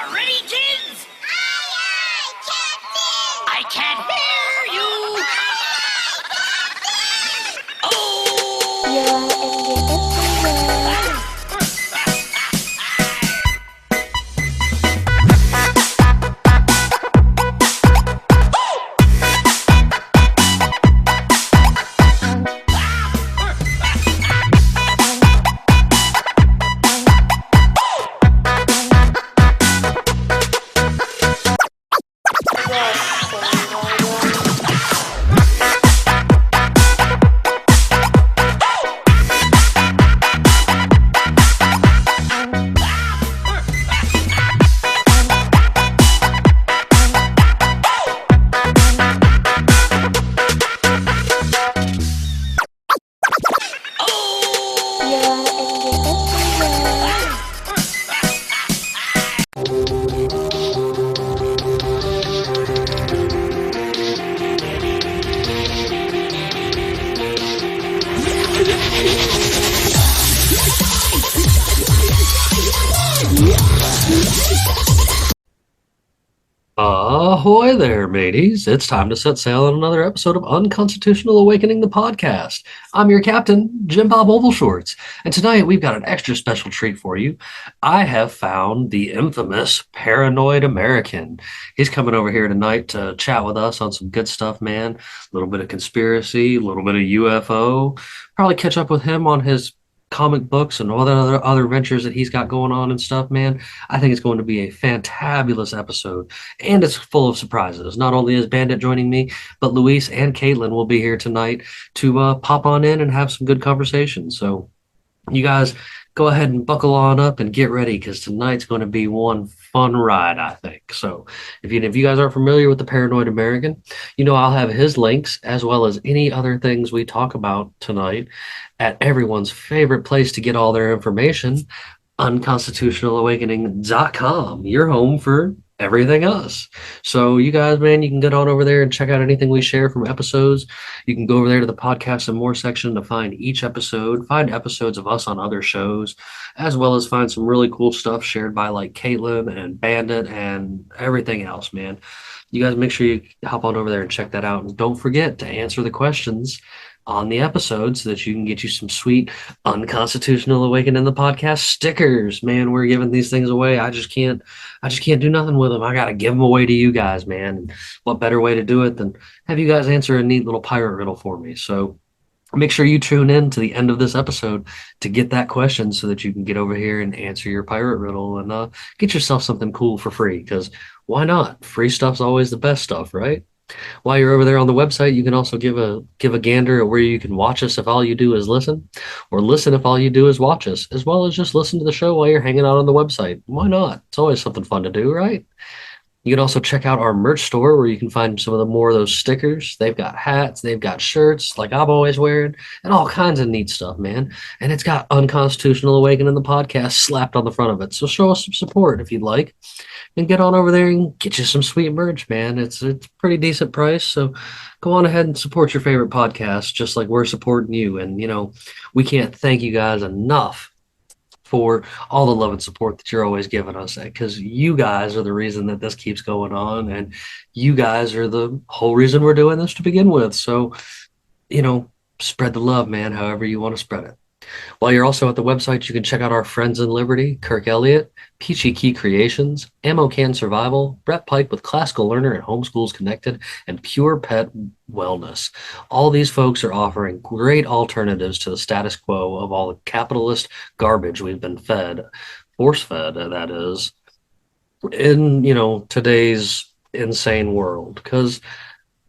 Ready, kids? Aye, Captain! I can't hear you. Oh! You're in the Epstein. Ahoy there, mateys. It's time to set sail on another episode of Unconstitutional Awakening the Podcast. I'm your captain, Jimbob Ovalshorts, and tonight we've got an extra special treat for you. I have found the infamous Paranoid American. He's coming over here tonight to chat with us on some good stuff, man. A little bit of conspiracy, a little bit of UFO. Probably catch up with him on his comic books and all the other ventures that he's got going on and stuff, man. I think it's going to be a fantabulous episode, and it's full of surprises. Not only is Bandit joining me, but Luis and Kaytlyn will be here tonight to pop on in and have some good conversation. So you guys go ahead and buckle on up and get ready, because tonight's going to be one fun ride, I think. So if you guys aren't familiar with the Paranoid American, I'll have his links as well as any other things we talk about tonight at everyone's favorite place to get all their information, unconstitutionalawakening.com, your home for everything us. So you guys, man, you can get on over there and check out anything we share from episodes. You can go over there to the podcast and more section to find each episode, find episodes of us on other shows, as well as find some really cool stuff shared by like Kaytlyn and Bandit and everything else, man. You guys make sure you hop on over there and check that out. And don't forget to answer the questions on the episode so that you can get you some sweet Unconstitutional Awakening the Podcast stickers. Man, we're giving these things away. I just can't do nothing with them. I got to give them away to you guys, man. And what better way to do it than have you guys answer a neat little pirate riddle for me? So make sure you tune in to the end of this episode to get that question so that you can get over here and answer your pirate riddle and get yourself something cool for free, because why not? Free stuff's always the best stuff, right? While you're over there on the website, you can also give a gander at where you can watch us if all you do is listen, or listen if all you do is watch us, as well as just listen to the show while you're hanging out on the website. Why not? It's always something fun to do, right? You can also check out our merch store where you can find some of the more of those stickers. They've got hats, they've got shirts like I'm always wearing, and all kinds of neat stuff, man. And it's got Unconstitutional Awakening the Podcast slapped on the front of it. So show us some support if you'd like. And get on over there and get you some sweet merch, man. It's a pretty decent price, so go on ahead and support your favorite podcast, just like we're supporting you. And we can't thank you guys enough for all the love and support that you're always giving us, because you guys are the reason that this keeps going on, and you guys are the whole reason we're doing this to begin with. So spread the love, man, however you want to spread it. While you're also at the website, you can check out our friends in Liberty, Kirk Elliott, Peachy Key Creations, Ammo Can Survival, Brett Pike with Classical Learner and Homeschools Connected, and Pure Pet Wellness. All these folks are offering great alternatives to the status quo of all the capitalist garbage we've been fed, force-fed, that is, in, today's insane world. Because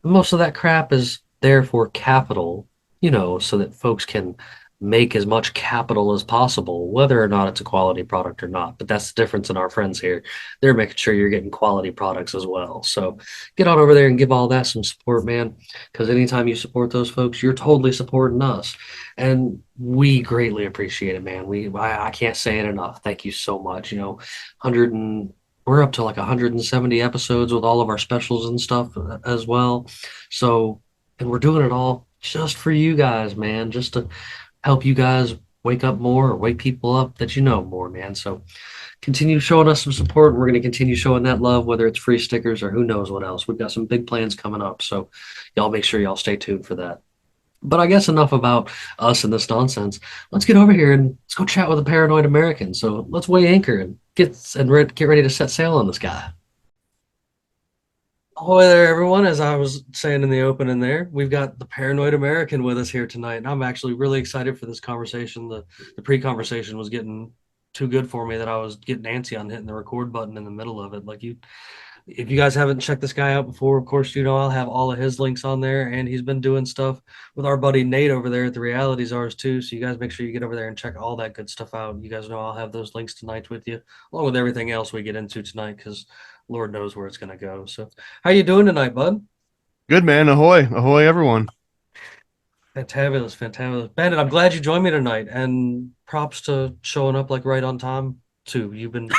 most of that crap is there for capital, so that folks can make as much capital as possible, whether or not it's a quality product or not. But that's the difference in our friends here. They're making sure you're getting quality products as well. So get on over there and give all that some support, man, because anytime you support those folks, you're totally supporting us. And we greatly appreciate it, man. I can't say it enough. Thank you so much. We're up to like 170 episodes with all of our specials and stuff as well. So, and we're doing it all just for you guys, man, just to help you guys wake up more or wake people up that you know more, man. So continue showing us some support. We're going to continue showing that love, whether it's free stickers or who knows what else. We've got some big plans coming up. So y'all make sure y'all stay tuned for that. But I guess enough about us and this nonsense. Let's get over here and let's go chat with a paranoid American. So let's weigh anchor and get ready to set sail on this guy. Ahoy there, everyone. As I was saying in the opening there, we've got the paranoid American with us here tonight. And I'm actually really excited for this conversation. The pre-conversation was getting too good for me that I was getting antsy on hitting the record button in the middle of it. If you guys haven't checked this guy out before, of course, I'll have all of his links on there. And he's been doing stuff with our buddy Nate over there at the Reality Czars too. So you guys make sure you get over there and check all that good stuff out. You guys know I'll have those links tonight with you, along with everything else we get into tonight, because Lord knows where it's going to go. So how you doing tonight, bud? Good, man. Ahoy. Ahoy, everyone. Fantabulous, fantabulous. Bandit, I'm glad you joined me tonight, and props to showing up like right on time too. You've been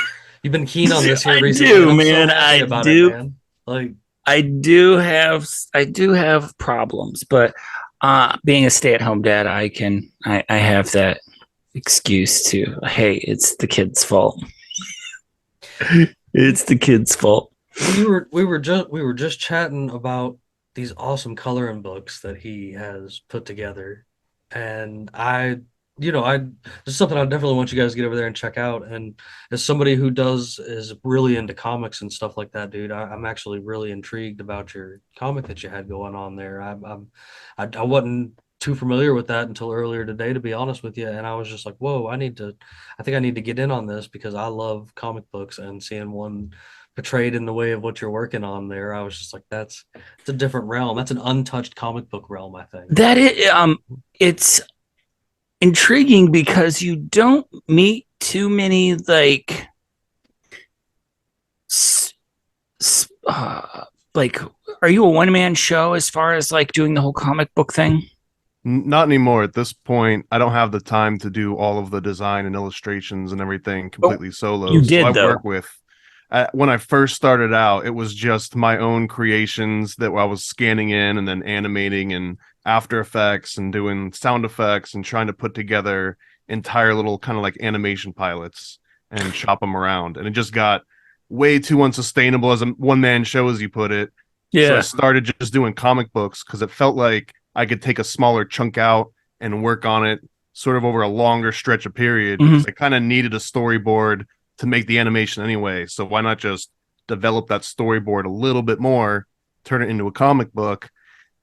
keen on this here recently. do, I'm man. so happy I about do. it, man. Like, I do have problems, but being a stay-at-home dad, I have that excuse to, hey, it's the kid's fault. It's the kid's fault. we were just chatting about these awesome coloring books that he has put together, and I it's something I definitely want you guys to get over there and check out. And as somebody who is really into comics and stuff like that, dude, I'm actually really intrigued about your comic that you had going on there. I wasn't too familiar with that until earlier today, to be honest with you, and I was just like, whoa, I think I need to get in on this because I love comic books, and seeing one portrayed in the way of what you're working on there, I was just like, it's a different realm. That's an untouched comic book realm, I think. That it's intriguing because you don't meet too many like, are you a one-man show as far as like doing the whole comic book thing? Not anymore. At this point, I don't have the time to do all of the design and illustrations and everything completely solo. You did, so I though. work with. When I first started out, it was just my own creations that I was scanning in and then animating in After Effects and doing sound effects and trying to put together entire little kind of like animation pilots and shop them around. And it just got way too unsustainable as a one-man show, as you put it. So I started just doing comic books because it felt like I could take a smaller chunk out and work on it sort of over a longer stretch of period, because I kind of needed a storyboard to make the animation anyway. So why not just develop that storyboard a little bit more, turn it into a comic book?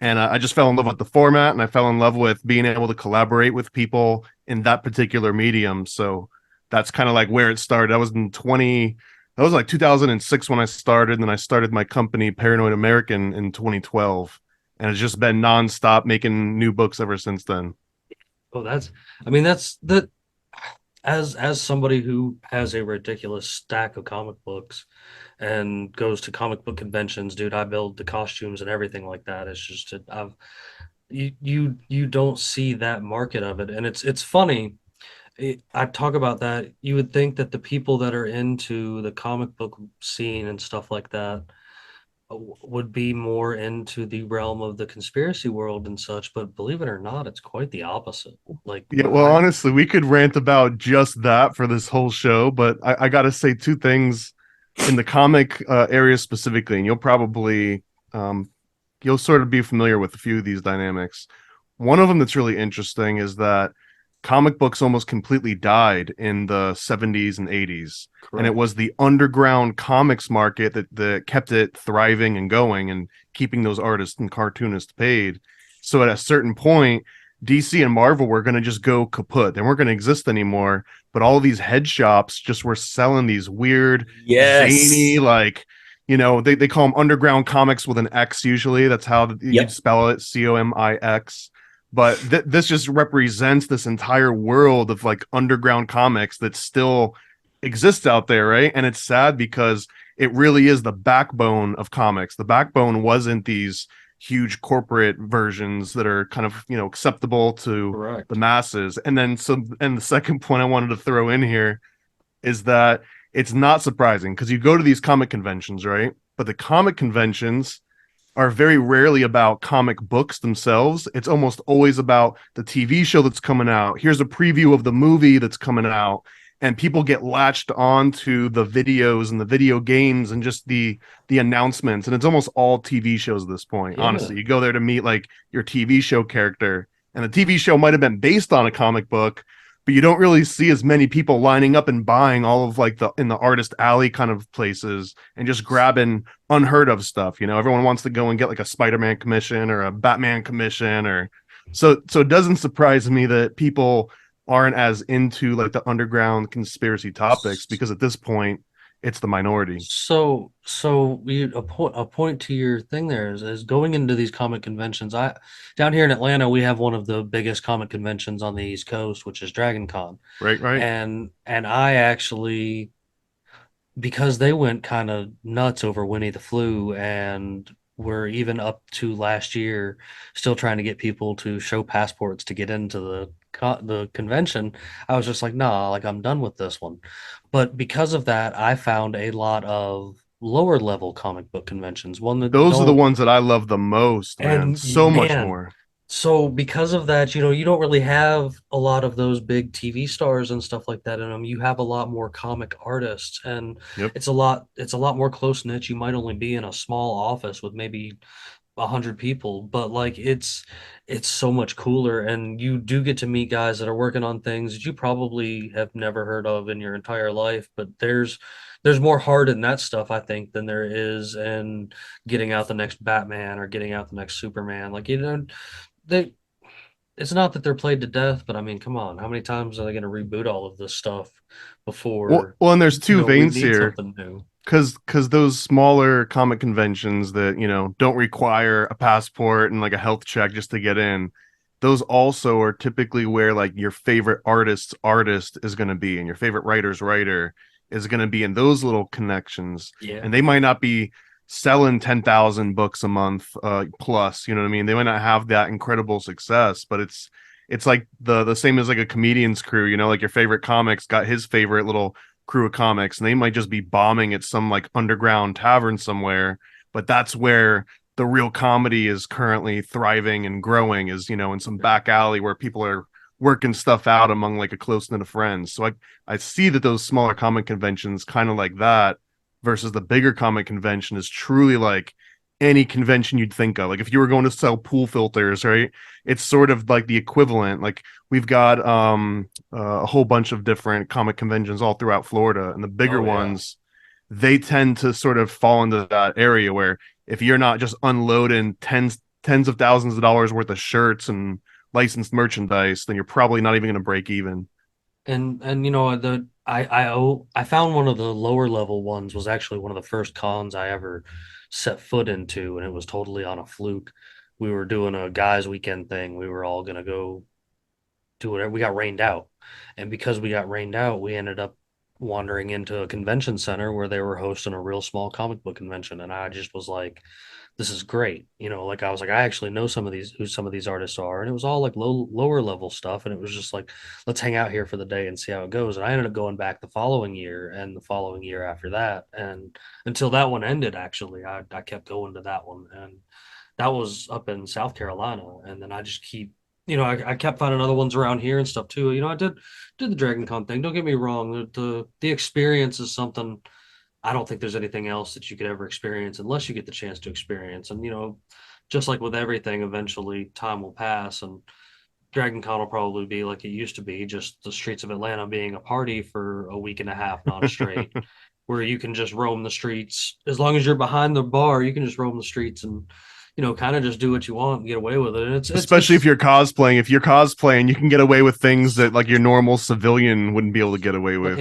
And I just fell in love with the format, and I fell in love with being able to collaborate with people in that particular medium. So that's kind of like where it started. That was like 2006 when I started, and then I started my company Paranoid American in 2012. And it's just been nonstop making new books ever since then. Oh, that's that. As somebody who has a ridiculous stack of comic books and goes to comic book conventions, dude, I build the costumes and everything like that. It's just you don't see that market of it, and it's funny. I talk about that. You would think that the people that are into the comic book scene and stuff like that would be more into the realm of the conspiracy world and such, but believe it or not, it's quite the opposite. Like, yeah, well, honestly, we could rant about just that for this whole show, but I gotta say two things in the comic area specifically, and you'll sort of be familiar with a few of these dynamics. One of them that's really interesting is that comic books almost completely died in the 70s and 80s. Correct. And it was the underground comics market that kept it thriving and going and keeping those artists and cartoonists paid. So at a certain point, DC and Marvel were going to just go kaput. They weren't going to exist anymore. But all these head shops just were selling these weird, zany, like, they call them underground comics with an X usually. That's how you'd spell it, COMIX. But this just represents this entire world of like underground comics that still exists out there, right? And it's sad because it really is the backbone of comics. The backbone wasn't these huge corporate versions that are kind of, acceptable to the masses. And the second point I wanted to throw in here is that it's not surprising because you go to these comic conventions, right? But the comic conventions are very rarely about comic books themselves. It's almost always about the TV show that's coming out. Here's a preview of the movie that's coming out. And people get latched onto the videos and the video games and just the announcements. And it's almost all TV shows at this point. Yeah. Honestly, you go there to meet like your TV show character, and the TV show might have been based on a comic book, but you don't really see as many people lining up and buying all of like in the artist alley kind of places and just grabbing unheard of stuff. You know, everyone wants to go and get like a Spider-Man commission or a Batman commission, or so it doesn't surprise me that people aren't as into like the underground conspiracy topics, because at this point it's the minority. So a point to your thing there is going into these comic conventions. Down here in Atlanta, we have one of the biggest comic conventions on the East Coast, which is Dragon Con. Right. And I actually, because they went kind of nuts over Winnie the Pooh, and were even up to last year still trying to get people to show passports to get into the convention. I was just like, nah, like I'm done with this one. But because of that, I found a lot of lower level comic book conventions. Those are the ones that I love the most, man. And So much man, more. So because of that, you don't really have a lot of those big TV stars and stuff like that in them. You have a lot more comic artists, and Yep. it's a lot more close knit. You might only be in a small office with maybe 100 people, but like it's so much cooler, and you do get to meet guys that are working on things that you probably have never heard of in your entire life. But there's more heart in that stuff, I think, than there is in getting out the next Batman or getting out the next Superman. Like, it's not that they're played to death, but I mean, come on, how many times are they going to reboot all of this stuff before? Well, and there's two we veins need here. something new. Because those smaller comic conventions that, don't require a passport and like a health check just to get in, those also are typically where like your favorite artist is going to be, and your favorite writer's writer is going to be in those little connections. Yeah. And they might not be selling 10,000 books a month plus, you know what I mean? They might not have that incredible success, but it's like the same as like a comedian's crew, like your favorite comics got his favorite little crew of comics, and they might just be bombing at some like underground tavern somewhere, but that's where the real comedy is currently thriving and growing, is in some back alley where people are working stuff out among like a close knit of friends. So I see that those smaller comic conventions kind of like that, versus the bigger comic convention is truly like any convention you'd think of. Like if you were going to sell pool filters, right? It's sort of like the equivalent. Like we've got a whole bunch of different comic conventions all throughout Florida, and the bigger ones, they tend to sort of fall into that area where if you're not just unloading tens of thousands of dollars worth of shirts and licensed merchandise, then you're probably not even going to break even. And I found one of the lower level ones was actually one of the first cons I ever set foot into, and it was totally on a fluke. We were doing a guys weekend thing. We were all gonna go do whatever. We got rained out, and because we got rained out, we ended up wandering into a convention center where they were hosting a real small comic book convention, and I just was like, this is great. Like I was like, I actually know who some of these artists are. And it was all like lower level stuff. And it was just like, let's hang out here for the day and see how it goes. And I ended up going back the following year and the following year after that. And until that one ended, actually, I kept going to that one. And that was up in South Carolina. And then I just keep, I kept finding other ones around here and stuff too. I did the Dragon Con thing. Don't get me wrong. The experience is something I don't think there's anything else that you could ever experience unless you get the chance to experience. And, just like with everything, eventually time will pass, and Dragon Con will probably be like it used to be, just the streets of Atlanta being a party for a week and a half, not straight, where you can just roam the streets. As long as you're behind the bar, you can just roam the streets and, kind of just do what you want and get away with it. And especially if you're cosplaying. If you're cosplaying, you can get away with things that like your normal civilian wouldn't be able to get away with.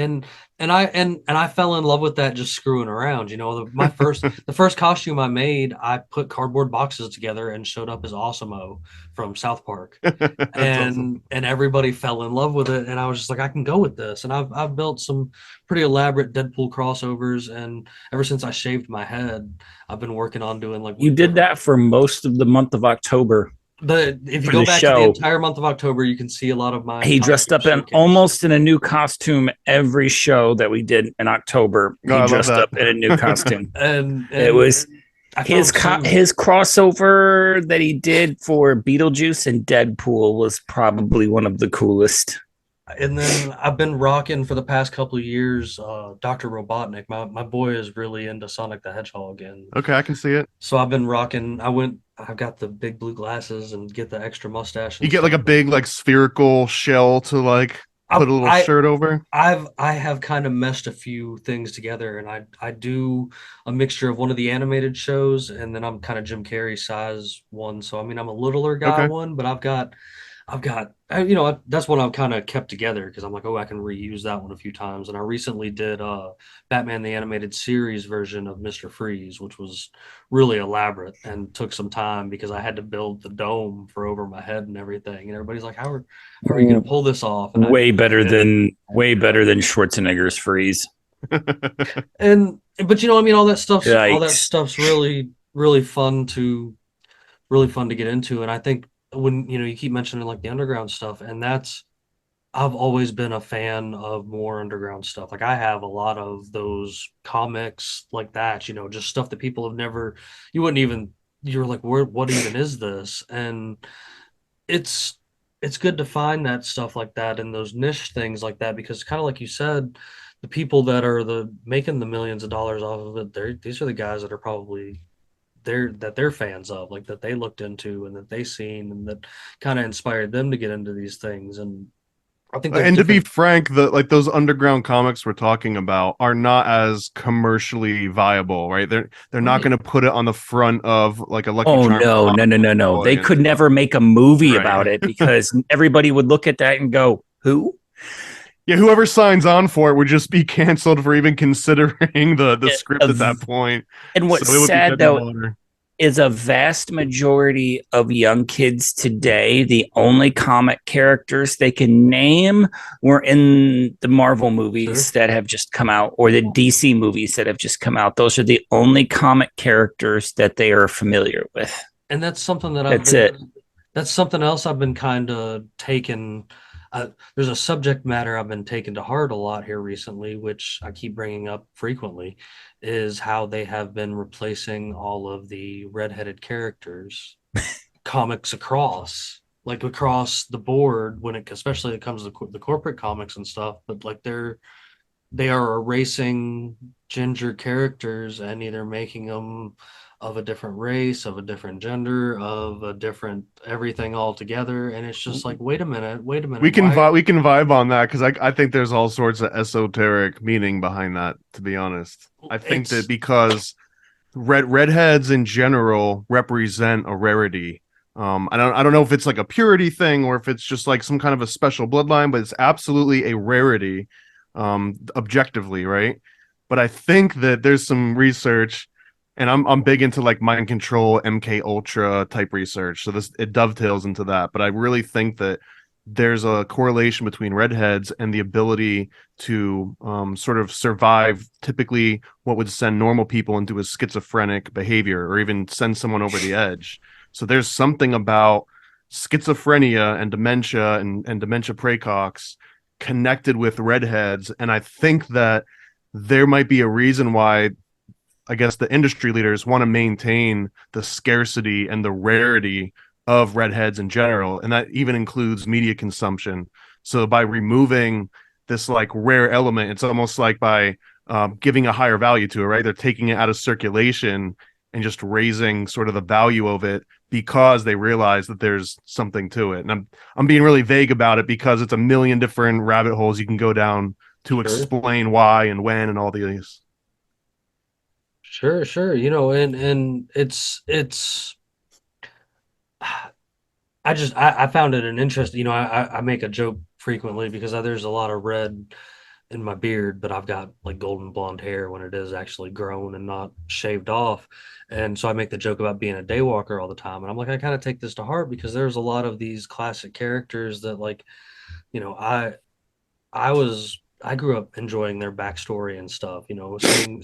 And I fell in love with that just screwing around. The first costume I made, I put cardboard boxes together and showed up as Osimo from South Park, and everybody fell in love with it. And I was just like, I can go with this. And I've built some pretty elaborate Deadpool crossovers. And ever since I shaved my head, I've been working on doing like. You did that for most of the month of October. If you go back to the entire month of October, you can see a lot of my. He dressed up almost in a new costume every show that we did in October. He dressed up in a new costume, and it was. I His found two. his crossover that he did for Beetlejuice and Deadpool was probably one of the coolest. And then I've been rocking for the past couple of years, Dr. Robotnik. My boy is really into Sonic the Hedgehog, and Okay, I can see it. so I've been rocking. I've got the big blue glasses and get the extra mustache You and get like a stuff. big like spherical shell to like I, put a little I shirt over. I have kind of meshed a few things together, and I do a mixture of one of the animated shows, and then I'm kind of Jim Carrey size one. So I mean, I'm a littler guy Okay. one, but that's what I've kind of kept together because I'm like, oh, I can reuse that one a few times. And I recently did Batman the Animated Series version of Mr. Freeze, which was really elaborate and took some time because I had to build the dome for over my head and everything. And everybody's like, how are you going to pull this off? And Way better than Schwarzenegger's freeze. but I mean, all that Yikes. stuff's really fun to get into. And I think when you keep mentioning like the underground stuff, and that's I've always been a fan of more underground stuff. Like I have a lot of those comics like that, just stuff that people have never, you wouldn't even, you're like, what even is this? And it's it's good to find that stuff like that and those niche things like that because kind of like you said, the people that are the making the millions of dollars off of it, these are the guys that are probably they're fans of, like that they looked into and that they seen and that kind of inspired them to get into these things. And I think there's And to be different. frank, the like those underground comics we're talking about are not as commercially viable, right? They're not Right. going to put it on the front of like a Lucky Oh Charms no, pop no, no, no, no. toy They and could stuff. never make a movie Right. about it because everybody would look at that and go, "Who?" Yeah, whoever signs on for it would just be canceled for even considering the script at that point. And what's So it would be sad dead in the though water. is a vast majority of young kids today, the only comic characters they can name were in the Marvel movies Sure. that have just come out or the DC movies that have just come out. Those are the only comic characters that they are familiar with. And that's something that That's it. that's something else I've been kind of taking. There's a subject matter I've been taking to heart a lot here recently, which I keep bringing up frequently, is how they have been replacing all of the redheaded characters, comics across the board especially when it comes to the corporate comics and stuff. But like they are erasing ginger characters and either making them of a different race, of a different gender, of a different everything altogether. And it's just like, wait a minute, why? We can vibe on that because I think there's all sorts of esoteric meaning behind that, to be honest. I think that It's because redheads in general represent a rarity. I don't know if it's like a purity thing or if it's just like some kind of a special bloodline, but it's absolutely a rarity, objectively, right? But I think that there's some research, and I'm big into like mind control, MK Ultra type research, so this it dovetails into that. But I really think that there's a correlation between redheads and the ability to sort of survive typically what would send normal people into a schizophrenic behavior or even send someone over the edge. So there's something about schizophrenia and dementia praecox connected with redheads. And I think that there might be a reason why I guess the industry leaders want to maintain the scarcity and the rarity of redheads in general, and that even includes media consumption. So by removing this like rare element, it's almost like by giving a higher value to it, right? They're taking it out of circulation and just raising sort of the value of it because they realize that there's something to it. And I'm being really vague about it because it's a million different rabbit holes you can go down to sure, explain why and when and all these. sure, and it's I found it an interest. I make a joke frequently because there's a lot of red in my beard, but I've got like golden blonde hair when it is actually grown and not shaved off. And so I make the joke about being a daywalker all the time. And I'm like, I kind of take this to heart because there's a lot of these classic characters that like, you know, I grew up enjoying their backstory and stuff,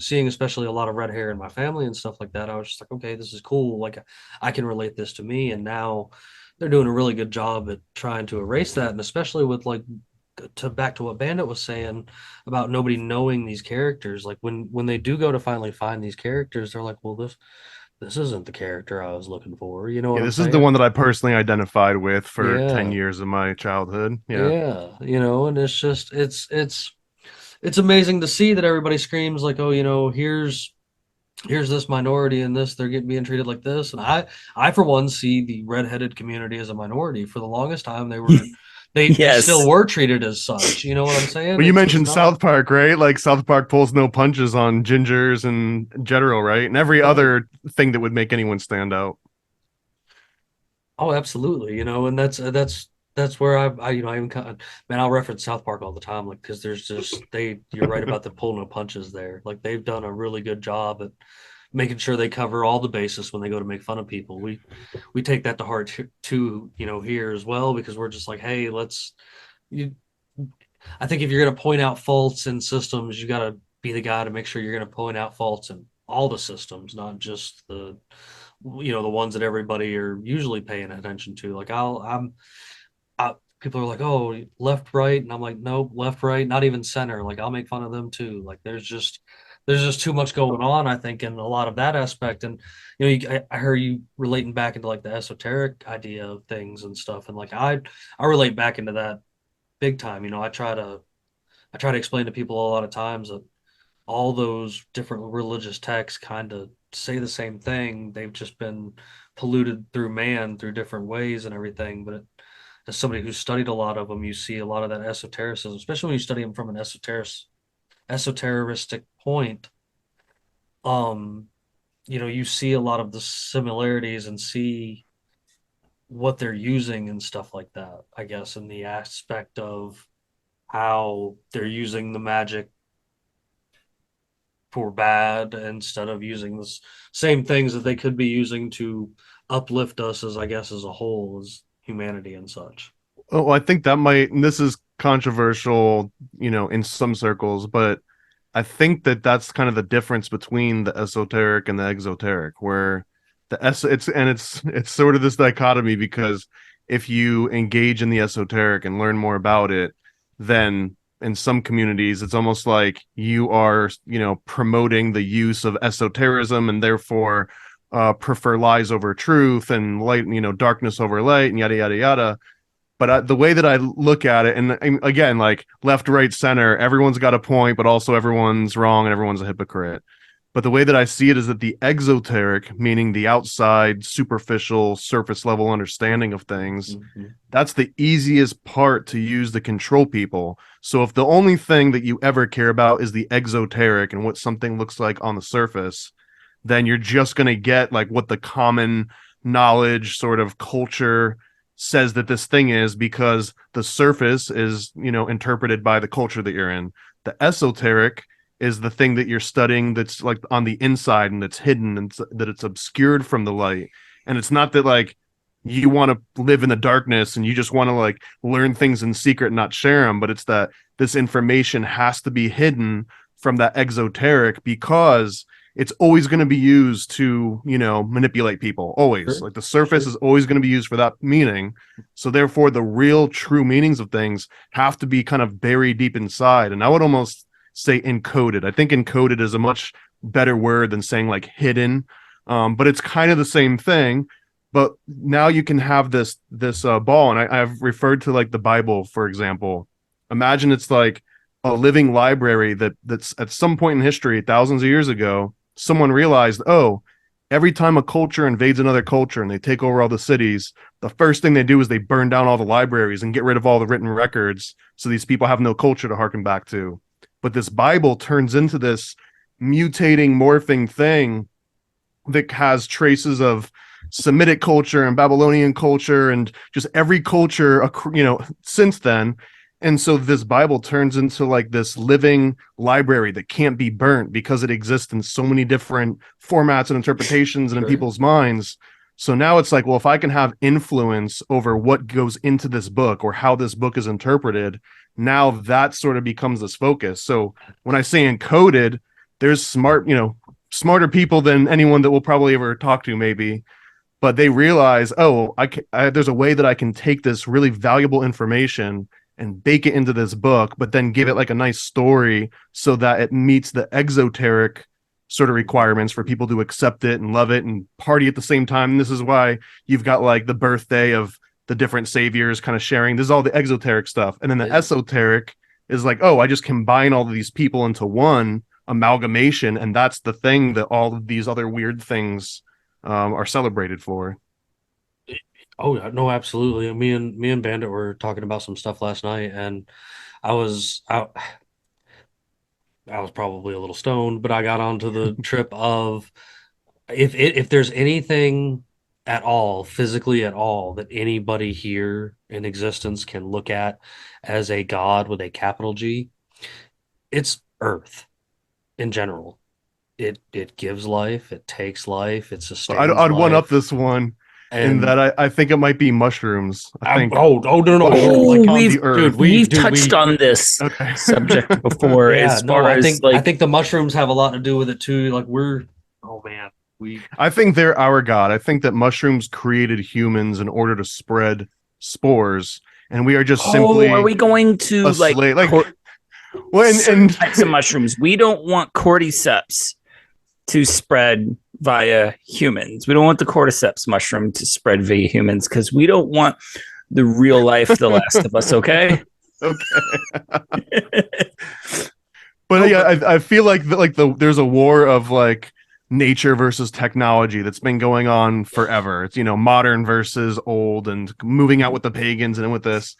seeing especially a lot of red hair in my family and stuff like that. I was just like, okay, this is cool. Like I can relate this to me. And now they're doing a really good job at trying to erase that. And especially with like to back to what Bandit was saying about nobody knowing these characters. Like when they do go to finally find these characters, they're like, well, this isn't the character I was looking for. You know what Yeah, I'm this is saying? the one that I personally identified with for 10 Yeah. years of my childhood. Yeah. Yeah. And it's just it's amazing to see that everybody screams like, oh, here's this minority and this, they're getting being treated like this. And I for one see the redheaded community as a minority. For the longest time they still Yes. were treated as such. You know what I'm saying? Well, you It's mentioned not South Park, right? Like South Park pulls no punches on gingers and general, right? And every right. other thing that would make anyone stand out. Oh, absolutely. And that's where I I even man, I'll reference South Park all the time, like because there's just you're right about the pull no punches there. Like they've done a really good job at making sure they cover all the bases when they go to make fun of people. We take that to heart too, here as well, because we're just like, hey, you I think if you're going to point out faults in systems, you got to be the guy to make sure you're going to point out faults in all the systems, not just the ones that everybody are usually paying attention to. Like people are like, oh, left, right, and I'm like, nope, left, right, not even center. Like I'll make fun of them too. Like there's just too much going on, I think, in a lot of that aspect. And I heard you relating back into like the esoteric idea of things and stuff, and like I relate back into that big time. I try to explain to people a lot of times that all those different religious texts kind of say the same thing. They've just been polluted through man through different ways and everything. But as somebody who's studied a lot of them, you see a lot of that esotericism, especially when you study them from an esoteristic point. Um, you see a lot of the similarities and see what they're using and stuff like that, I guess, in the aspect of how they're using the magic for bad instead of using the same things that they could be using to uplift us as, I guess, as a whole, as humanity and such. Oh, I think that might, and this is controversial, in some circles, but I think that that's kind of the difference between the esoteric and the exoteric, where it's sort of this dichotomy because if you engage in the esoteric and learn more about it, then in some communities it's almost like you are, promoting the use of esotericism and therefore prefer lies over truth and light, darkness over light and yada yada yada. But the way that I look at it, and again, like left, right, center, everyone's got a point, but also everyone's wrong and everyone's a hypocrite. But the way that I see it is that the exoteric, meaning the outside, superficial, surface level understanding of things, Mm-hmm. that's the easiest part to use to control people. So if the only thing that you ever care about is the exoteric and what something looks like on the surface, then you're just going to get like what the common knowledge sort of culture says that this thing is, because the surface is, interpreted by the culture that you're in. The esoteric is the thing that you're studying that's like on the inside and that's hidden and that it's obscured from the light. And it's not that like you want to live in the darkness and you just want to like learn things in secret and not share them, but it's that this information has to be hidden from that exoteric because it's always going to be used to, manipulate people. Always. Sure. Like the surface Sure. is always going to be used for that meaning. So therefore the real true meanings of things have to be kind of buried deep inside. And I would almost say encoded. I think encoded is a much better word than saying like hidden. But it's kind of the same thing. But now you can have this ball. And I've referred to like the Bible, for example. Imagine it's like a living library that's at some point in history, thousands of years ago, someone realized, oh, every time a culture invades another culture and they take over all the cities, the first thing they do is they burn down all the libraries and get rid of all the written records. So these people have no culture to harken back to. But this Bible turns into this mutating, morphing thing that has traces of Semitic culture and Babylonian culture and just every culture, since then. And so this Bible turns into like this living library that can't be burnt because it exists in so many different formats and interpretations and in people's minds. So now it's like, well, if I can have influence over what goes into this book or how this book is interpreted, now that sort of becomes this focus. So when I say encoded, there's smarter people than anyone that we'll probably ever talk to, maybe. But they realize, oh, there's a way that I can take this really valuable information and bake it into this book, but then give it like a nice story so that it meets the exoteric sort of requirements for people to accept it and love it and party at the same time. And this is why you've got like the birthday of the different saviors kind of sharing. This is all the exoteric stuff. And then the esoteric is like, oh, I just combine all of these people into one amalgamation, and that's the thing that all of these other weird things are celebrated for. Oh no, absolutely. Me and Bandit were talking about some stuff last night, and I was out. I was probably a little stoned, but I got onto the trip of if there's anything at all, physically at all, that anybody here in existence can look at as a god with a capital G, it's Earth in general. It gives life, it takes life, it sustains I'd one up life. this one in And that I think it might be mushrooms. I think no, like on we've the earth. dude, we've dude, touched on this Okay. subject before. yeah, As no, far I as think like, I think the mushrooms have a lot to do with it too. Like oh man, I think they're our god. I think that mushrooms created humans in order to spread spores, and we are just simply are we going to a like, slave. Like, cor- well, certain types of mushrooms? We don't want cordyceps to spread via humans. We don't want the cordyceps mushroom to spread via humans because we don't want the real life The Last of Us. Okay. But yeah, I feel like there's a war of like nature versus technology that's been going on forever. It's, modern versus old, and moving out with the pagans and with this.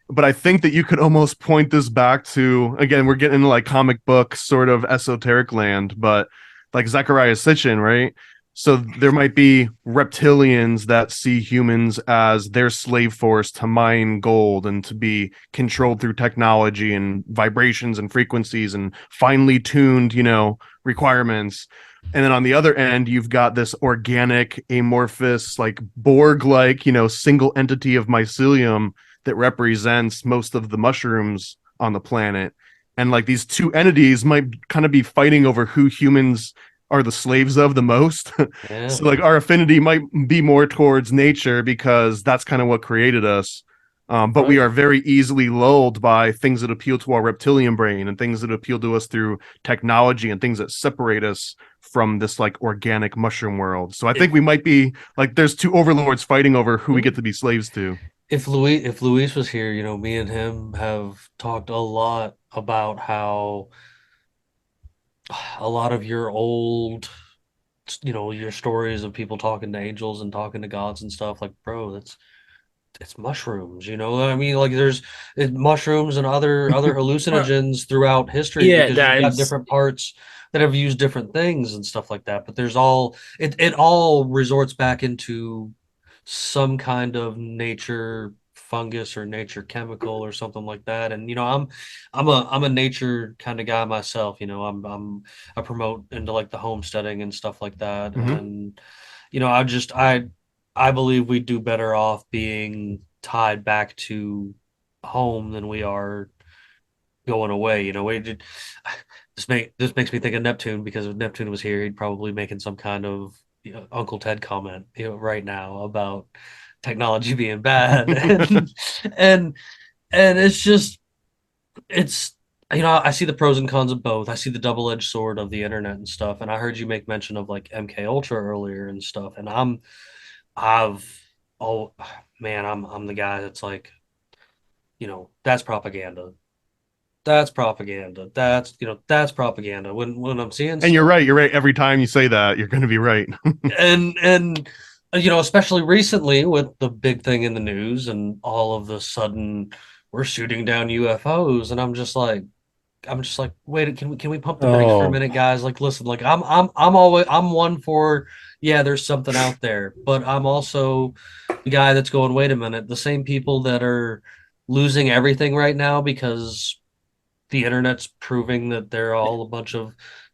But I think that you could almost point this back to, again, we're getting into like comic book sort of esoteric land, but like Zecharia Sitchin, right? So there might be reptilians that see humans as their slave force to mine gold and to be controlled through technology and vibrations and frequencies and finely tuned, requirements. And then on the other end, you've got this organic, amorphous, like Borg-like, single entity of mycelium that represents most of the mushrooms on the planet. And like these two entities might kind of be fighting over who humans are the slaves of the most. yeah. So like our affinity might be more towards nature because that's kind of what created us. But we are very easily lulled by things that appeal to our reptilian brain and things that appeal to us through technology and things that separate us from this like organic mushroom world. So I think we might be like, there's two overlords fighting over who we get to be slaves to. If Luis was here, me and him have talked a lot about how a lot of your old, your stories of people talking to angels and talking to gods and stuff, like, bro, it's mushrooms, what I mean? Like there's mushrooms and other hallucinogens throughout history, Yeah, because you've got different parts that have used different things and stuff like that. But there's it all resorts back into some kind of nature fungus or nature chemical or something like that. And I'm a nature kind of guy myself. I promote into like the homesteading and stuff like that. Mhm. And I believe we do better off being tied back to home than we are going away. This makes me think of Neptune, because if Neptune was here, he'd probably making some kind of Uncle Ted comment right now about technology being bad. and it's I see the pros and cons of both. I see the double-edged sword of the internet and stuff. And I heard you make mention of like MK Ultra earlier and stuff. And I'm the guy that's like, that's propaganda. That's propaganda. That's propaganda. When I'm seeing And you're right. Every time you say that, you're going to be right. and especially recently with the big thing in the news, and all of the sudden we're shooting down UFOs, and I'm just like, wait, can we pump the brakes for a minute, guys? Like, listen, like I'm one for, yeah, there's something out there, but I'm also the guy that's going, wait a minute, the same people that are losing everything right now because the internet's proving that they're all a bunch of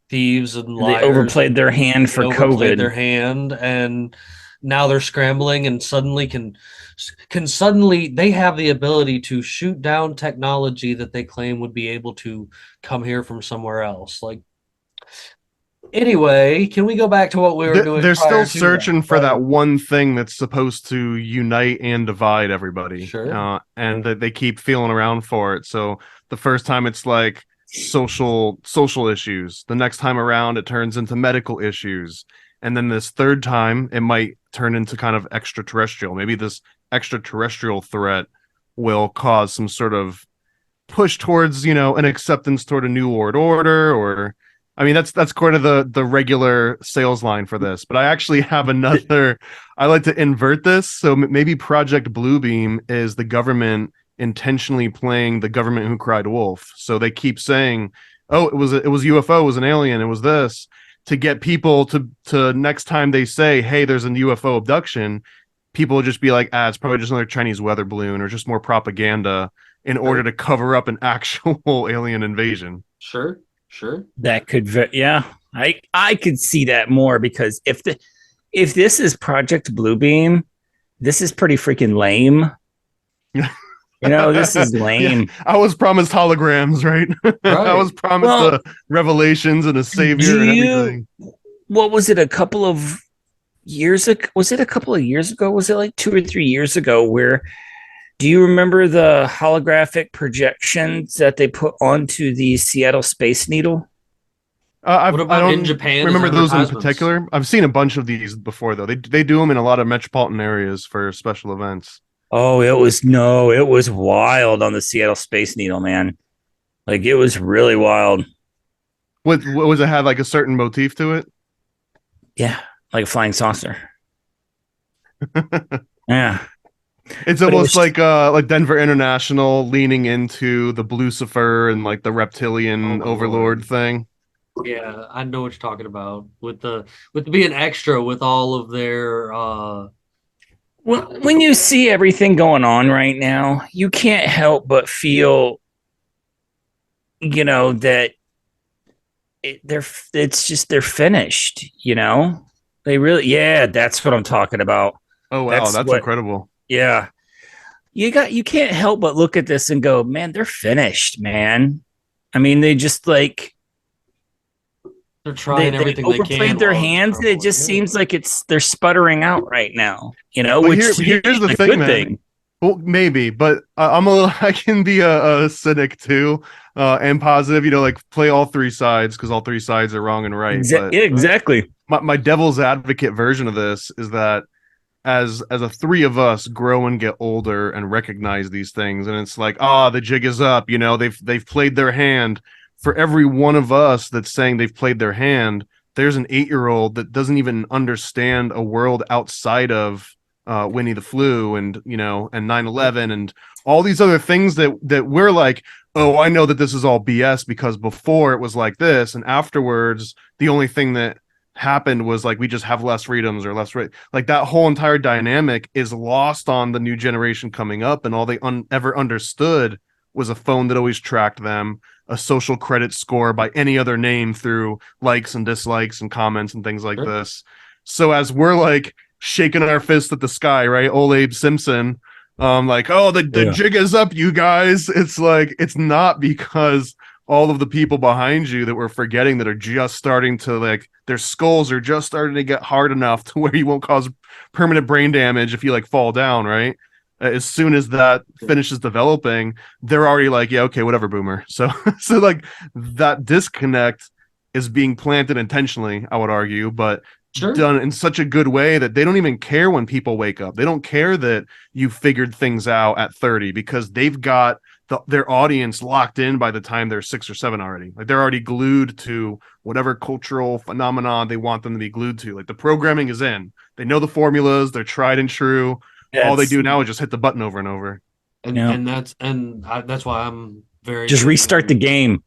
thieves and liars. They overplayed their hand for COVID. Their hand, and now they're scrambling, and suddenly suddenly they have the ability to shoot down technology that they claim would be able to come here from somewhere else. Like, anyway, can we go back to what we were doing? They're still searching for that one thing that's supposed to unite and divide everybody. Sure. And that they keep feeling around for it. So the first time it's like, social issues. The next time around, it turns into medical issues. And then this third time, it might turn into kind of extraterrestrial. Maybe this extraterrestrial threat will cause some sort of push towards, an acceptance toward a new world order, or I mean, that's kind of the regular sales line for this. But I actually have another. I like to invert this. So maybe Project Bluebeam is the government intentionally playing the government who cried wolf. So they keep saying, "Oh, it was UFO, it was an alien, it was this," to get people to next time they say, "Hey, there's a UFO abduction," people will just be like, "Ah, it's probably just another Chinese weather balloon or just more propaganda," in order to cover up an actual alien invasion. Sure. That could, I could see that more, because if this is Project Bluebeam, this is pretty freaking lame. This is lame. Yeah, I was promised holograms, right? I was promised revelations and a savior and everything. What was it? A couple of years ago? Was it a couple of years ago? Was it like 2 or 3 years ago? Where, do you remember the holographic projections that they put onto the Seattle Space Needle? What about in Japan? Remember those in particular? I've seen a bunch of these before, though. They do them in a lot of metropolitan areas for special events. Oh, it was wild on the Seattle Space Needle, man. Like, it was really wild. What was it? Had like a certain motif to it? Yeah, like a flying saucer. Yeah. It's almost like Denver International leaning into the Lucifer and like the reptilian overlord thing. Yeah, I know what you're talking about with the being extra with all of their. When you see everything going on right now, you can't help but feel, that they're finished. They really, that's what I'm talking about. Oh wow, that's incredible. Yeah. You can't help but look at this and go, man, they're finished, man. I mean, they just like, they're trying everything they can. Overplayed their hands. It just seems like they're sputtering out right now, Well, which here's the thing, man. Well, maybe, but I can be a cynic too, and positive, like play all three sides, because all three sides are wrong and right. Exactly. My devil's advocate version of this is that as the three of us grow and get older and recognize these things, and it's like, the jig is up, they've played their hand. For every one of us that's saying they've played their hand, there's an 8-year-old that doesn't even understand a world outside of Winnie the Pooh and and 9/11 and all these other things that we're like, oh, I know that this is all BS because before it was like this, and afterwards the only thing that happened was like we just have less freedoms or less like that whole entire dynamic is lost on the new generation coming up, and all they ever understood was a phone that always tracked them, a social credit score by any other name through likes and dislikes and comments and things like this. So as we're like shaking our fist at the sky, right? Old Abe Simpson, like, oh, the jig is up, you guys. It's like, it's not because all of the people behind you that we're forgetting that are just starting to, like, their skulls are just starting to get hard enough to where you won't cause permanent brain damage if you like fall down, right? As soon as that finishes developing, they're already like, yeah, okay, whatever, boomer. So like that disconnect is being planted intentionally, I would argue, but done in such a good way that they don't even care when people wake up. They don't care that you figured things out at 30 because they've got their audience locked in by the time they're 6 or 7 already. Like they're already glued to whatever cultural phenomenon they want them to be glued to. Like the programming is in. They know the formulas. They're tried and true. All they do now is just hit the button over and over. And that's why I'm very just restart the game.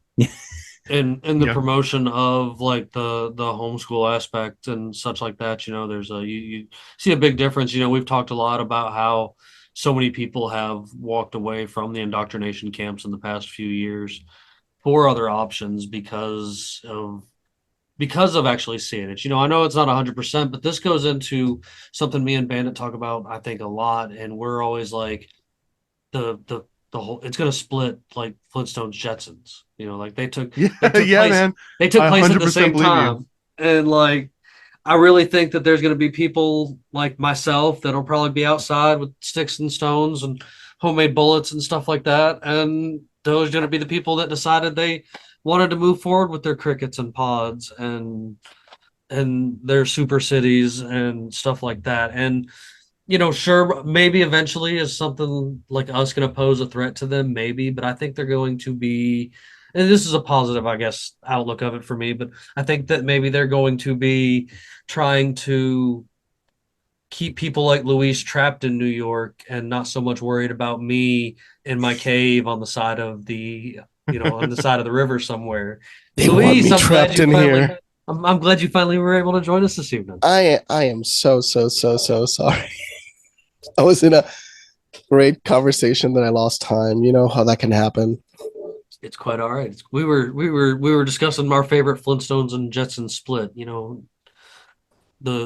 in the promotion of like the homeschool aspect and such like that. There's you see a big difference. We've talked a lot about how so many people have walked away from the indoctrination camps in the past few years for other options because of actually seeing it. I know it's not 100%, but this goes into something me and Bandit talk about, I think, a lot. And we're always like the whole, it's going to split like Flintstones Jetsons, like they took place at the same time. And like, I really think that there's going to be people like myself that'll probably be outside with sticks and stones and homemade bullets and stuff like that. And those are going to be the people that decided they wanted to move forward with their crickets and pods and their super cities and stuff like that. And sure, maybe eventually is something like us going to pose a threat to them, maybe, but I think they're going to be, and this is a positive, I guess, outlook of it for me, but I think that maybe they're going to be trying to keep people like Luis trapped in New York and not so much worried about me in my cave on the side of the, on the side of the river somewhere. They want me I'm glad trapped you in finally- here. I'm glad you finally were able to join us this evening. I am so sorry. I was in a great conversation that I lost time. You know how that can happen. It's quite all right. We were discussing our favorite Flintstones and Jetsons split. The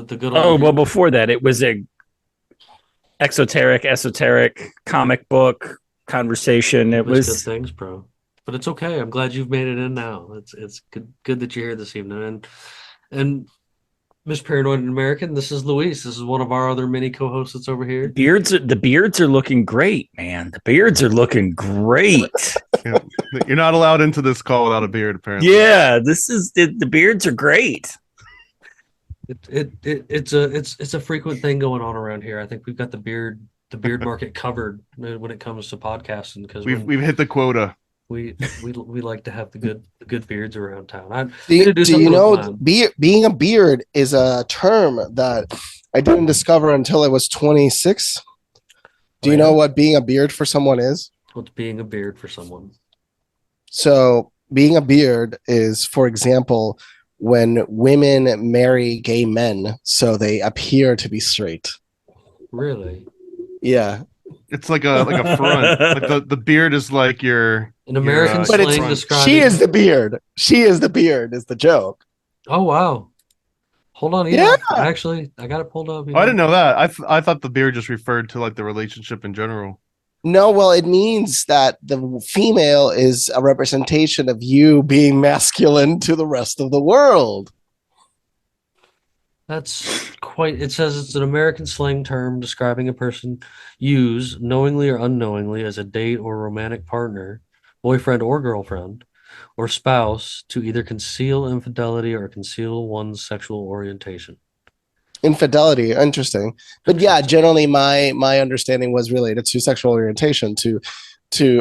good old. Oh well, before that, it was a esoteric comic book conversation. It was good things, bro. But it's okay. I'm glad you've made it in now. It's good that you're here this evening. And Miss Paranoid American, this is Luis. This is one of our other mini co-hosts that's over here. the beards are looking great, man. The beards are looking great. You're not allowed into this call without a beard, apparently. Yeah, the beards are great. It's a frequent thing going on around here. I think we've got the beard market covered when it comes to podcasting because we've hit the quota. We like to have the good beards around town. Do you know being a beard is a term that I didn't discover until I was 26? Do you know what being a beard for someone is? What's being a beard for someone? So being a beard is, for example, when women marry gay men, so they appear to be straight. Really? Yeah. It's like a front. Like the beard is like your an American but slang describing. She is the beard. She is the beard is the joke. Oh wow. Hold on. Yeah. Actually, I got it pulled up. I didn't know that. I thought the beard just referred to like the relationship in general. No, well, it means that the female is a representation of you being masculine to the rest of the world. That's quite. It says it's an American slang term describing a person used knowingly or unknowingly as a date or romantic partner, boyfriend or girlfriend, or spouse to either conceal infidelity or conceal one's sexual orientation. Infidelity, interesting. But yeah, generally my understanding was related to sexual orientation to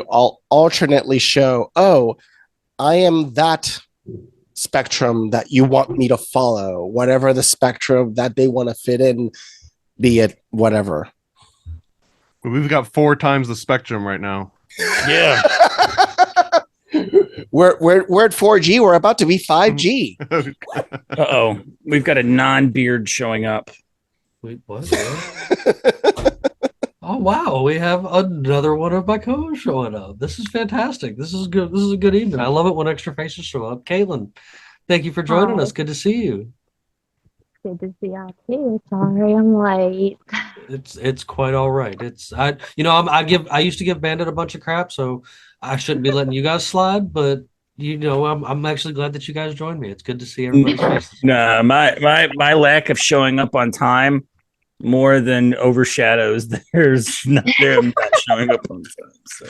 alternately show, oh, I am that spectrum that you want me to follow, whatever the spectrum that they want to fit in, be it whatever. We've got 4 times the spectrum right now. Yeah. We're at 4G. We're about to be 5G. Uh-oh. We've got a non-beard showing up. Wait, what? Oh wow, we have another one of my co-hosts showing up. This is fantastic. This is good. This is a good evening. I love it when extra faces show up. Kaytlyn, thank you for joining us. Good to see you. Good to see y'all too. Sorry, I'm late. It's quite all right. I used to give Bandit a bunch of crap, so I shouldn't be letting you guys slide. But I'm actually glad that you guys joined me. It's good to see everybody's faces. No, my lack of showing up on time more than overshadows there's not them not showing up on time. So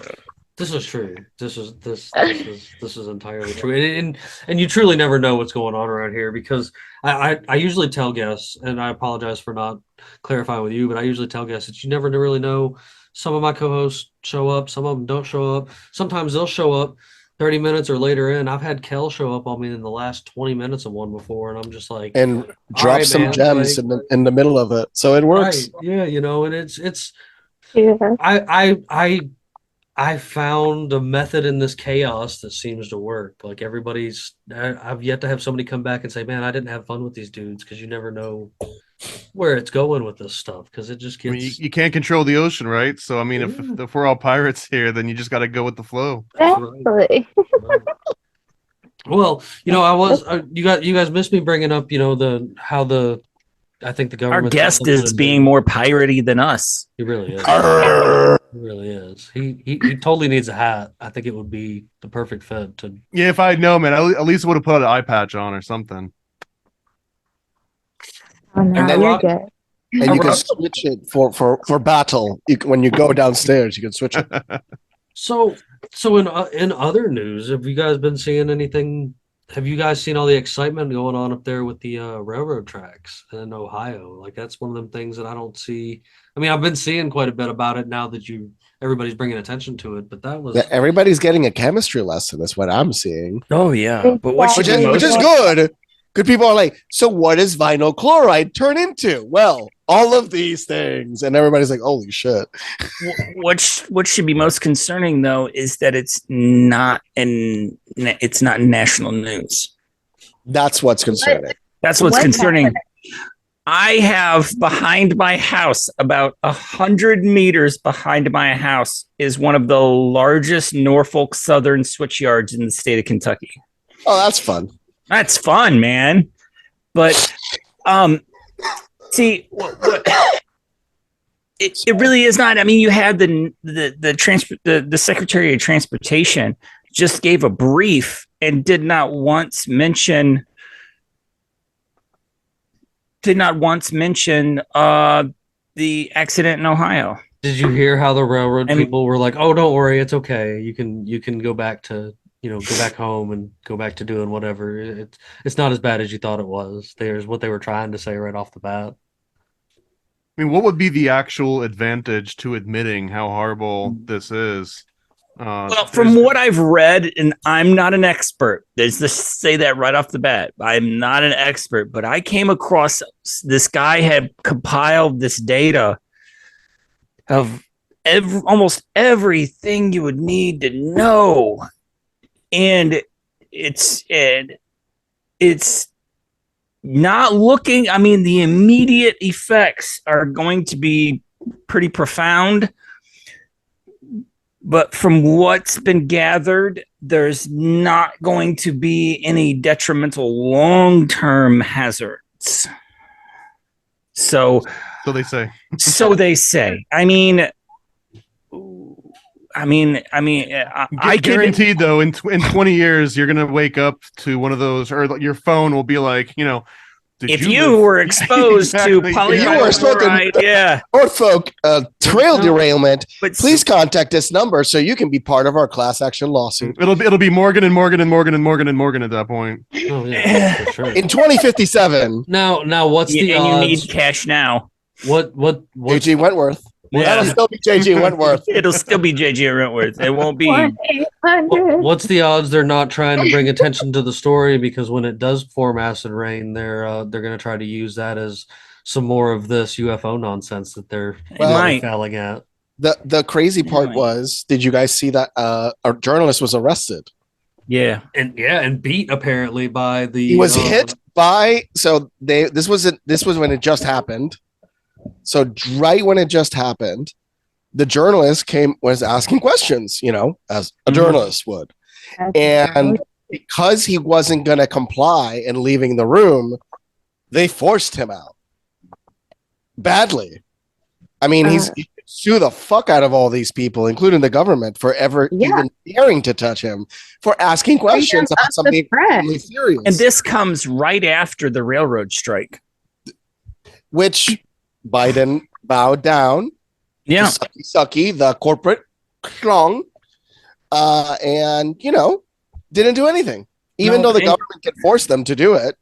this is true. This is entirely true. And you truly never know what's going on around here because I usually tell guests, and I apologize for not clarifying with you, but I usually tell guests that you never really know. Some of my co-hosts show up, some of them don't show up. Sometimes they'll show up 30 minutes or later in. I've had Kel show up on me in the last 20 minutes of one before, and I'm just like, and drop right, some man, gems like, in the middle of it, so it works. Right. Yeah, and it's Yeah. I found a method in this chaos that seems to work. Like I've yet to have somebody come back and say, man, I didn't have fun with these dudes, because you never know where it's going with this stuff, because it just gets. You can't control the ocean, right? So I mean, if we're all pirates here, then you just got to go with the flow. Exactly. Well, you guys missed me bringing up, I think the government. our guest is being more piratey than us. He really is. He really is. He totally needs a hat. I think it would be the perfect fit to. Yeah, if I'd known, man, at least would have put an eye patch on or something. Oh, no, And then you're good. And you can switch it for battle. When you go downstairs, you can switch it. So So in other news, have you guys been seeing anything? Have you guys seen all the excitement going on up there with the railroad tracks in Ohio? Like that's one of them things that I don't see. I mean, I've been seeing quite a bit about it now that everybody's bringing attention to it. But that was Everybody's getting a chemistry lesson. Is what I'm seeing. Oh yeah, but what should Which is good. Good people are like, so what does vinyl chloride turn into? Well, all of these things, and everybody's like, holy shit. what should be most concerning though is that it's not national news. That's what's concerning. That's what's What concerning. happened? I have behind my house, about 100 meters behind my house, is one of the largest Norfolk Southern switch yards in the state of Kentucky. Oh, that's fun. That's fun, man. But see, it really is not. I mean, you had the Secretary of Transportation just gave a brief and did not once mention the accident in Ohio. Did you hear how the railroad people were like, "Oh, don't worry, it's okay. You can go back to go back home and go back to doing whatever. It's not as bad as you thought it was." There's what they were trying to say right off the bat. I mean, what would be the actual advantage to admitting how horrible this is? Well, from what I've read, and I'm not an expert, let's just say that right off the bat. I'm not an expert, but I came across this guy had compiled this data of almost everything you would need to know. And it's not looking, I mean, the immediate effects are going to be pretty profound. But from what's been gathered, there's not going to be any detrimental long-term hazards. So they say. So they say. I guaranteed though, in 20 years, you're gonna wake up to one of those, or your phone will be like, if you were exposed to polychloride, yeah, Norfolk trail derailment, please contact this number so you can be part of our class action lawsuit. It'll be Morgan and Morgan and Morgan and Morgan and Morgan at that point. Oh yeah, for sure. In 2057. Now what's the odds? And you need cash now. What JG Wentworth. Yeah. That'll still be JG Wentworth. It'll still be JG Wentworth. It won't be. 1-800. What's the odds they're not trying to bring attention to the story? Because when it does form acid rain, they're going to try to use that as some more of this UFO nonsense that they're failing at. The crazy part was, did you guys see that a journalist was arrested? Yeah, and beat apparently by the. He was hit by. So this was when it just happened. So right when it just happened, the journalist was asking questions, as a journalist would. And because he wasn't going to comply and leaving the room, they forced him out badly. I mean, he sue the fuck out of all these people, including the government, for even daring to touch him, for asking questions about something really serious. And this comes right after the railroad strike, which Biden bowed down. Yeah, sucky, the corporate clong, and didn't do anything, even though the government can force them to do it.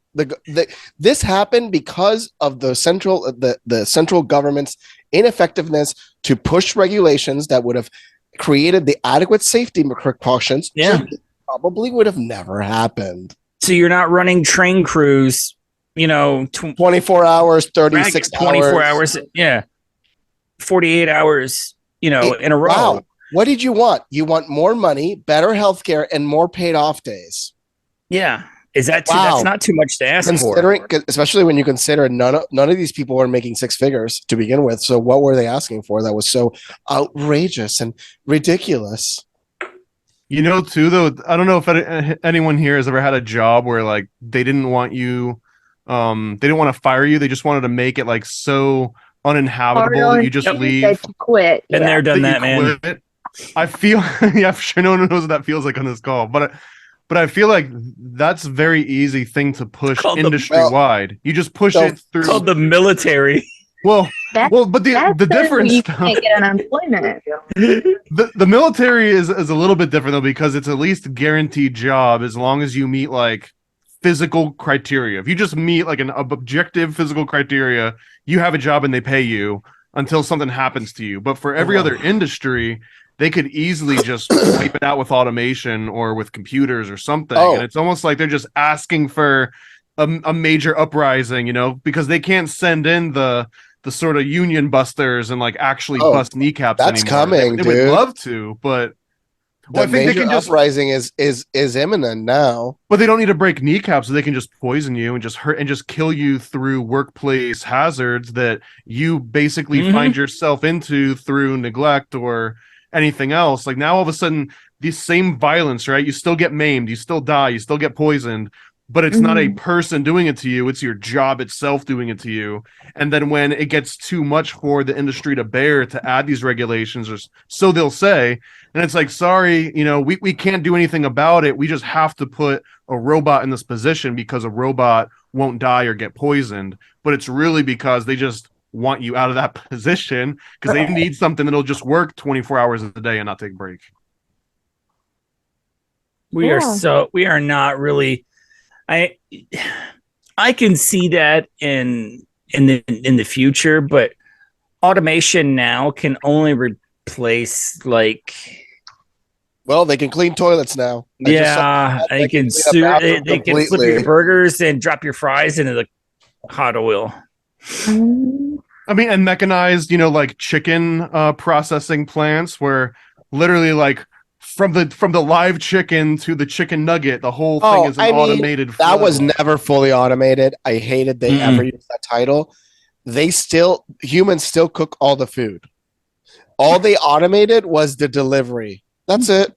This happened because of the central government's ineffectiveness to push regulations that would have created the adequate safety precautions. Yeah, probably would have never happened. So you're not running train crews, 24 hours, 36 24 hours. Yeah. 48 hours, in a row. Wow. What did you want? You want more money, better healthcare, and more paid off days. Yeah. Is that too, that's not too much to ask for? Especially when you consider none of these people were making six figures to begin with. So what were they asking for that was so outrageous and ridiculous? Too, though, I don't know if anyone here has ever had a job where like they didn't want you, they didn't want to fire you. They just wanted to make it like so uninhabitable that you just leave. Quit. Been there, done that, man. I feel, I'm sure no one knows what that feels like on this call, but I feel like that's a very easy thing to push industry wide. You just push it through. Called the military. Well, That's, but the that's difference, you can't get unemployment. the military is a little bit different though, because it's at least a guaranteed job as long as you meet like physical criteria. If you just meet like an objective physical criteria, you have a job and they pay you until something happens to you. But for every other industry, they could easily just wipe it out with automation or with computers or something. Oh. And it's almost like they're just asking for a major uprising, because they can't send in the sort of union busters and like actually bust kneecaps that's anymore. coming, They dude. would love to, but The major uprising is imminent now. But they don't need to break kneecaps, so they can just poison you and just hurt and just kill you through workplace hazards that you basically find yourself into through neglect or anything else. Like now all of a sudden, the same violence, right? You still get maimed, you still die, you still get poisoned, but it's not a person doing it to you, it's your job itself doing it to you. And then when it gets too much for the industry to bear to add these regulations, or so they'll say, and it's like, sorry, we can't do anything about it. We just have to put a robot in this position because a robot won't die or get poisoned. But it's really because they just want you out of that position because they need something that'll just work 24 hours a day and not take a break. We are not really. I can see that in the future, but automation now can only replace like. Well, they can clean toilets now. They can flip your burgers and drop your fries into the hot oil. I mean, and mechanized, like chicken processing plants where literally like from the live chicken to the chicken nugget, the whole thing is an automated flow. That was never fully automated. I hated they ever used that title. Humans still cook all the food. All they automated was the delivery. That's it.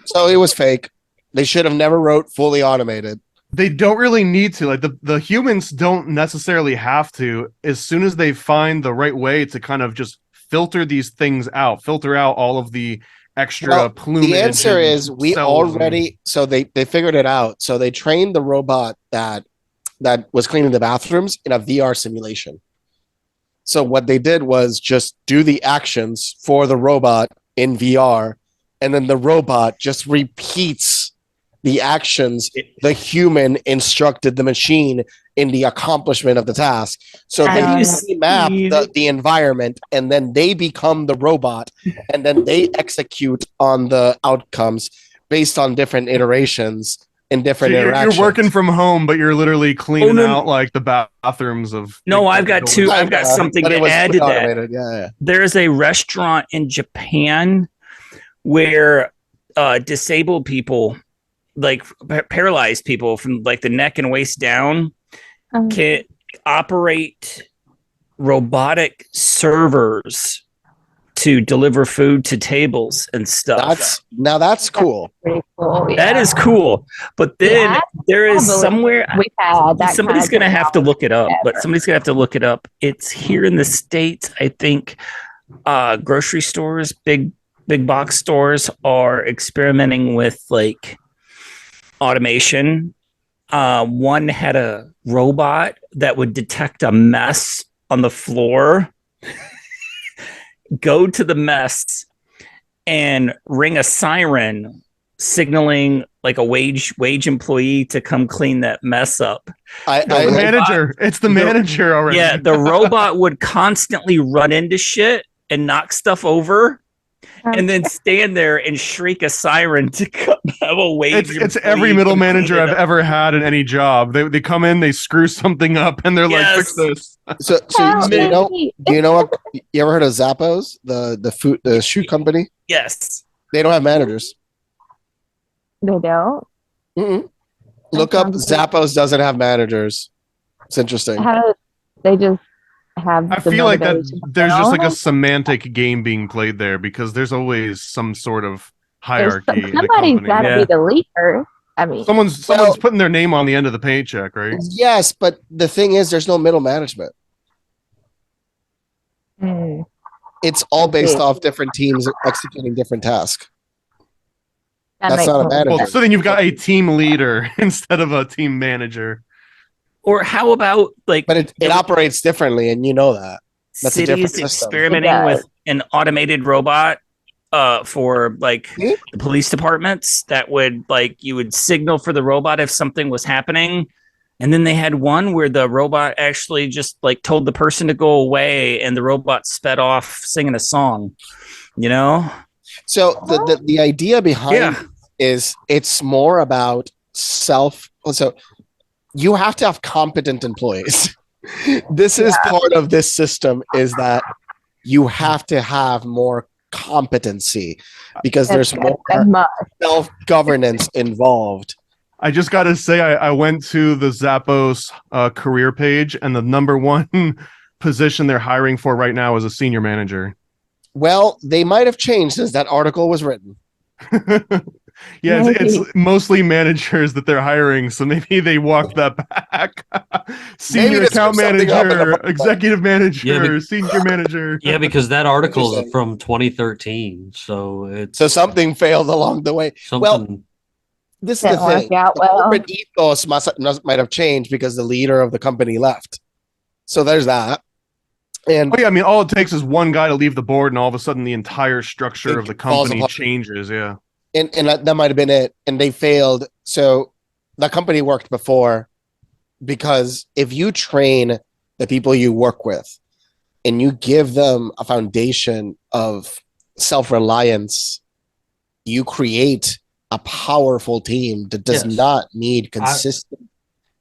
So it was fake. They should have never wrote fully automated. They don't really need to. Like the humans don't necessarily have to. As soon as they find the right way to kind of just filter these things out, filter out all of the extra plumage. The answer is we already. So they figured it out. So they trained the robot that was cleaning the bathrooms in a VR simulation. So what they did was just do the actions for the robot in VR, and then the robot just repeats the actions the human instructed the machine in the accomplishment of the task. So they map the environment, and then they become the robot, and then they execute on the outcomes based on different iterations and different interactions. You're working from home, but you're literally cleaning out like the bathrooms of. No, I've got something to add to that. Automated. Yeah. There's a restaurant in Japan where disabled people, like paralyzed people from like the neck and waist down, can operate robotic servers to deliver food to tables and stuff. That's cool. Pretty cool. Yeah. That is cool. But then there is somewhere we've had that. somebody's going to have to look it up. But somebody's going to have to look it up. It's here in the States. I think grocery stores, big box stores are experimenting with like automation. One had a robot that would detect a mess on the floor, go to the mess, and ring a siren signaling like a wage employee to come clean that mess up. It's the manager already. Yeah, the robot would constantly run into shit and knock stuff over, and then stand there and shriek a siren to have a wage. It's every middle manager I've ever had in any job. They come in, they screw something up, and they're like, "Fix this." So you know what? You ever heard of Zappos, the shoe company? Yes. They don't have managers. They don't. Look up Zappos doesn't have managers. It's interesting. How do they just have? I feel like that there's just like a semantic game being played there because there's always some sort of hierarchy. Somebody's got to be the leader. I mean, someone's putting their name on the end of the paycheck, right? Yes, but the thing is, there's no middle management. It's all based off different teams executing different tasks. That's not a manager. Well, so then you've got a team leader instead of a team manager. Or how about like? But it operates differently, and you know that. That's a different cities system. experimenting with an automated robot for like Hmm? the police departments that would like you would signal for the robot if something was happening. And then they had one where the robot actually just like told the person to go away and the robot sped off singing a song, you know? So the idea behind is it's more about self. So you have to have competent employees. This is part of this system is that you have to have more competency because there's more self-governance involved. I just got to say, I went to the Zappos career page, and the number one position they're hiring for right now is a senior manager. Well, they might have changed since that article was written. Yeah, it's mostly managers that they're hiring, so maybe they walked that back. Senior account manager, executive manager, senior manager. Yeah, because that article is from 2013, so something failed along the way. Well, this is the thing. The corporate ethos might have changed because the leader of the company left. So there's that. And I mean, all it takes is one guy to leave the board, and all of a sudden, the entire structure of the company changes. Yeah. And that might have been it. And they failed. So the company worked before because if you train the people you work with and you give them a foundation of self-reliance, you create a powerful team that does not need consistent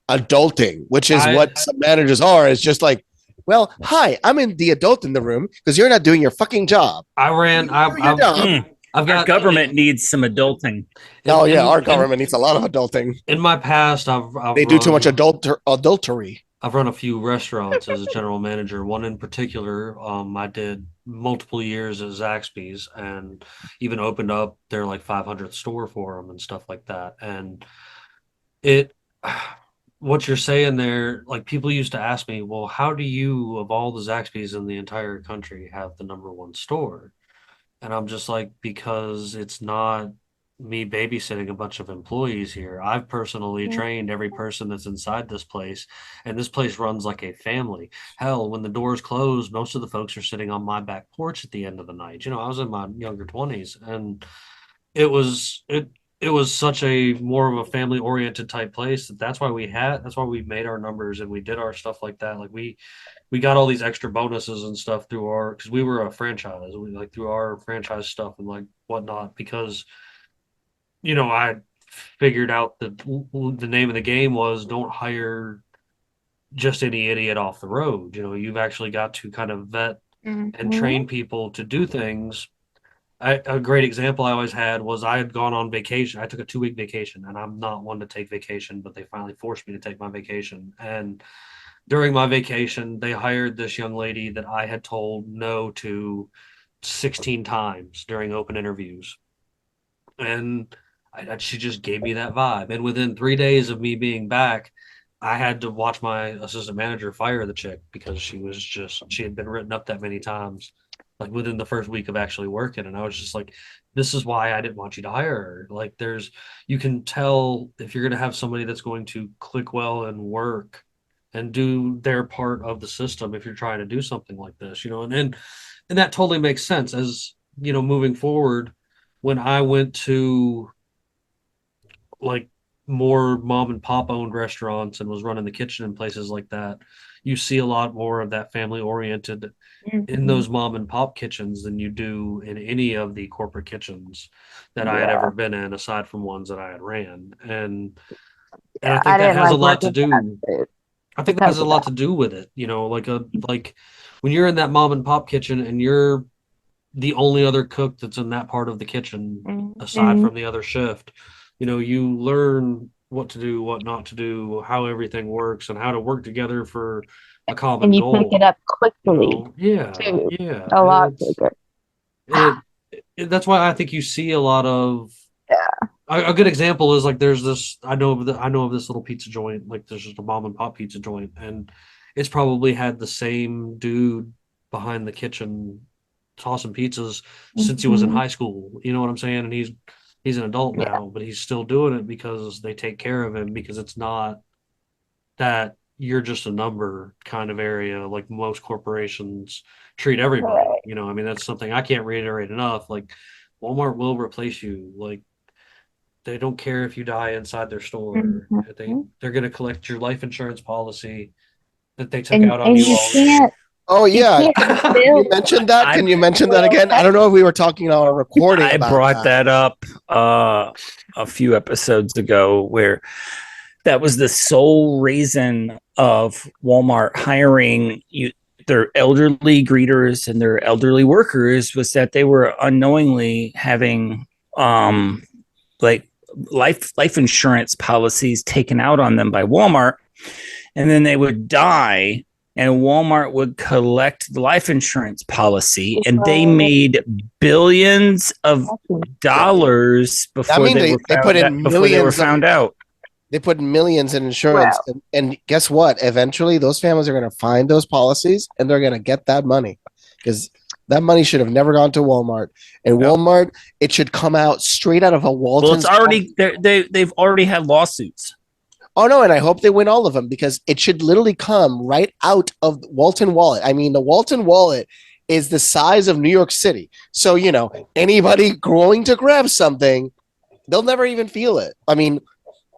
adulting, which is what some managers are. It's just like, well, hi, I'm in the adult in the room because you're not doing your fucking job. Our government needs some adulting. Our government needs a lot of adulting. In my past, they do too much adultery. I've run a few restaurants as a general manager. One in particular, I did multiple years at Zaxby's and even opened up their like 500th store for them and stuff like that. And what you're saying there, like people used to ask me, well, how do you, of all the Zaxby's in the entire country, have the number one store? And I'm just like, because it's not me babysitting a bunch of employees here. I've personally trained every person that's inside this place, and this place runs like a family. Hell, when the doors close, most of the folks are sitting on my back porch at the end of the night. I was in my younger 20s, and it was such a more of a family oriented type place that's why we made our numbers and we did our stuff like that. Like we got all these extra bonuses and stuff because we were a franchise. We like through our franchise stuff and like whatnot, because I figured out that the name of the game was don't hire just any idiot off the road. You've actually got to kind of vet and train people to do things. A great example I always had was I had gone on vacation. I took a 2-week vacation, and I'm not one to take vacation, but they finally forced me to take my vacation. And during my vacation, they hired this young lady that I had told no to 16 times during open interviews. And she just gave me that vibe. And within 3 days of me being back, I had to watch my assistant manager fire the chick because she had been written up that many times, like within the first week of actually working. And I was just like, this is why I didn't want you to hire her. Like you can tell if you're going to have somebody that's going to click well and work and do their part of the system if you're trying to do something like this, and that totally makes sense as, moving forward. When I went to like more mom and pop owned restaurants and was running the kitchen and places like that, you see a lot more of that family oriented in those mom and pop kitchens than you do in any of the corporate kitchens that I had ever been in, aside from ones that I had ran. And I think that has a lot to do. I think that has a lot to do with it. Like when you're in that mom and pop kitchen and you're the only other cook that's in that part of the kitchen, aside from the other shift, you learn what to do, what not to do, how everything works, and how to work together for a common goal. And you pick it up quickly. A lot quicker. That's why I think you see a lot of. A good example is like there's this. I know of this little pizza joint. Like there's just a mom and pop pizza joint, and it's probably had the same dude behind the kitchen tossing pizzas since he was in high school. You know what I'm saying? And he's an adult now, but he's still doing it because they take care of him, because it's not that you're just a number kind of area, like most corporations treat everybody. Right. You know, I mean, that's something I can't reiterate enough. Like, Walmart will replace you. Like, they don't care if you die inside their store. Mhm. They're going to collect your life insurance policy that they took And out on you you already. can't Oh you yeah, can't you build mentioned that. I- Can you mention that again? I don't know if we were talking on a recording. I about brought that up a few episodes ago, where that was the sole reason of Walmart hiring their elderly greeters and their elderly workers, was that they were unknowingly having like life insurance policies taken out on them by Walmart, and then they would die and Walmart would collect the life insurance policy, and they made billions of dollars before they were found out. They put millions in insurance, and guess what? Eventually, those families are going to find those policies, and they're going to get that money, because that money should have never gone to Walmart. And Walmart, it should come out straight out of a Walton's. Well, it's already they've already had lawsuits. Oh no, and I hope they win all of them, because it should literally come right out of the Walton Wallet. I mean, the Walton Wallet is the size of New York City. So, you know, anybody going to grab something, they'll never even feel it. I mean,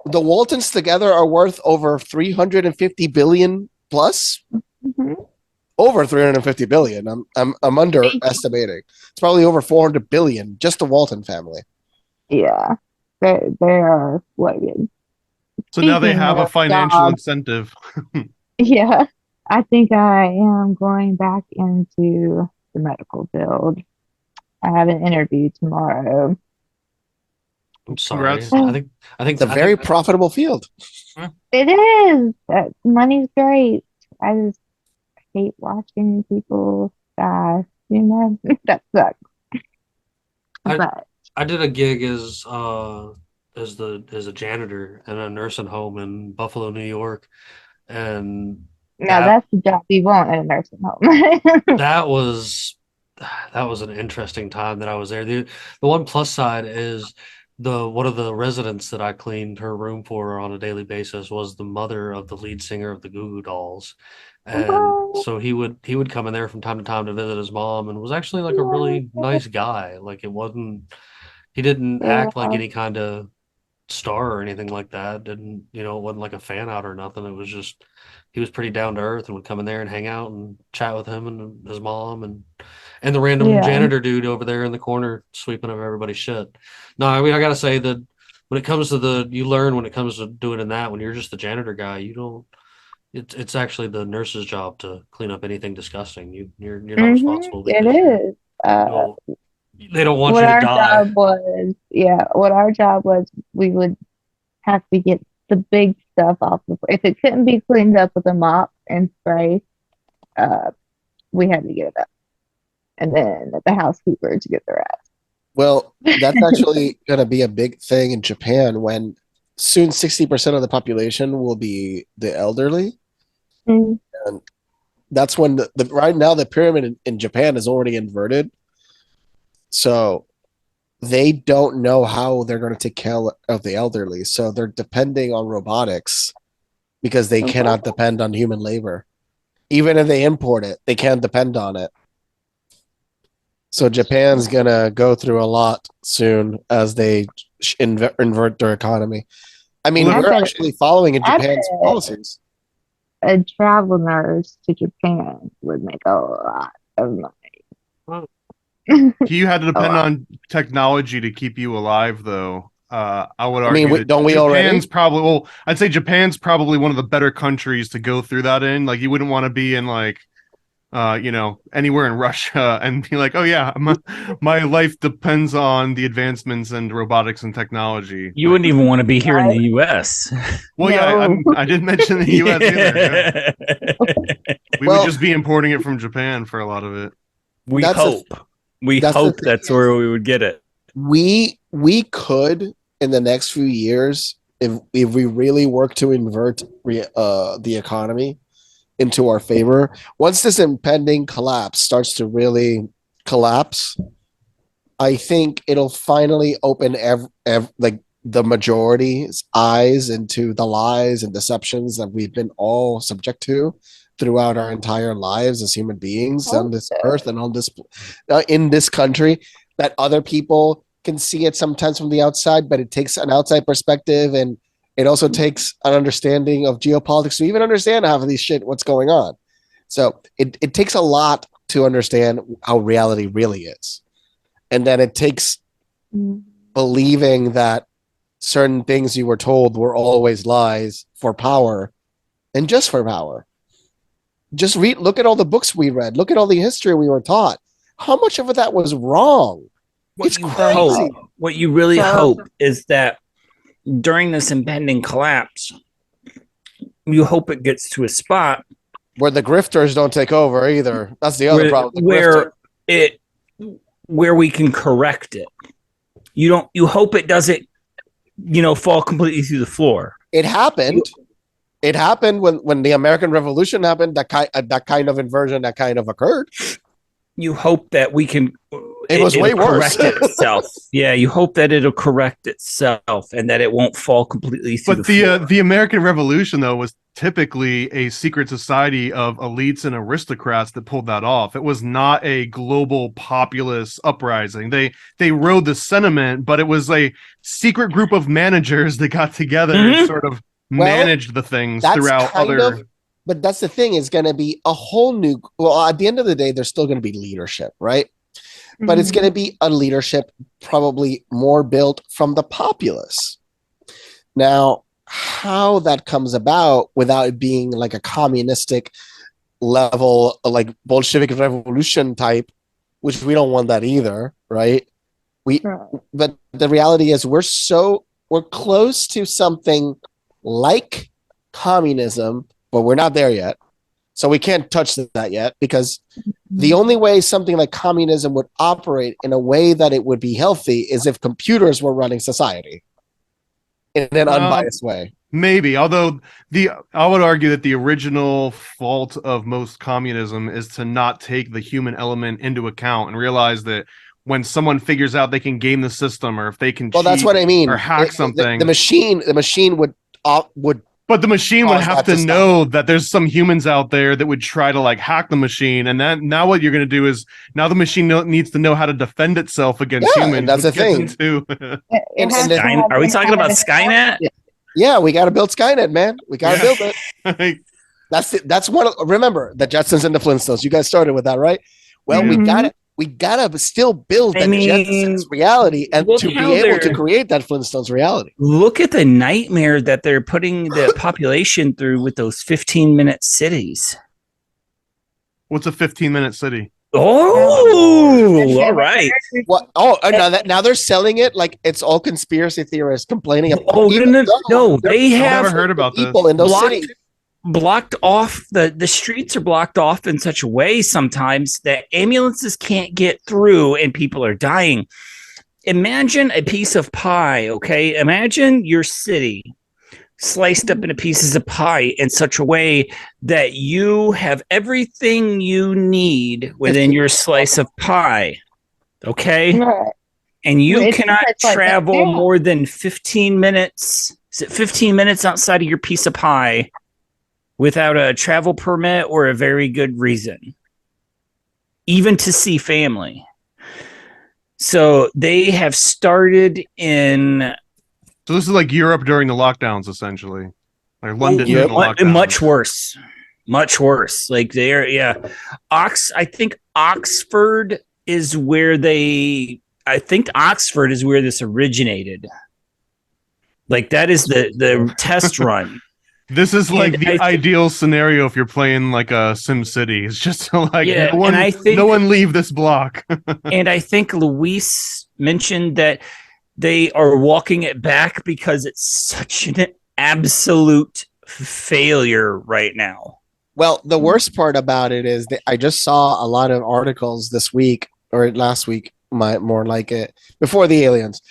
the Waltons together are worth over 350 billion plus. Mhm. Over 350 billion. I'm underestimating. It's probably over 400 billion, just the Walton family. Yeah, they are floated. So now they Speaking have a of financial jobs, incentive. Yeah, I think I am going back into the medical field. I have an interview tomorrow. I'm sorry. Congrats. I think It's a very profitable field. It is. Money's great. I just hate watching people die. You know, that sucks. But I did a gig as a janitor in a nursing home in Buffalo, New York, and now that's the job you want in a nursing home. that was an interesting time that I was there. The one plus side is one of the residents that I cleaned her room for on a daily basis was the mother of the lead singer of the Goo Goo Dolls. And What? so he would come in there from time to time to visit his mom, and was actually like a really nice guy. Like, he didn't act like any kind of star or anything like that. Didn't, it wasn't like a fan out or nothing. It was just, he was pretty down to earth and would come in there and hang out and chat with him and his mom and the random Yeah. janitor dude over there in the corner sweeping up everybody's shit. No, I mean, I gotta say that when it comes to you learn when it comes to doing that, when you're just the janitor guy, you don't, it's actually the nurse's job to clean up anything disgusting. You're not responsible It because is. they don't want What you to our die. job was, what our job was, we would have to get the big stuff off the floor. If it couldn't be cleaned up with a mop and spray, we had to get it up. And then the housekeeper to get the rest. Well, that's actually going to be a big thing in Japan, when soon 60% of the population will be the elderly. Mm. And that's when right now the pyramid in Japan is already inverted. So they don't know how they're going to take care of the elderly. So they're depending on robotics, because they cannot depend on human labor. Even if they import it, they can't depend on it. So Japan's going to go through a lot soon as they invert their economy. I mean, we're actually following in Japan's policies. A travel nurse to Japan would make a lot of money. You had to depend on technology to keep you alive, though. I would argue. I mean, that don't we already? I'd say Japan's probably one of the better countries to go through that in. Like, you wouldn't want to be in anywhere in Russia and be like, oh yeah, my life depends on the advancements and robotics and technology. You wouldn't even want to be here in the U.S. Well, yeah, I didn't mention the U.S. either. Yeah. We would just be importing it from Japan for a lot of it. We hope that's where we would get it. We could, in the next few years, if we really work to invert the economy into our favor, once this impending collapse starts to really collapse, I think it'll finally open the majority's eyes into the lies and deceptions that we've been all subject to throughout our entire lives as human beings on this earth and on this in this country, that other people can see it sometimes from the outside, but it takes an outside perspective, and it also takes an understanding of geopolitics to even understand half of these shit, what's going on. So it takes a lot to understand how reality really is. And then it takes believing that certain things you were told were always lies for power, and just for power. Just look at all the books we read. Look at all the history we were taught. How much of that was wrong? It's crazy. What you really hope is that during this impending collapse, you hope it gets to a spot where the grifters don't take over either. That's the other problem. Where we can correct it. You hope it doesn't, fall completely through the floor. It happened. It happened when the American Revolution happened. That kind of inversion that kind of occurred. You hope that we can. It was way worse. Correct itself. Yeah, you hope that it'll correct itself and that it won't fall completely through the floor. The American Revolution, though, was typically a secret society of elites and aristocrats that pulled that off. It was not a global populace uprising. They rode the sentiment, but it was a secret group of managers that got together and sort of managed the things throughout other. But that's the thing, is going to be a whole new. Well, at the end of the day, there's still going to be leadership, right? But it's going to be a leadership probably more built from the populace. Now, how that comes about without it being like a communistic level, like Bolshevik revolution type, which we don't want that either, right? But the reality is we're close to something like communism, but we're not there yet. So we can't touch that yet, because the only way something like communism would operate in a way that it would be healthy is if computers were running society in an unbiased way. Maybe, although I would argue that the original fault of most communism is to not take the human element into account and realize that when someone figures out they can game the system, or if they can cheat, that's what I mean, or hack something, the machine would. But the machine would have to know that there's some humans out there that would try to hack the machine, and then now what you're going to do is now the machine needs to know how to defend itself against humans. That's the thing. Are we talking about Skynet? Yeah, we got to build Skynet, man. We got to build it. That's one. Remember the Jetsons and the Flintstones. You guys started with that, right? Well, we gotta still build that Jetsons reality and to be able to create that Flintstones reality. Look at the nightmare that they're putting the population through with those 15-minute cities. What's a 15-minute city? Oh, all right. What? Now they're selling it like it's all conspiracy theorists complaining about. No, they have never heard about people this. In those cities. Blocked off, the streets are blocked off in such a way sometimes that ambulances can't get through and people are dying. Imagine a piece of pie, okay? Imagine your city sliced up into pieces of pie in such a way that you have everything you need within your slice of pie, okay? And you cannot travel more than 15 minutes. Is it 15 minutes outside of your piece of pie without a travel permit or a very good reason, even to see family? So they have started in. So this is like Europe during the lockdowns, essentially, like London during the lockdowns. Much worse. Like I think Oxford is where this originated. Like that is the test run. This is like the ideal scenario if you're playing like a Sim City. It's just like no one leave this block. And I think Luis mentioned that they are walking it back because it's such an absolute failure right now. Well, the worst part about it is that I just saw a lot of articles this week or last week, more like it, before the aliens.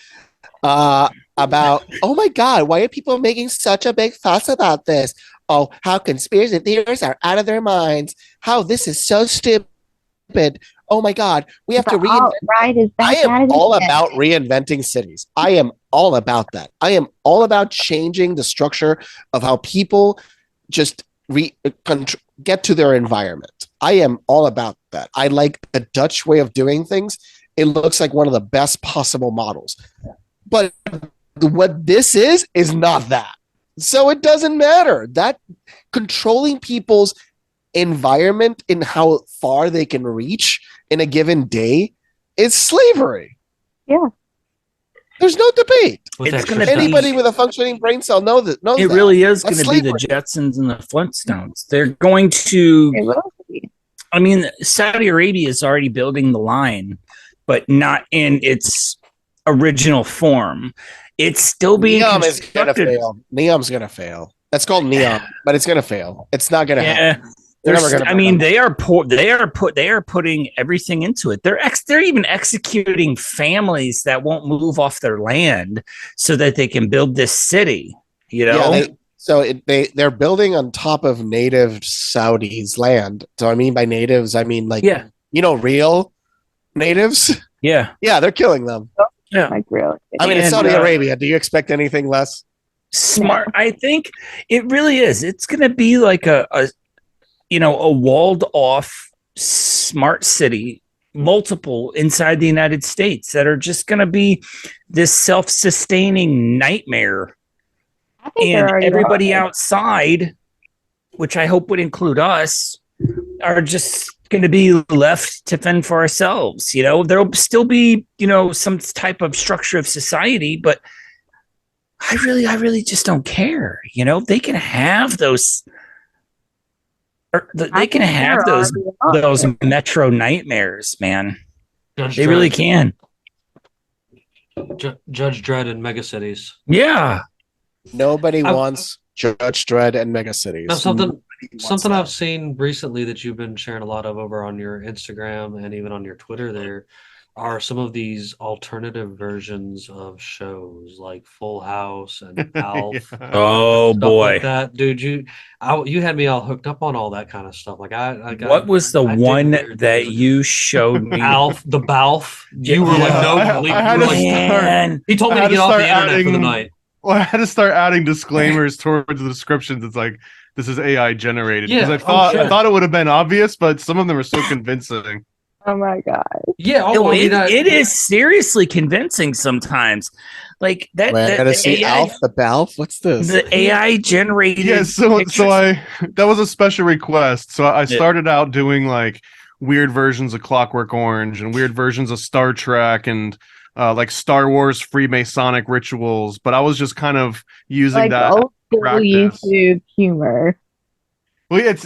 About, oh my God, why are people making such a big fuss about this? Oh, how conspiracy theorists are out of their minds. How this is so stupid. Oh my God, we have to reinvent. I am all about reinventing cities. I am all about that. I am all about changing the structure of how people just get to their environment. I am all about that. I like the Dutch way of doing things. It looks like one of the best possible models. But what this is not that. So it doesn't matter. That controlling people's environment and how far they can reach in a given day is slavery. Yeah. There's no debate. It's going to Anybody with a functioning brain cell knows that. It really is going to be the Jetsons and the Flintstones. They're going to. It will be. I mean, Saudi Arabia is already building the line, but not in its original form. It's still being Neom is going to constructed. fail. Neom's going to fail. That's called Neom, but it's going to fail. It's not going to happen. I mean, they are putting everything into it. They're even executing families that won't move off their land so that they can build this city. You know, they're building on top of native Saudis' land. So I mean by natives, I mean real natives. Yeah, they're killing them. Yeah, like really. I mean, it's Saudi Arabia. Do you expect anything less? Smart. I think it really is. It's going to be like a walled off smart city, multiple inside the United States that are just going to be this self-sustaining nightmare. And everybody outside, which I hope would include us, are just going to be left to fend for ourselves. You know, there'll still be, some type of structure of society, but I really just don't care. You know, they can have those. They can have those metro nightmares, man. They really can. Judge Dredd in megacities. Yeah. Nobody wants Judge Dredd and megacities. Now, something I've seen recently that you've been sharing a lot of over on your Instagram and even on your Twitter there are some of these alternative versions of shows like Full House and Alf. Oh boy, like that dude! You had me all hooked up on all that kind of stuff. Like what was the one that you showed me? Alf, the Balf. You were like, no, he told me to get off the internet for the night. Well, I had to start adding disclaimers towards the descriptions. It's like this is AI generated because I thought it would have been obvious, but some of them are so convincing. Oh my god! Yeah, it is seriously convincing sometimes. Like that. Wait, I gotta see Alf the Balf. What's this? The AI generated. Yeah, so that was a special request. So I started out doing like weird versions of Clockwork Orange and weird versions of Star Trek and like Star Wars Freemasonic rituals. But I was just kind of using like that old school YouTube humor. Well, it's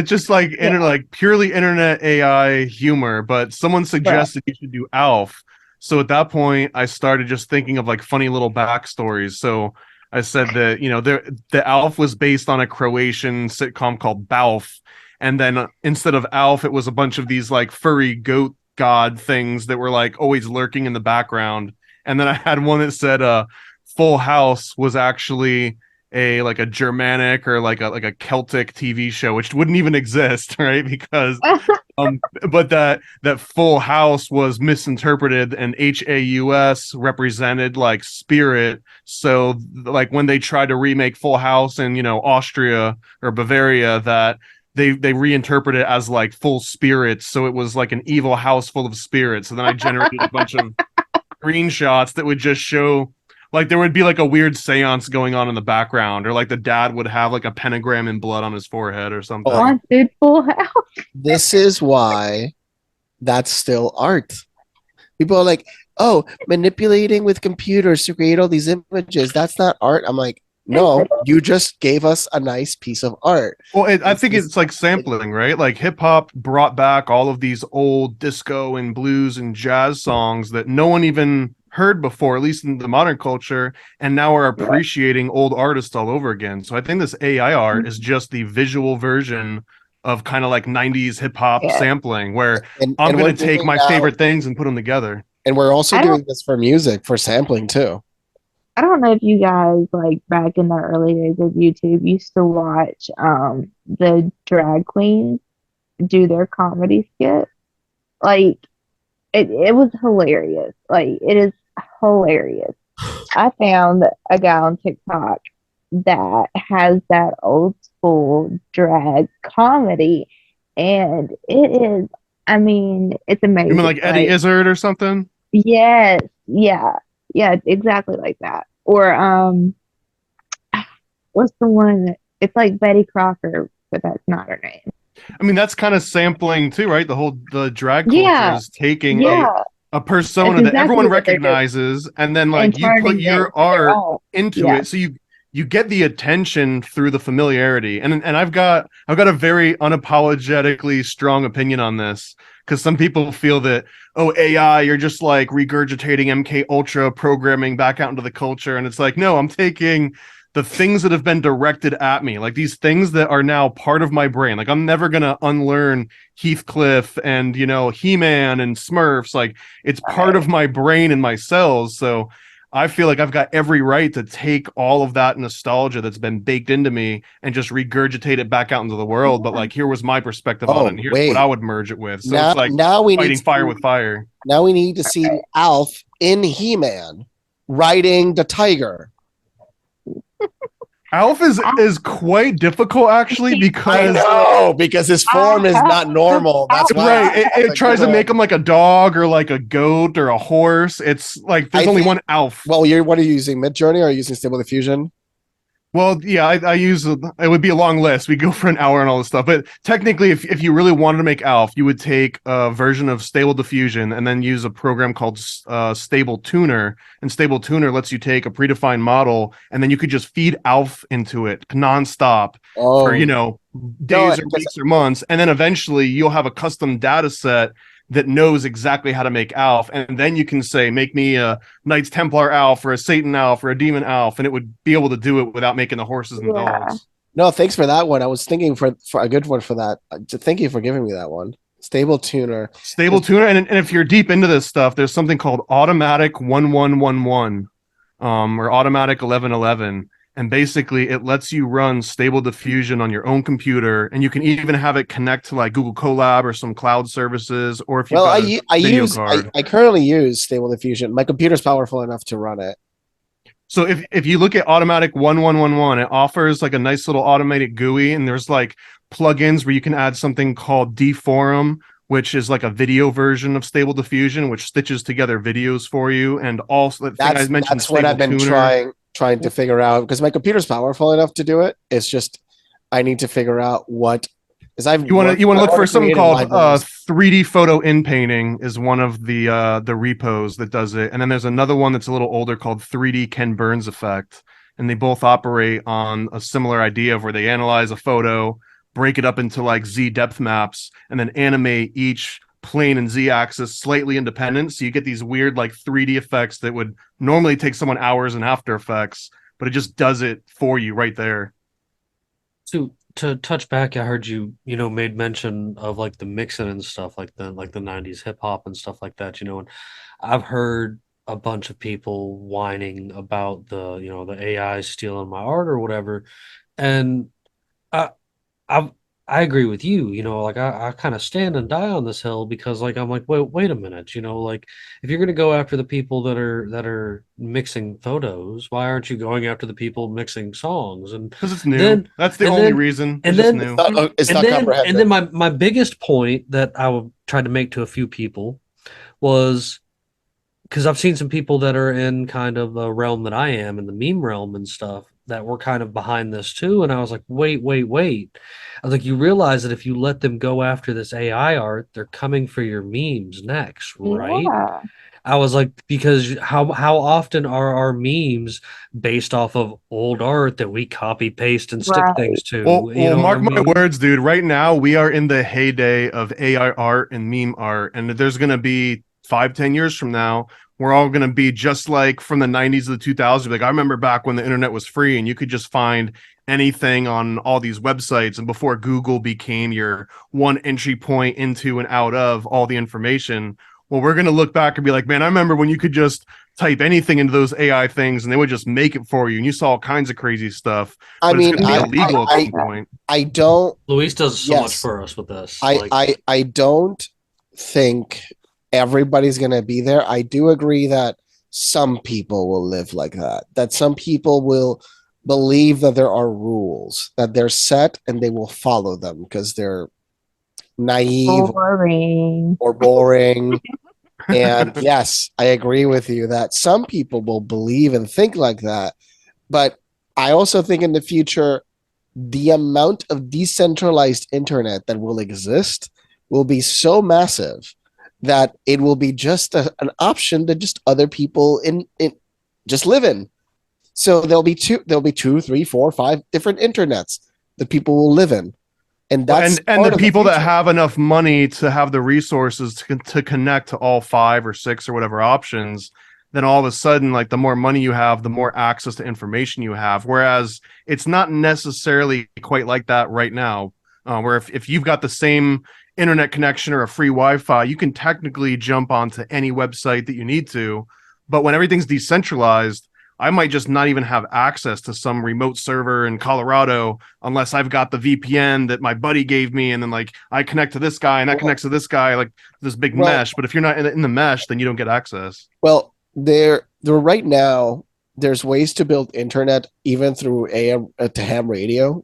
just like like purely internet AI humor, but someone suggested you should do Alf. So at that point, I started just thinking of like funny little backstories. So I said that the Alf was based on a Croatian sitcom called Balf, and then instead of Alf, it was a bunch of these like furry goat god things that were like always lurking in the background. And then I had one that said Full House was actually a Germanic or like a Celtic TV show, which wouldn't even exist, right? Because but that Full House was misinterpreted and HAUS represented like spirit. So like when they tried to remake Full House in Austria or Bavaria, that they reinterpret it as like full spirits. So it was like an evil house full of spirits. So then I generated a bunch of screenshots that would just show. Like there would be like a weird seance going on in the background, or like the dad would have like a pentagram in blood on his forehead or something. Haunted Full House. This is why that's still art. People are like, oh, manipulating with computers to create all these images. That's not art. I'm like, no, you just gave us a nice piece of art. Well, I think it's like sampling, right? Like hip hop brought back all of these old disco and blues and jazz songs that no one even heard before, at least in the modern culture, and now we're appreciating old artists all over again. So I think this AI art is just the visual version of kind of like 90s hip hop sampling, where I'm going to take my favorite things and put them together. And we're also doing this for music, for sampling too. I don't know if you guys, like back in the early days of YouTube, used to watch the drag queens do their comedy skit. Like it was hilarious. Like it is hilarious. I found a guy on TikTok that has that old school drag comedy, and it is, I mean, it's amazing. You mean like Eddie Izzard or something? Yes, yeah, yeah, exactly like that. Or what's the one? It's like Betty Crocker, but that's not her name. I mean, that's kind of sampling too, right? The drag culture Yeah, is taking yeah, a persona that's that everyone exactly what they're doing. recognizes, and then And like you put turning it your into their art own. into Yeah. it, so you get the attention through the familiarity. And I've got a very unapologetically strong opinion on this, because some people feel that, oh, AI, you're just like regurgitating MK Ultra programming back out into the culture, and it's like, no, I'm taking the things that have been directed at me, like these things that are now part of my brain. Like I'm never gonna unlearn Heathcliff and He-Man and Smurfs. Like it's part of my brain and my cells. So I feel like I've got every right to take all of that nostalgia that's been baked into me and just regurgitate it back out into the world. But like, here was my perspective on it, and here's what I would merge it with. So it's like now we fighting need fire with fire. Now we need to see Alf in He-Man riding the tiger. Alf is quite difficult actually, I because know, because his form is not normal. That's why right. It tries to make him like a dog or like a goat or a horse. It's like there's only one Alf. Well, what are you using? Mid-Journey or are you using Stable Diffusion? Well, yeah, I use it would be a long list. We go for an hour and all this stuff. But technically, if you really wanted to make Alf, you would take a version of Stable Diffusion and then use a program called Stable Tuner. And Stable Tuner lets you take a predefined model, and then you could just feed Alf into it nonstop for days or weeks or months, and then eventually you'll have a custom data set that knows exactly how to make Alf, and then you can say, make me a Knights Templar Alf or a Satan Alf or a Demon Alf, and it would be able to do it without making the horses and dogs. No, thanks for that one. I was thinking for a good one for that. Thank you for giving me that one. Stable Tuner. And if you're deep into this stuff, there's something called Automatic 1111 or Automatic 1111. And basically, it lets you run Stable Diffusion on your own computer, and you can even have it connect to like Google Colab or some cloud services, or if you I currently use Stable Diffusion. My computer's powerful enough to run it. So if you look at Automatic 1111, it offers like a nice little automated GUI, and there's like plugins where you can add something called Deforum, which is like a video version of Stable Diffusion, which stitches together videos for you. And also, that's what I've been trying to figure out, because my computer's powerful enough to do it. It's just I need to figure out what, because you want to look for something called 3D photo in painting is one of the repos that does it, and then there's another one that's a little older called 3D Ken Burns effect, and they both operate on a similar idea of where they analyze a photo, break it up into like Z depth maps, and then animate each plane and Z-axis slightly independent, so you get these weird like 3D effects that would normally take someone hours in After Effects, but it just does it for you right there. So to touch back, I heard you made mention of like the mixing and stuff, like the 90s hip hop and stuff like that, and I've heard a bunch of people whining about the AI stealing my art or whatever, and I agree with you, like I kind of stand and die on this hill, because like I'm like, wait a minute, like if you're gonna go after the people that are mixing photos, why aren't you going after the people mixing songs? And because it's new. That's the only reason. And then new. It's not comprehensive. And then my biggest point that I tried to make to a few people was, because I've seen some people that are in kind of a realm that I am, in the meme realm and stuff, that were kind of behind this too. And I was like, wait. I was like, you realize that if you let them go after this AI art, they're coming for your memes next, right? Yeah. I was like, because how often are our memes based off of old art that we copy paste and stick things to? Well, mark my words, dude. Right now, we are in the heyday of AI art and meme art, and there's going to be 5-10 years from now, we're all going to be just like from the 90s to the 2000s. Like I remember back when the internet was free and you could just find anything on all these websites, and before Google became your one entry point into and out of all the information. Well, we're going to look back and be like, man, I remember when you could just type anything into those AI things and they would just make it for you, and you saw all kinds of crazy stuff. I mean, it's going to be illegal at some point. I don't. Luis does so much for us with this. I don't think everybody's going to be there. I do agree that some people will live like that. That some people will believe that there are rules, that they're set and they will follow them because they're naive Boring. or boring. And yes, I agree with you that some people will believe and think like that. But I also think in the future, the amount of decentralized internet that will exist will be so massive that it will be just an option that just other people in just live in. So there'll be two, three, four, five different internets that people will live in. And that's and the people that future. have enough money to have the resources to connect to all 5 or 6 or whatever options, then all of a sudden, like the more money you have, the more access to information you have. Whereas it's not necessarily quite like that right now, where if you've got the same internet connection or a free Wi-Fi, you can technically jump onto any website that you need to. But when everything's decentralized, I might just not even have access to some remote server in Colorado unless I've got the VPN that my buddy gave me, and then like I connect to this guy and that connects to this guy, like this big mesh. But if you're not in the mesh, then you don't get access. Well, there right now, there's ways to build internet even through AM to ham radio.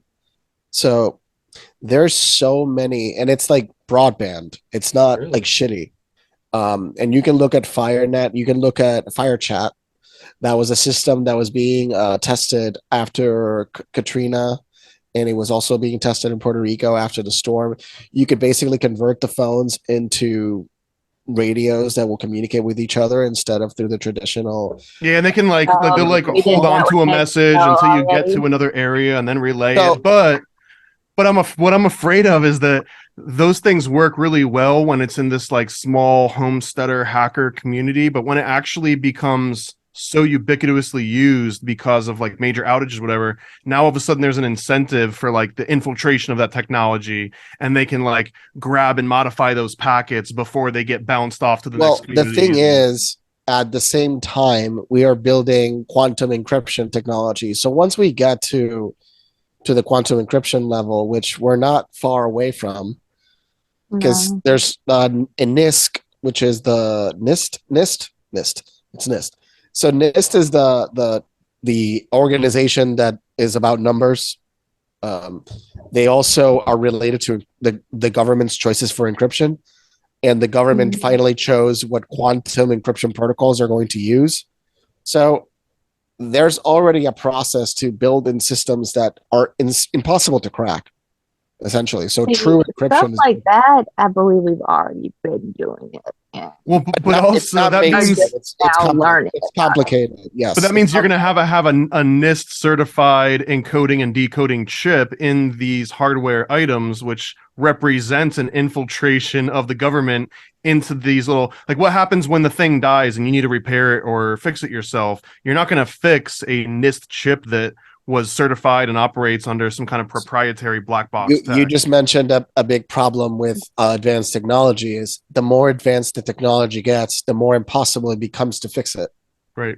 So there's so many, and it's like broadband. It's not Really? like shitty. And you can look at FireNet. You can look at FireChat. That was a system that was being tested after Katrina, and it was also being tested in Puerto Rico after the storm. You could basically convert the phones into radios that will communicate with each other instead of through the traditional. Yeah, and they can they'll like we did hold on that to a with message Excel until you get already. to another area and then relay So- it. But what I'm afraid of is that those things work really well when it's in this like small homesteader hacker community, but when it actually becomes so ubiquitously used because of like major outages, whatever, now all of a sudden there's an incentive for like the infiltration of that technology, and they can like grab and modify those packets before they get bounced off to the Well, next the community. thing is, at the same time, we are building quantum encryption technology. So once we get to the quantum encryption level, which we're not far away from, because No. there's NIST, which is the NIST. It's NIST. So NIST is the organization that is about numbers. They also are related to the government's choices for encryption, and the government Mhm. finally chose what quantum encryption protocols are going to use. So there's already a process to build in systems that are impossible to crack, essentially. So See, true stuff encryption is like that, I believe we've already been doing it. Yeah. Well, but not- it's also not that basic, means it's now learning it's about it. complicated. Yes, But that means you're going to have a NIST certified encoding and decoding chip in these hardware items, which represents an infiltration of the government into these little, like what happens when the thing dies and you need to repair it or fix it yourself. You're not going to fix a NIST chip that was certified and operates under some kind of proprietary black box You tech. just mentioned a big problem with advanced technology is the more advanced the technology gets, the more impossible it becomes to fix it. Right.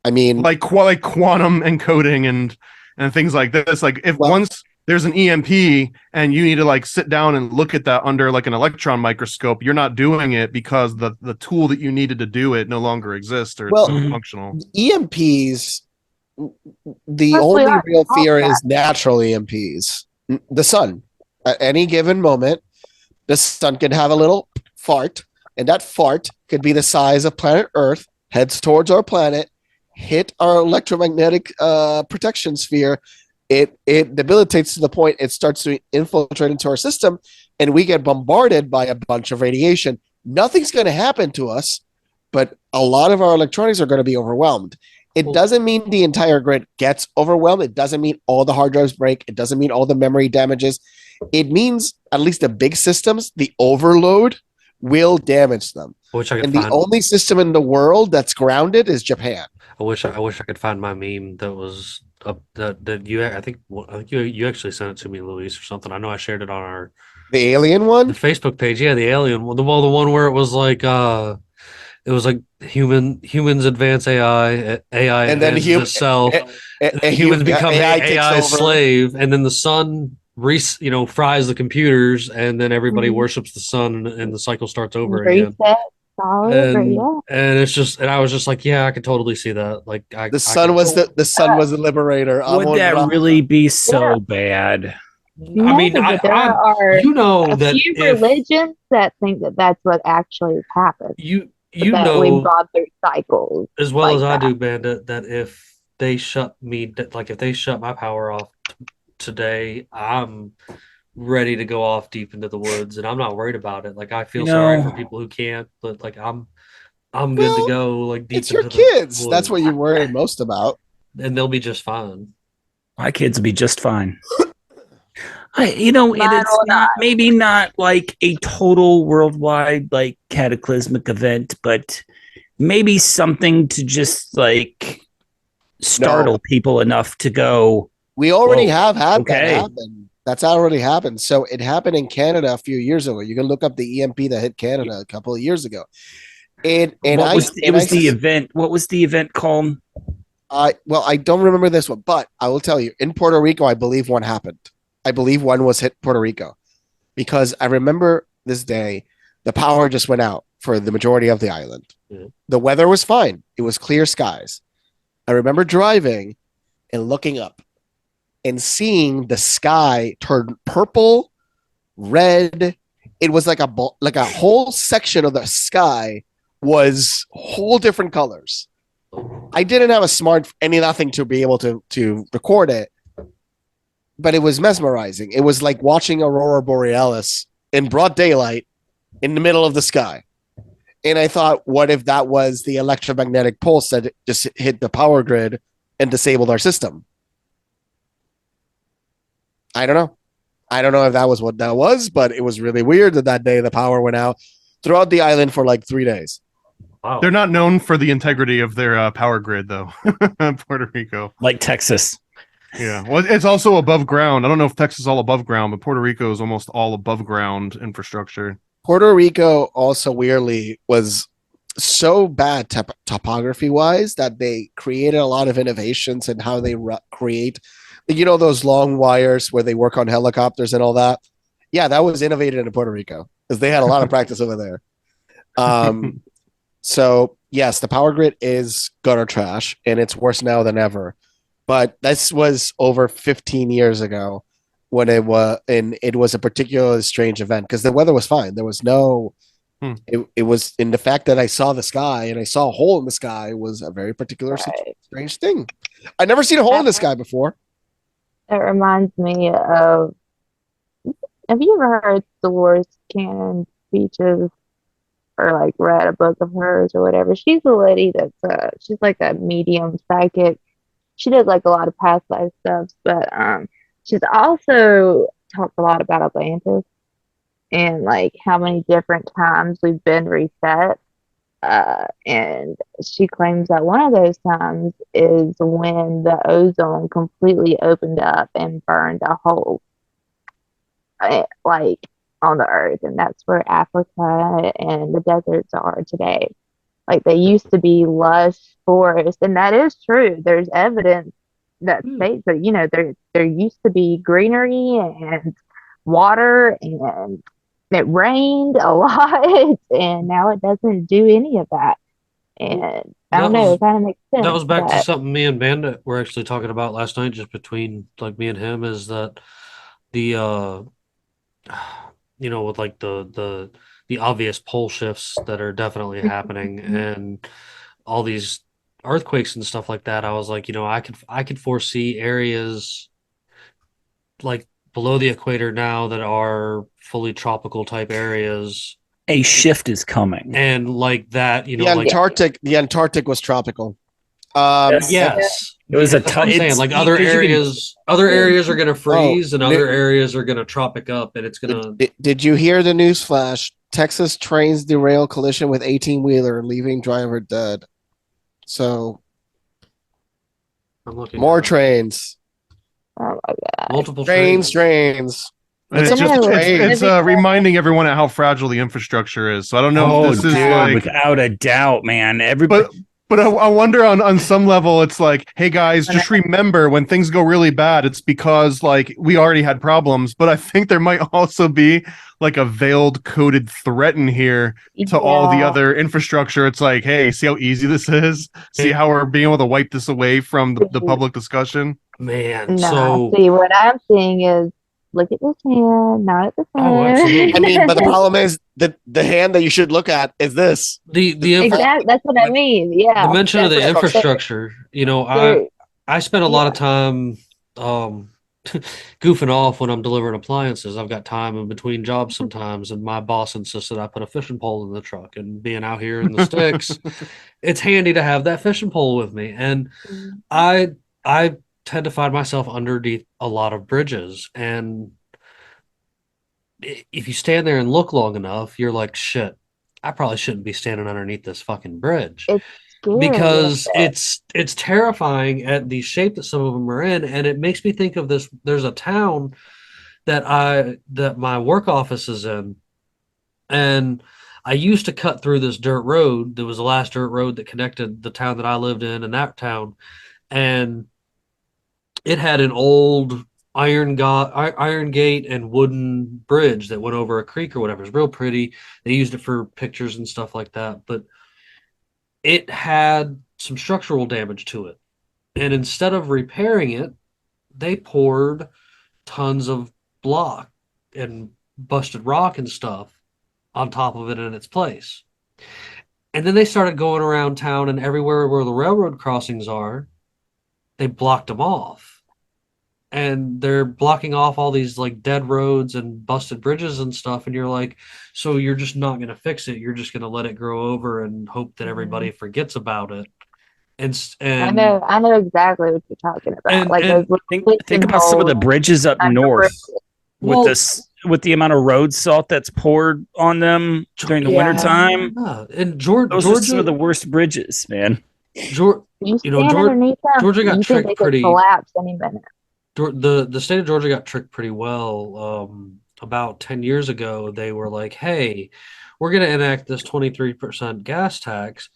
I mean, Like quantum encoding and things like this. Like if Well- once there's an EMP and you need to like sit down and look at that under like an electron microscope, you're not doing it because the tool that you needed to do it no longer exists or Well- it's not functional. EMPs, the Plus, we only are real fear all is natural EMPs. The sun. At any given moment, the sun can have a little fart, and that fart could be the size of planet Earth, heads towards our planet, hit our electromagnetic protection sphere. It debilitates to the point it starts to infiltrate into our system, and we get bombarded by a bunch of radiation. Nothing's going to happen to us, but a lot of our electronics are going to be overwhelmed. It doesn't mean the entire grid gets overwhelmed. It doesn't mean all the hard drives break. It doesn't mean all the memory damages. It means at least the big systems, the overload will damage them. I wish I could And the find. only system in the world that's grounded is Japan. I wish I could find my meme that was up that you. I think you actually sent it to me, Luis, or something. I know I shared it on our The alien the one? Facebook page. Yeah, the alien one. The one where it was like it was like humans advance AI, AI And then advances itself. Humans become AI an takes AI over. slave, and then the sun fries the computers, and then everybody Mhm. worships the sun, and the cycle starts over again. Reset. solid, but and yeah. and it's just, and I was just like, yeah, I could totally see that. Like, The sun was the liberator. Would that really be so bad? I mean, No, but there are you know a that few if religions that think that that's what actually has happened. you that we've know gone through cycles as well like as I that. do, Bandit, that if they shut me, like if they shut my power off today, I'm ready to go off deep into the woods, and I'm not worried about it. Like I feel sorry for people who can't, but like I'm good to Well, go. Like deep it's your into the kids. woods, That's what you worry most about. and they'll be just fine. My kids will be just fine. It is not maybe not like a total worldwide like cataclysmic event, but maybe something to just like startle people enough to go. We already Whoa, have had okay. that happen. That's already happened. So it happened in Canada a few years ago. You can look up the EMP that hit Canada a couple of years ago. And What was the event? What was the event called? I don't remember this one, but I will tell you, in Puerto Rico, I believe one happened. I believe one was hit Puerto Rico because I remember this day, the power just went out for the majority of the island. Mm-hmm. The weather was fine. It was clear skies. I remember driving and looking up and seeing the sky turn purple, red. It was like a whole section of the sky was whole different colors. I didn't have nothing to be able to record it, but it was mesmerizing. It was like watching Aurora Borealis in broad daylight in the middle of the sky. And I thought, what if that was the electromagnetic pulse that just hit the power grid and disabled our system? I don't know. I don't know if that was what that was, but it was really weird that day the power went out throughout the island for like 3 days. Wow. They're not known for the integrity of their power grid, though. Puerto Rico, Like Texas. yeah. Well, it's also above ground. I don't know if Texas is all above ground, but Puerto Rico is almost all above ground infrastructure. Puerto Rico also weirdly was so bad topography wise that they created a lot of innovations in how they create, those long wires where they work on helicopters and all that. Yeah, that was innovated in Puerto Rico because they had a lot of practice over there. So yes, the power grid is gutter trash and it's worse now than ever. But this was over 15 years ago when it was a particularly strange event because the weather was fine. There was no, it was in the fact that I saw the sky and I saw a hole in the sky was a very particular strange thing. I'd never seen a hole in the sky before. It reminds me of, have you ever heard Dolores Cannon speeches or like read a book of hers or whatever? She's a lady that's she's like a medium psychic. She does like a lot of past life stuff, but she's also talked a lot about Atlantis and like how many different times we've been reset. And she claims that one of those times is when the ozone completely opened up and burned a hole like on the earth, and that's where Africa and the deserts are today. Like they used to be lush forest, and that is true. There's evidence that states that there used to be greenery and water, and it rained a lot, and now it doesn't do any of that. And I don't know, it kind of makes sense. That was back to something me and Bandit were actually talking about last night, just between like me and him, is that the with like the obvious pole shifts that are definitely happening and all these earthquakes and stuff like that. I was like, I could foresee areas like below the equator now that are fully tropical type areas. A shift is coming, and like that, the Antarctic was tropical. Yes. It was That's what I'm saying. Like other areas are going to freeze and other areas are going to tropic up, and it's going to. Did you hear the news flash? Texas trains derail collision with 18-wheeler, leaving driver dead. So, I'm looking more trains. Oh my God. Multiple trains. It's reminding everyone of how fragile the infrastructure is. So I don't know if this is like, without a doubt, man. But I wonder on some level, it's like, hey guys, just remember when things go really bad, it's because like we already had problems. But I think there might also be like a veiled coded threat in here to all the other infrastructure. It's like, hey, see how easy this is? See how we're being able to wipe this away from the public discussion? Man, No, so see, what I'm seeing is look at this hand, not at this hand. Oh, absolutely. I mean, but the problem is that the hand that you should look at is this. Exactly, that's what I mean. Yeah. The mention of the That's what I'm saying. infrastructure, I spend a lot of time goofing off when I'm delivering appliances. I've got time in between jobs sometimes, and my boss insisted I put a fishing pole in the truck. And being out here in the sticks, it's handy to have that fishing pole with me. And I tend to find myself underneath a lot of bridges, and if you stand there and look long enough, you're like, shit, I probably shouldn't be standing underneath this fucking bridge. It's scary, because it's terrifying at the shape that some of them are in, and it makes me think of this. There's a town that my work office is in, and I used to cut through this dirt road. There was the last dirt road that connected the town that I lived in and that town, and it had an old iron gate and wooden bridge that went over a creek or whatever. It was real pretty. They used it for pictures and stuff like that, but it had some structural damage to it. And instead of repairing it, they poured tons of block and busted rock and stuff on top of it in its place. And then they started going around town, and everywhere where the railroad crossings are, they blocked them off. And they're blocking off all these like dead roads and busted bridges and stuff. And you're like, so you're just not going to fix it. You're just going to let it grow over and hope that everybody forgets about it. And I know exactly what you're talking about. Think about some of the bridges up north with the amount of road salt that's poured on them during the wintertime. And those are some of the worst bridges, man. Georgia got tricked pretty. Collapse any minute. The state of Georgia got tricked pretty well. About 10 years ago, they were like, hey, we're going to enact this 23% gas tax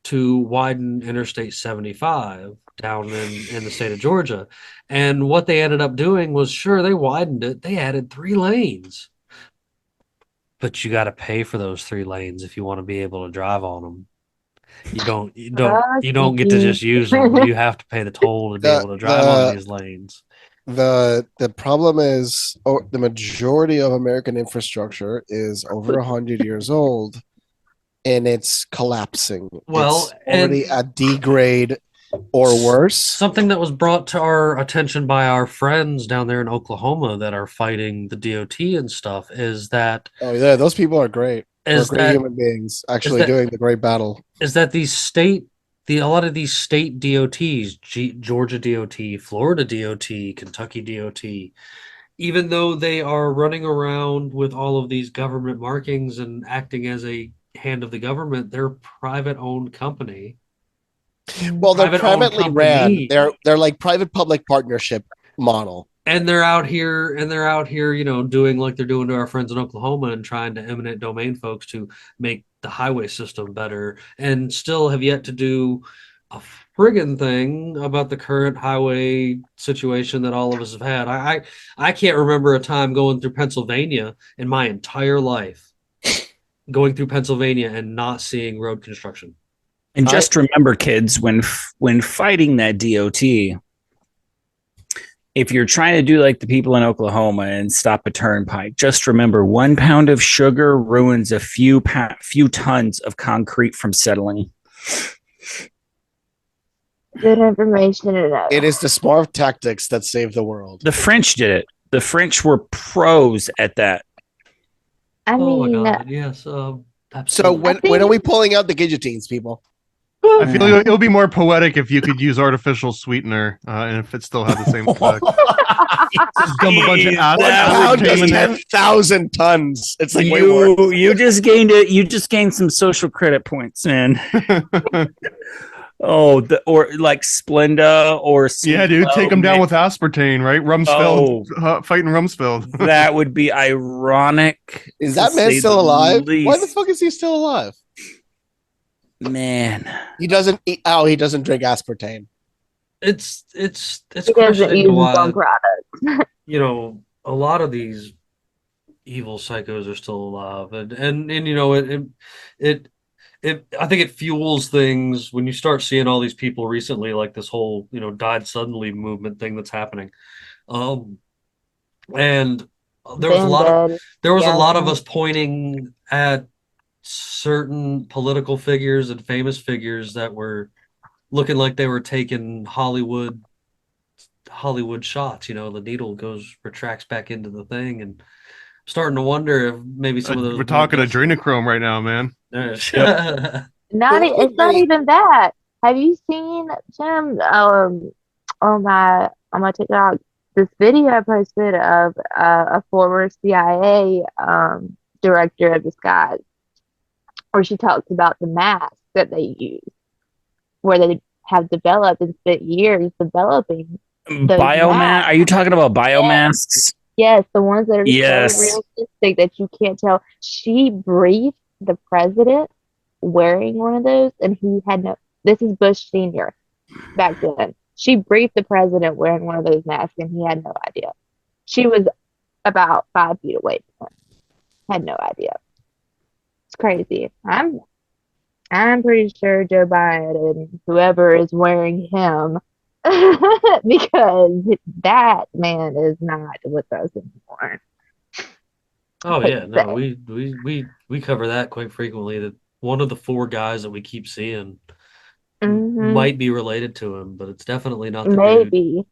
to widen Interstate 75 down in the state of Georgia. And what they ended up doing was, sure, they widened it. They added 3 lanes. But you got to pay for those 3 lanes if you want to be able to drive on them. You don't get to just use them. You have to pay the toll to be able to drive on these lanes. The problem is, the majority of American infrastructure is over 100 years old, and it's collapsing. Well, it's already at D grade or worse. Something that was brought to our attention by our friends down there in Oklahoma that are fighting the DOT and stuff is that. Oh yeah, those people are great. They're great human beings actually doing the great battle. Is that a lot of these state DOTs, Georgia DOT, Florida DOT, Kentucky DOT, even though they are running around with all of these government markings and acting as a hand of the government, they're a private-owned company. Well, they're privately ran. They're like private-public partnership model. And they're out here, doing like they're doing to our friends in Oklahoma and trying to eminent domain folks to make the highway system better, and still have yet to do a friggin' thing about the current highway situation that all of us have had. I can't remember a time going through Pennsylvania in my entire life, going through Pennsylvania and not seeing road construction. And just remember, kids, when fighting that DOT, if you're trying to do like the people in Oklahoma and stop a turnpike, just remember 1 pound of sugar ruins a few tons of concrete from settling. Good information to know. It is the smart tactics that save the world. The French did it. The French were pros at that. I mean, oh my God, yes. Absolutely. So when are we pulling out the guillotines, people? I feel like it'll be more poetic if you could use artificial sweetener, and if it still had the same effect. Just dump a bunch of acid. 10,000 tons. It's like way more. You just gained it. You just gained some social credit points, man. Or like Splenda or yeah, dude, take them down with aspartame, right? Rumsfeld, fighting Rumsfeld. That would be ironic. Is that man still alive? Why the fuck is he still alive? Man, He doesn't eat. Oh, he doesn't drink aspartame. It's He doesn't questioning use his why, own products. a lot of these evil psychos are still alive, and it I think it fuels things when you start seeing all these people recently, like this whole died suddenly movement thing that's happening. And there was a lot of Bandit, us pointing at certain political figures and famous figures that were looking like they were taking Hollywood shots. The needle retracts back into the thing, and starting to wonder if maybe some of those. We're talking adrenochrome right now, man. it's not even that. Have you seen Jim on my TikTok this video I posted of a former CIA director of disguise, where she talks about the masks that they use, where they have developed and spent years developing biomask. Are you talking about biomasks? Yes, the ones that are Yes. so realistic that you can't tell. She briefed the president wearing one of those, and he had no. This is Bush Sr. back then. She briefed the president wearing one of those masks, and he had no idea. She was about 5 feet away from him. Had no idea. It's crazy. I'm pretty sure Joe Biden, whoever is wearing him, because that man is not with us anymore. Oh yeah, no, we cover that quite frequently. That one of the 4 guys that we keep seeing might be related to him, but it's definitely not the dude. Maybe.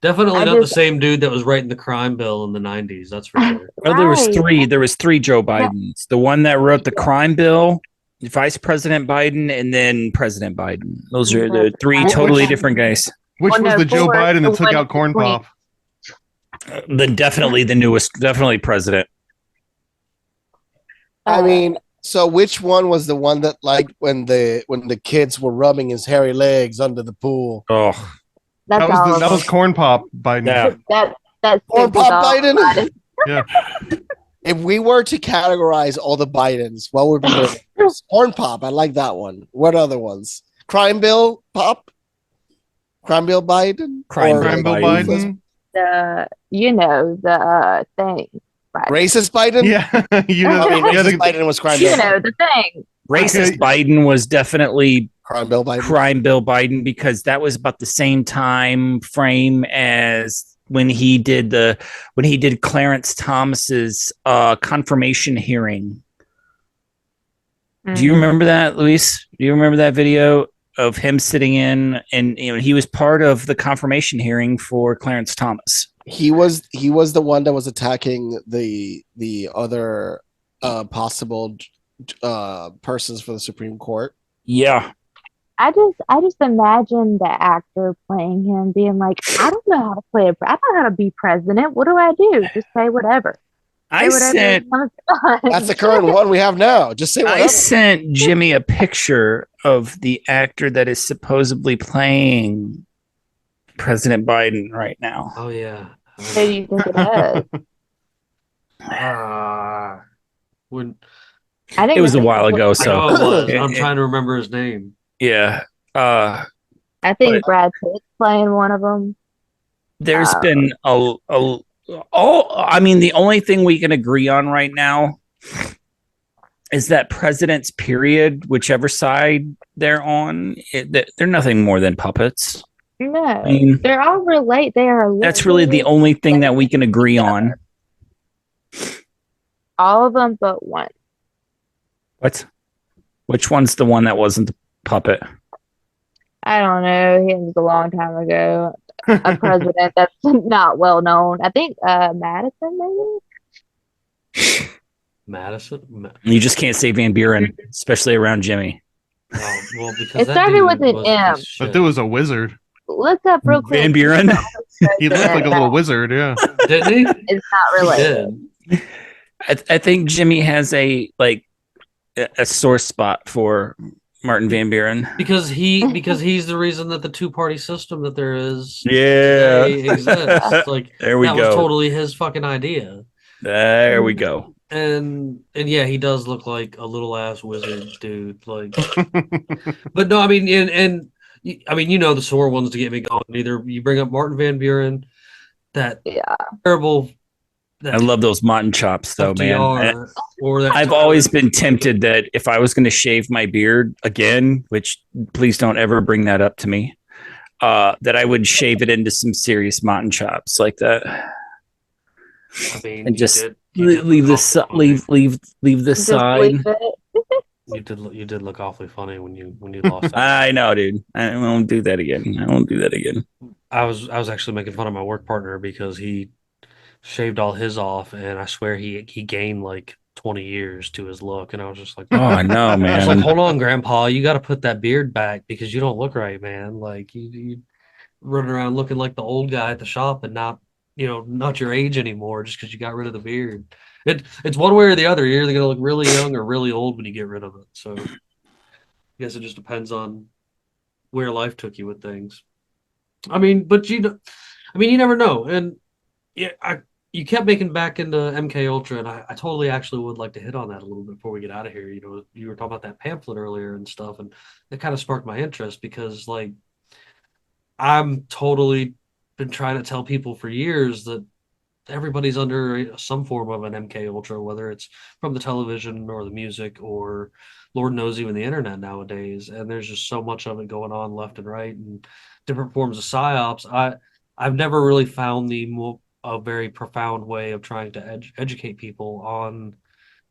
Definitely not the same dude that was writing the crime bill in the 90s. That's for sure. Oh, there was 3. There was 3 Joe Bidens. The one that wrote the crime bill, Vice President Biden, and then President Biden. Those are the 3 totally different guys. Which was the Joe 4, Biden that the took one out Corn between. Pop? Then definitely the newest, definitely president. I mean, so which one was the one that, like, when the kids were rubbing his hairy legs under the pool? Oh, That's That all was of that was them. Corn Pop Biden. yeah. That's Corn Pop Biden? Yeah. If we were to categorize all the Bidens, what would be the Corn Pop? I like that one. What other ones? Crime Bill Pop? Crime Bill Biden? Crime Or Crime Bill Biden. the thing. Right. Racist Biden? Yeah. I mean, yeah, racist Biden was Crime You Bill. know, the thing. Racist Okay. Biden was definitely Crime Bill Biden. Crime Bill Biden, because that was about the same time frame as when he did Clarence Thomas's confirmation hearing. Do you remember that, Luis? Do you remember that video of him sitting in, and he was part of the confirmation hearing for Clarence Thomas? He was the one that was attacking the other possible persons for the Supreme Court. Yeah. I just imagine the actor playing him being like, I don't know how to play I don't know how to be president. What do I do? Just say whatever. I sent That's the current one we have now. Just say whatever. I sent Jimmy a picture of the actor that is supposedly playing President Biden right now. Oh yeah. Who do you think it is? When I think It was a it's- while ago, I know so it was. I'm trying to remember his name. yeah. I think but- Brad Pitt's playing one of them. There's been the only thing we can agree on right now is that presidents, period, whichever side they're on, they're nothing more than puppets. No, I mean, they're all relate. They are. that's really the literally only thing that we can agree on. all of them, but one. What? Which one's the one that wasn't the puppet? I don't know. It was a long time ago. A president that's not well known. I think Madison, maybe. Madison. You just can't say Van Buren, especially around Jimmy. Oh, well, because It that started dude with an was a M. piece of But shit. there was a wizard. Look up real quick. Van Buren? He looked like a little wizard, yeah. Didn't he? It's not He related. did. I think Jimmy has a sore spot for Martin Van Buren. Because he's the reason that the 2-party system that there is Yeah. today exists. Like There we that go. was totally his fucking idea. There we go. and yeah, he does look like a little ass wizard dude. Like, but no, I mean, I mean, you know, the sore ones to get me going. Either you bring up Martin Van Buren, that Yeah. terrible. I love those mutton chops, though, man. FDR, or that I've always been tempted that if I was going to shave my beard again, which please don't ever bring that up to me, that I would shave it into some serious mutton chops like that, I mean, and just you leave did the Just side. leave it. You did look awfully funny when you lost that. I know, dude. I won't do that again. I was actually making fun of my work partner because he shaved all his off, and I swear he gained like 20 years to his look, and I was just like, Oh, I know, I was man. like, hold on, Grandpa, you got to put that beard back because you don't look right, man. Like you running around looking like the old guy at the shop and not, not your age anymore just because you got rid of the beard. It's one way or the other. You're either gonna look really young or really old when you get rid of it. So I guess it just depends on where life took you with things. I mean, but you never know. And yeah, you kept making back into MK Ultra, and I totally actually would like to hit on that a little bit before we get out of here. You know, you were talking about that pamphlet earlier and stuff, and it kind of sparked my interest because, like, I'm totally been trying to tell people for years that everybody's under some form of an MK Ultra, whether it's from the television or the music or Lord knows even the internet nowadays. And there's just so much of it going on left and right and different forms of psyops. I've never really found a very profound way of trying to educate people on.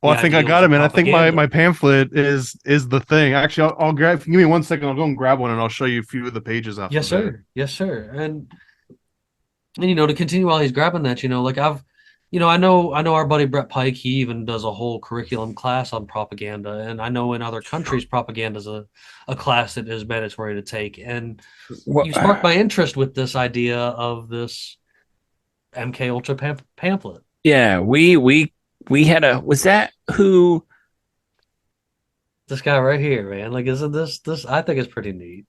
Well, the I think I ideals got it, of man. I think propaganda. my pamphlet is the thing. Actually, I'll grab. Give me 1 second. I'll go and grab one, and I'll show you a few of the pages after. Yes, that. sir. Yes, sir. And to continue while he's grabbing that, like I know our buddy Brett Pike, he even does a whole curriculum class on propaganda. And I know in other countries, propaganda is a class that is mandatory to take. And you sparked my interest with this idea of this MK Ultra pamphlet. Yeah, we had was that who? This guy right here, man. Like, isn't this I think it's pretty neat.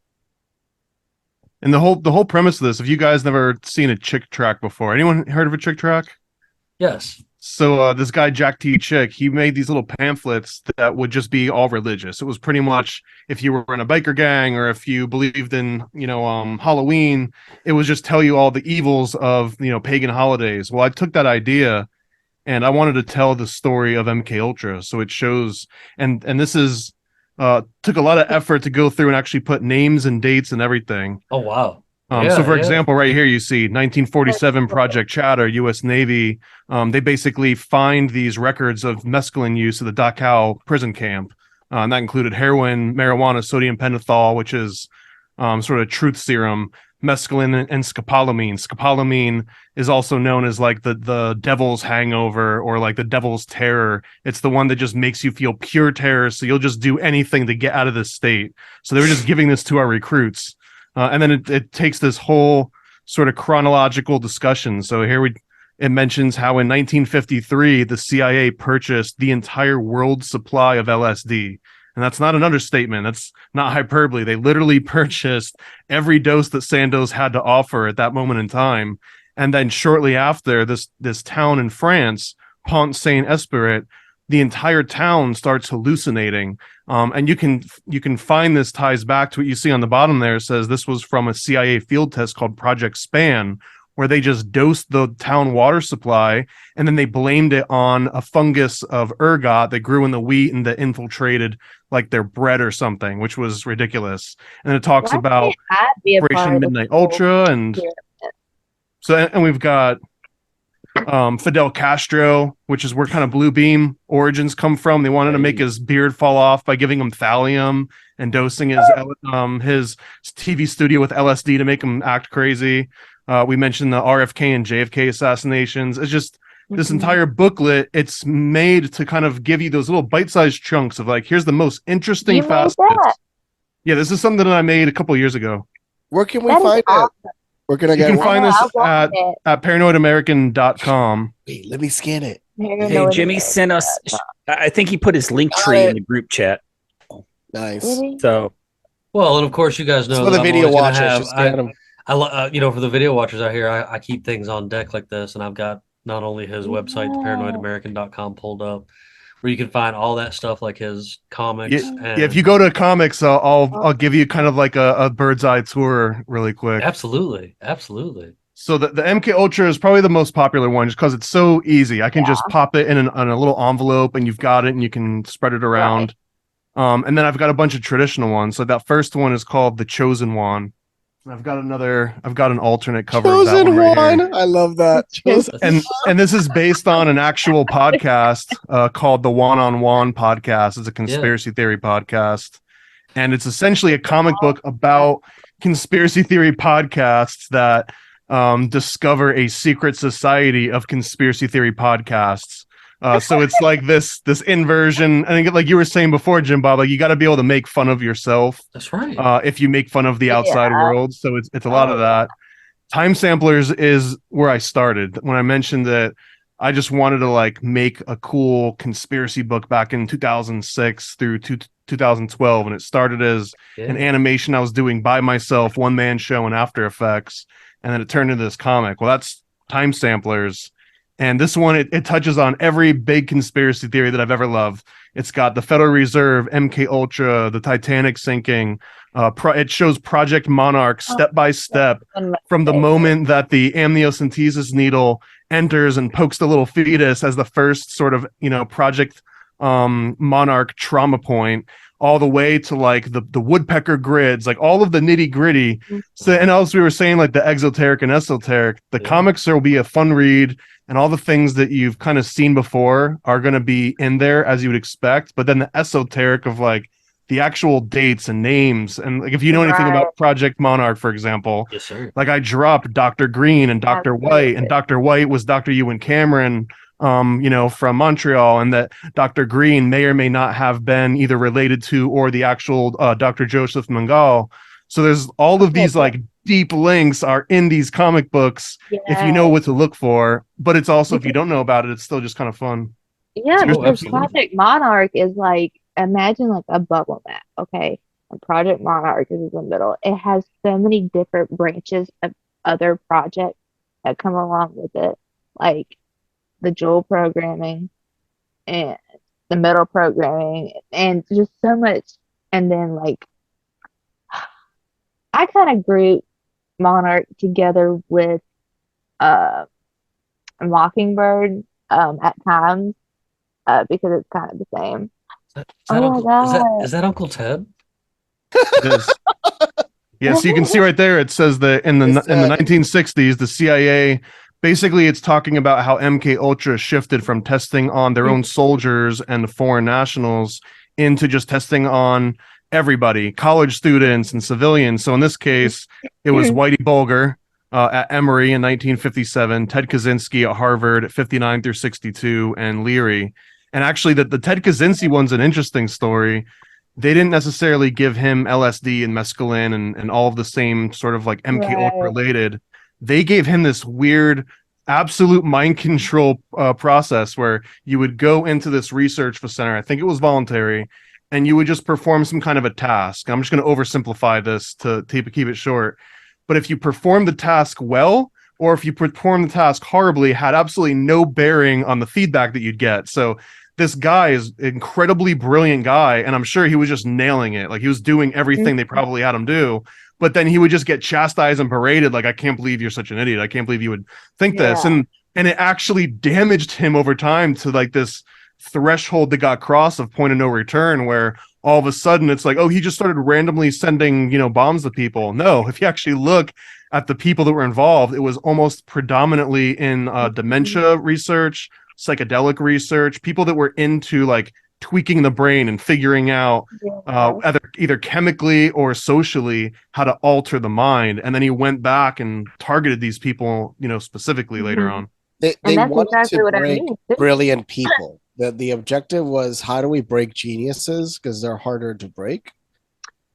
And the whole premise of this, if you guys never seen a chick track before, anyone heard of a chick track? Yes. So this guy Jack T. Chick, he made these little pamphlets that would just be all religious. It was pretty much if you were in a biker gang or if you believed in Halloween, it was just tell you all the evils of pagan holidays. Well, I took that idea and I wanted to tell the story of MK Ultra, so it shows and this is took a lot of effort to go through and actually put names and dates and everything. Oh wow. So for example, right here, you see 1947 Project Chatter, U.S. Navy. They basically find these records of mescaline use at the Dachau prison camp. And that included heroin, marijuana, sodium pentothal, which is sort of truth serum, mescaline, and scopolamine. Scopolamine is also known as like the devil's hangover or like the devil's terror. It's the one that just makes you feel pure terror. So you'll just do anything to get out of this state. So they were just giving this to our recruits. And then it takes this whole sort of chronological discussion. So here it mentions how in 1953, the CIA purchased the entire world supply of LSD. And that's not an understatement. That's not hyperbole. They literally purchased every dose that Sandoz had to offer at that moment in time. And then shortly after, this town in France, Pont Saint-Esprit, the entire town starts hallucinating. And you can find this ties back to what you see on the bottom there. It says this was from a CIA field test called Project Span, where they just dosed the town water supply and then they blamed it on a fungus of ergot that grew in the wheat and that infiltrated like their bread or something, which was ridiculous. And it talks about Operation Midnight Ultra and we've got Fidel Castro, which is where kind of Blue Beam origins come from. They wanted to make his beard fall off by giving him thallium and dosing his TV studio with LSD to make him act crazy. We mentioned the RFK and JFK assassinations. It's just this entire booklet. It's made to kind of give you those little bite-sized chunks of like, here's the most interesting facets. Yeah, this is something that I made a couple years ago. Where can we find it? Where can I get it? You can find this at paranoidamerican.com. Wait, let me scan it. Hey, Jimmy sent us. I think he put his link tree in the group chat. Nice. So, well, and of course, you guys know for the video watchers. for the video watchers out here, I keep things on deck like this, and I've got not only his website, theparanoidamerican.com, pulled up, where you can find all that stuff like his comics. Yeah, if you go to comics, I'll give you kind of like a bird's eye tour really quick. Absolutely. Absolutely. So the MK Ultra is probably the most popular one just because it's so easy. I can just pop it in a little envelope and you've got it and you can spread it around. Right. And then I've got a bunch of traditional ones. So that first one is called the Chosen One. I've got an alternate cover Chosen of that one. Right here. I love that. And this is based on an actual podcast called the One-on-One Podcast. It's a conspiracy theory podcast. And it's essentially a comic book about conspiracy theory podcasts that discover a secret society of conspiracy theory podcasts. So it's like this inversion. I think, like you were saying before, Jimbob, like you got to be able to make fun of yourself. That's right. If you make fun of the outside world, so it's a lot of that. Time Samplers is where I started when I mentioned that I just wanted to like make a cool conspiracy book back in 2006 through 2012, and it started as an animation I was doing by myself, one man show in After Effects, and then it turned into this comic. Well, that's Time Samplers. And this one, it touches on every big conspiracy theory that I've ever loved. It's got the Federal Reserve, MK Ultra, the Titanic sinking. It shows Project Monarch step by step from the moment that the amniocentesis needle enters and pokes the little fetus as the first sort of, Project Monarch trauma point, all the way to like the woodpecker grids, like all of the nitty gritty. So, and also we were saying like the exoteric and esoteric. The comics will be a fun read. And all the things that you've kind of seen before are going to be in there as you would expect. But then the esoteric of like the actual dates and names. And like, if you know anything about Project Monarch, for example, yes, sir. Like I dropped Dr. Green and Dr. White, and Dr. White was Dr. Ewan Cameron, from Montreal, and that Dr. Green may or may not have been either related to or the actual Dr. Joseph Mengele. So there's all of these like deep links are in these comic books if you know what to look for, but it's also if you don't know about it, it's still just kind of fun. Yeah, because Project Monarch is like, imagine like a bubble map, okay? And Project Monarch is in the middle. It has so many different branches of other projects that come along with it, like the Joule programming and the metal programming and just so much. And then like I kind of group Monarch together with Mockingbird at times because it's kind of the same. Is that Uncle Ted? It is. Yeah, so you can see right there, it says that in the 1960s, the CIA, basically it's talking about how MK Ultra shifted from testing on their own soldiers and foreign nationals into just testing on everybody, college students and civilians. So in this case, it was Whitey Bulger at Emory in 1957, Ted Kaczynski at Harvard at 59 through 62, and Leary. And actually, the Ted Kaczynski one's an interesting story. They didn't necessarily give him LSD and mescaline and all of the same sort of like MK Ultra related. They gave him this weird absolute mind control process where you would go into this research center. I think it was voluntary, and you would just perform some kind of a task. I'm just going to oversimplify this to keep it short. But if you perform the task well, or if you perform the task horribly, had absolutely no bearing on the feedback that you'd get. So this guy is an incredibly brilliant guy, and I'm sure he was just nailing it. Like he was doing everything they probably had him do, but then he would just get chastised and paraded. Like, I can't believe you're such an idiot. I can't believe you would think this. And it actually damaged him over time to like this threshold that got crossed of point of no return, where all of a sudden it's like, oh, he just started randomly sending, bombs to people. No, if you actually look at the people that were involved, it was almost predominantly in dementia research, psychedelic research, people that were into like tweaking the brain and figuring out either chemically or socially how to alter the mind. And then he went back and targeted these people, specifically later on. They wanted to break brilliant people. The objective was, how do we break geniuses? Because they're harder to break,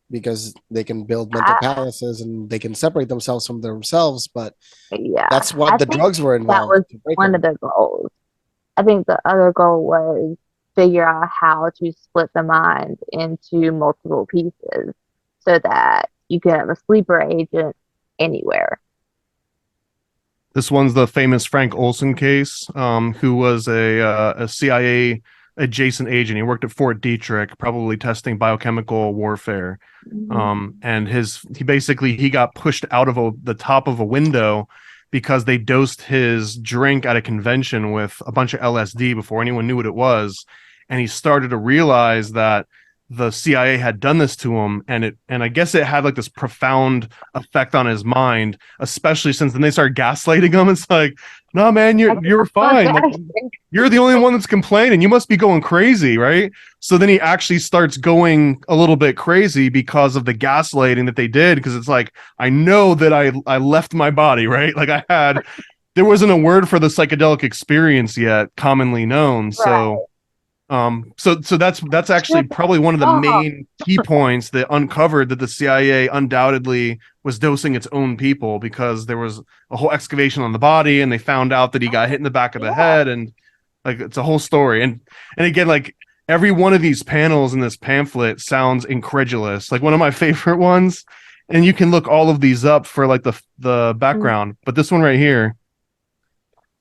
because they can build mental palaces and they can separate themselves from themselves. But that's what the drugs were involved. That was one of the goals. I think the other goal was figure out how to split the mind into multiple pieces so that you could have a sleeper agent anywhere. This one's the famous Frank Olson case, who was a CIA adjacent agent. He worked at Fort Detrick, probably testing biochemical warfare. And he got pushed out of the top of a window because they dosed his drink at a convention with a bunch of LSD before anyone knew what it was. And he started to realize that the CIA had done this to him, and I guess it had like this profound effect on his mind, especially since then they started gaslighting him. It's like, no, man, you're fine. Like, you're the only one that's complaining. You must be going crazy, right? So then he actually starts going a little bit crazy because of the gaslighting that they did. Because it's like, I know that I left my body, right? Like there wasn't a word for the psychedelic experience yet, commonly known. So. So that's actually probably one of the main key points that uncovered that the CIA undoubtedly was dosing its own people, because there was a whole excavation on the body and they found out that he got hit in the back of the head, and like it's a whole story. And again, like every one of these panels in this pamphlet sounds incredulous. Like one of my favorite ones, and you can look all of these up for like the background, but this one right here,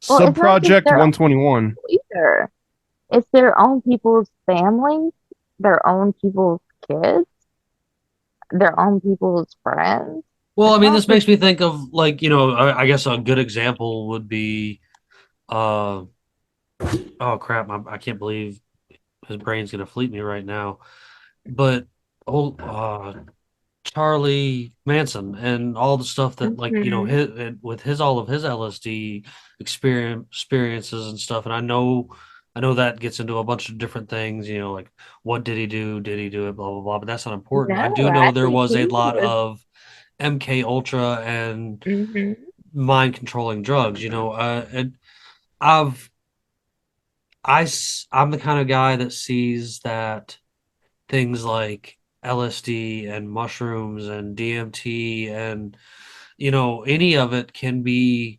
Subproject 121. Either. It's their own people's families, their own people's kids, their own people's friends. Well, I mean, this makes me think of like, I guess a good example would be, oh crap, I can't believe his brain's gonna fleet me right now, but Charlie Manson and all the stuff that like all of his LSD experiences and stuff, and I know that gets into a bunch of different things, like what did he do? Did he do it? Blah, blah, blah. But that's not important. I do know there was a lot of MK Ultra and mind controlling drugs, and I'm the kind of guy that sees that things like LSD and mushrooms and DMT and, any of it can be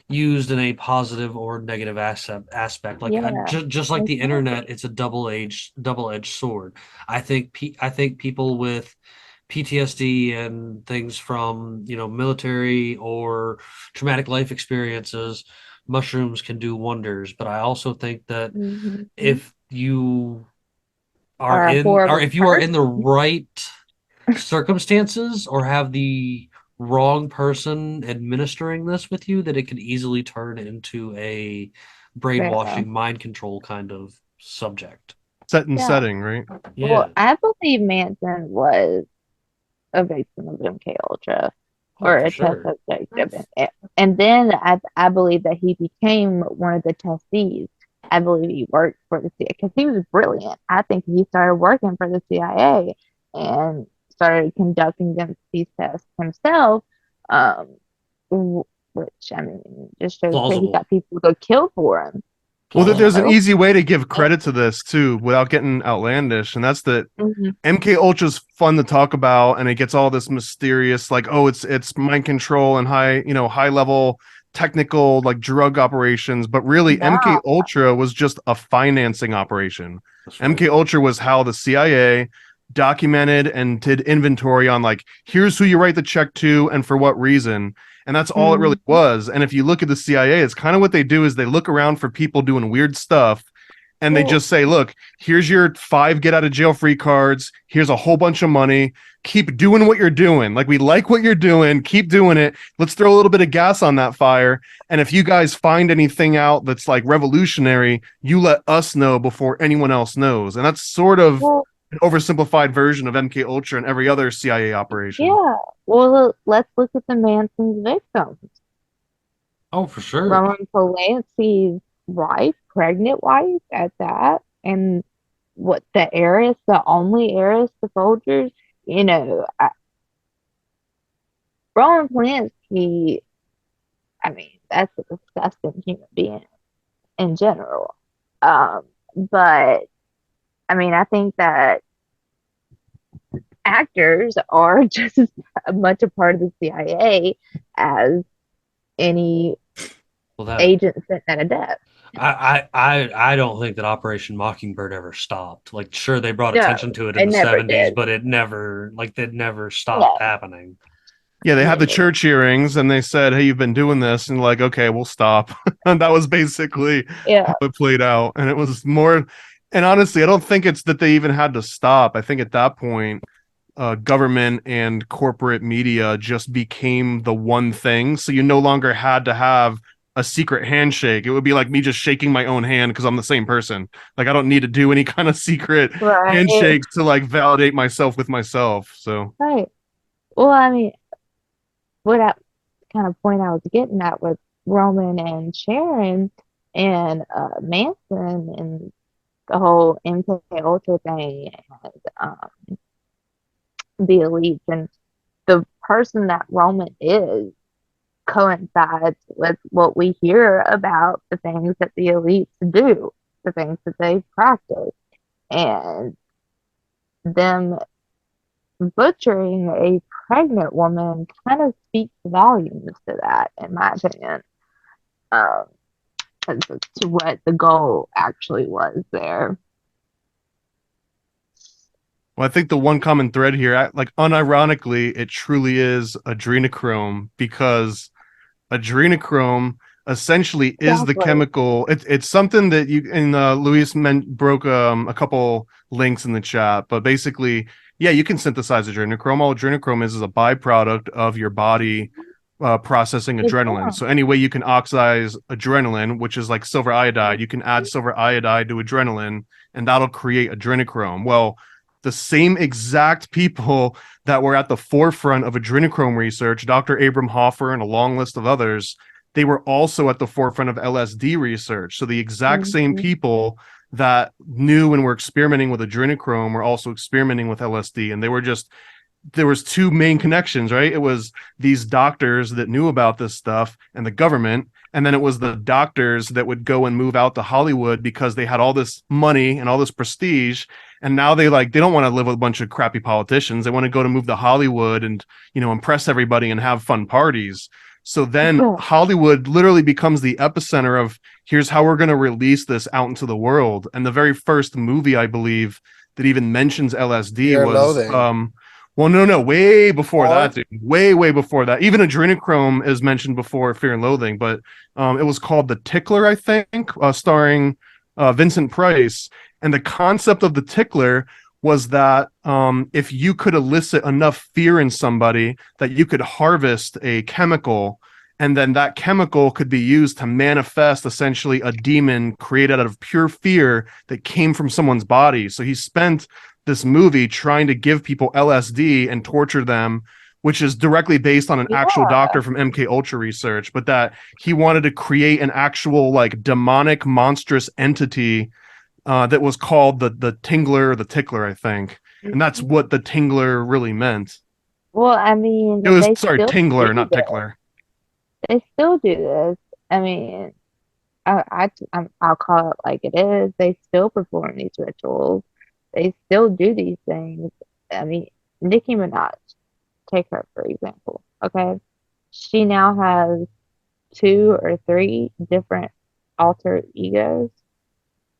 used in a positive or negative aspect. Like just like the internet, it's a double-edged sword. I think people with PTSD and things from military or traumatic life experiences, mushrooms can do wonders. But I also think that if you are in the right circumstances or have the wrong person administering this with you, that it can easily turn into a brainwashing, mind control kind of subject. Setting, right? Yeah. Well, I believe Manson was a victim of MK Ultra or a test subject of it. And then I believe that he became one of the testees. I believe he worked for the CIA because he was brilliant. I think he started working for the CIA and started conducting these tests himself, which I mean just shows that he got people to kill for him. Well, there's an easy way to give credit to this too, without getting outlandish, and that's that MK Ultra's fun to talk about, and it gets all this mysterious, like, oh, it's mind control and high level technical like drug operations, but really MK Ultra was just a financing operation. Right. MK Ultra was how the CIA documented and did inventory on like, here's who you write the check to and for what reason, and that's all it really was. And if you look at the CIA, it's kind of what they do is they look around for people doing weird stuff, and they just say, look, here's your 5 get out of jail free cards, here's a whole bunch of money, keep doing what you're doing, like we like what you're doing, keep doing it, let's throw a little bit of gas on that fire, and if you guys find anything out that's like revolutionary, you let us know before anyone else knows. And that's sort of an oversimplified version of MK Ultra and every other CIA operation. Yeah. Well, let's look at the Manson's victims. Oh, for sure. Roman Polanski's wife, pregnant wife at that, and what the only heiress to Folgers. Roman Polanski, I mean, that's a disgusting human being in general. But I mean, I think that actors are just as much a part of the CIA as any agent sent at a death. I don't think that Operation Mockingbird ever stopped. Like, sure, they brought attention to it in the 70s, but it never stopped happening. Yeah, they had the Yeah. church hearings and they said, "Hey, you've been doing this," and like, okay, we'll stop. And that was basically Yeah. how it played out. And it was more. And honestly, I don't think it's that they even had to stop. I think at that point, government and corporate media just became the one thing. So you no longer had to have a secret handshake. It would be like me just shaking my own hand because I'm the same person. Like I don't need to do any kind of secret Right. handshakes to like validate myself with myself. So Right. Well, I mean, what I kind of point I was getting at with Roman and Sharon and Manson and the whole MK Ultra thing and the elites and the person that Roman is coincides with what we hear about the things that the elites do, the things that they practice, and them butchering a pregnant woman kind of speaks volumes to that, in my opinion, as to what the goal actually was there. well, I think the one common thread here, like unironically, it truly is adrenochrome because adrenochrome essentially is the Exactly. chemical. It's something that you and Luis broke a couple links in the chat, but basically, yeah, you can synthesize adrenochrome. All adrenochrome is a byproduct of your body processing adrenaline. So any way you can oxidize adrenaline, which is like silver iodide, you can add silver iodide to adrenaline, and that'll create adrenochrome. Well, the same exact people that were at the forefront of adrenochrome research, Dr. Abram Hoffer and a long list of others, they were also at the forefront of LSD research. So the exact same people that knew and were experimenting with adrenochrome were also experimenting with LSD. And there was two main connections, right? It was these doctors that knew about this stuff and the government. And then it was the doctors that would go and move out to Hollywood because they had all this money and all this prestige. And now they don't want to live with a bunch of crappy politicians. They want to go to move to Hollywood and, impress everybody and have fun parties. So then Hollywood literally becomes the epicenter of here's how we're going to release this out into the world. And the very first movie, I believe, that even mentions LSD Fear was Loathing. well, no, way before that, dude. Way before that. Even adrenochrome is mentioned before Fear and Loathing, but it was called The Tickler, I think, starring Vincent Price. And the concept of the tickler was that if you could elicit enough fear in somebody that you could harvest a chemical, and then that chemical could be used to manifest essentially a demon created out of pure fear that came from someone's body. So he spent this movie trying to give people LSD and torture them, which is directly based on an actual doctor from MK Ultra research, but that he wanted to create an actual like demonic monstrous entity that was called the Tingler or the Tickler, I think. And that's what the Tingler really meant. Well, I mean, It was, they sorry, still Tingler, do not this. Tickler. They still do this. I mean, I'll call it like it is. They still perform these rituals. They still do these things. I mean, Nicki Minaj, take her for example. Okay, she now has 2 or 3 different alter egos.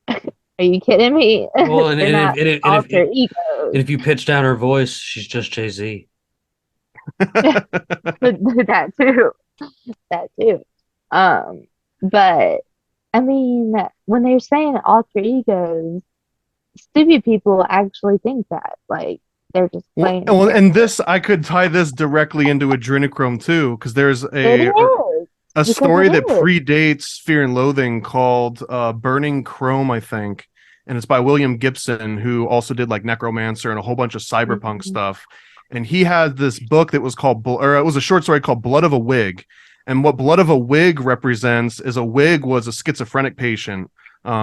Are you kidding me? Well, They're not alter egos. And if you pitch down her voice, she's just Jay-Z. That too. That too. But I mean, when they're saying alter egos, stupid people actually think that. Like they're just playing. Well, and this, I could tie this directly into adrenochrome too, because there's It is. a Because story it that is. predates Fear and Loathing called Burning Chrome, I think. And it's by William Gibson, who also did like Necromancer and a whole bunch of cyberpunk stuff. And he had this book that was called, or it was a short story called Blood of a Wig. And what Blood of a Wig represents is a wig was a schizophrenic patient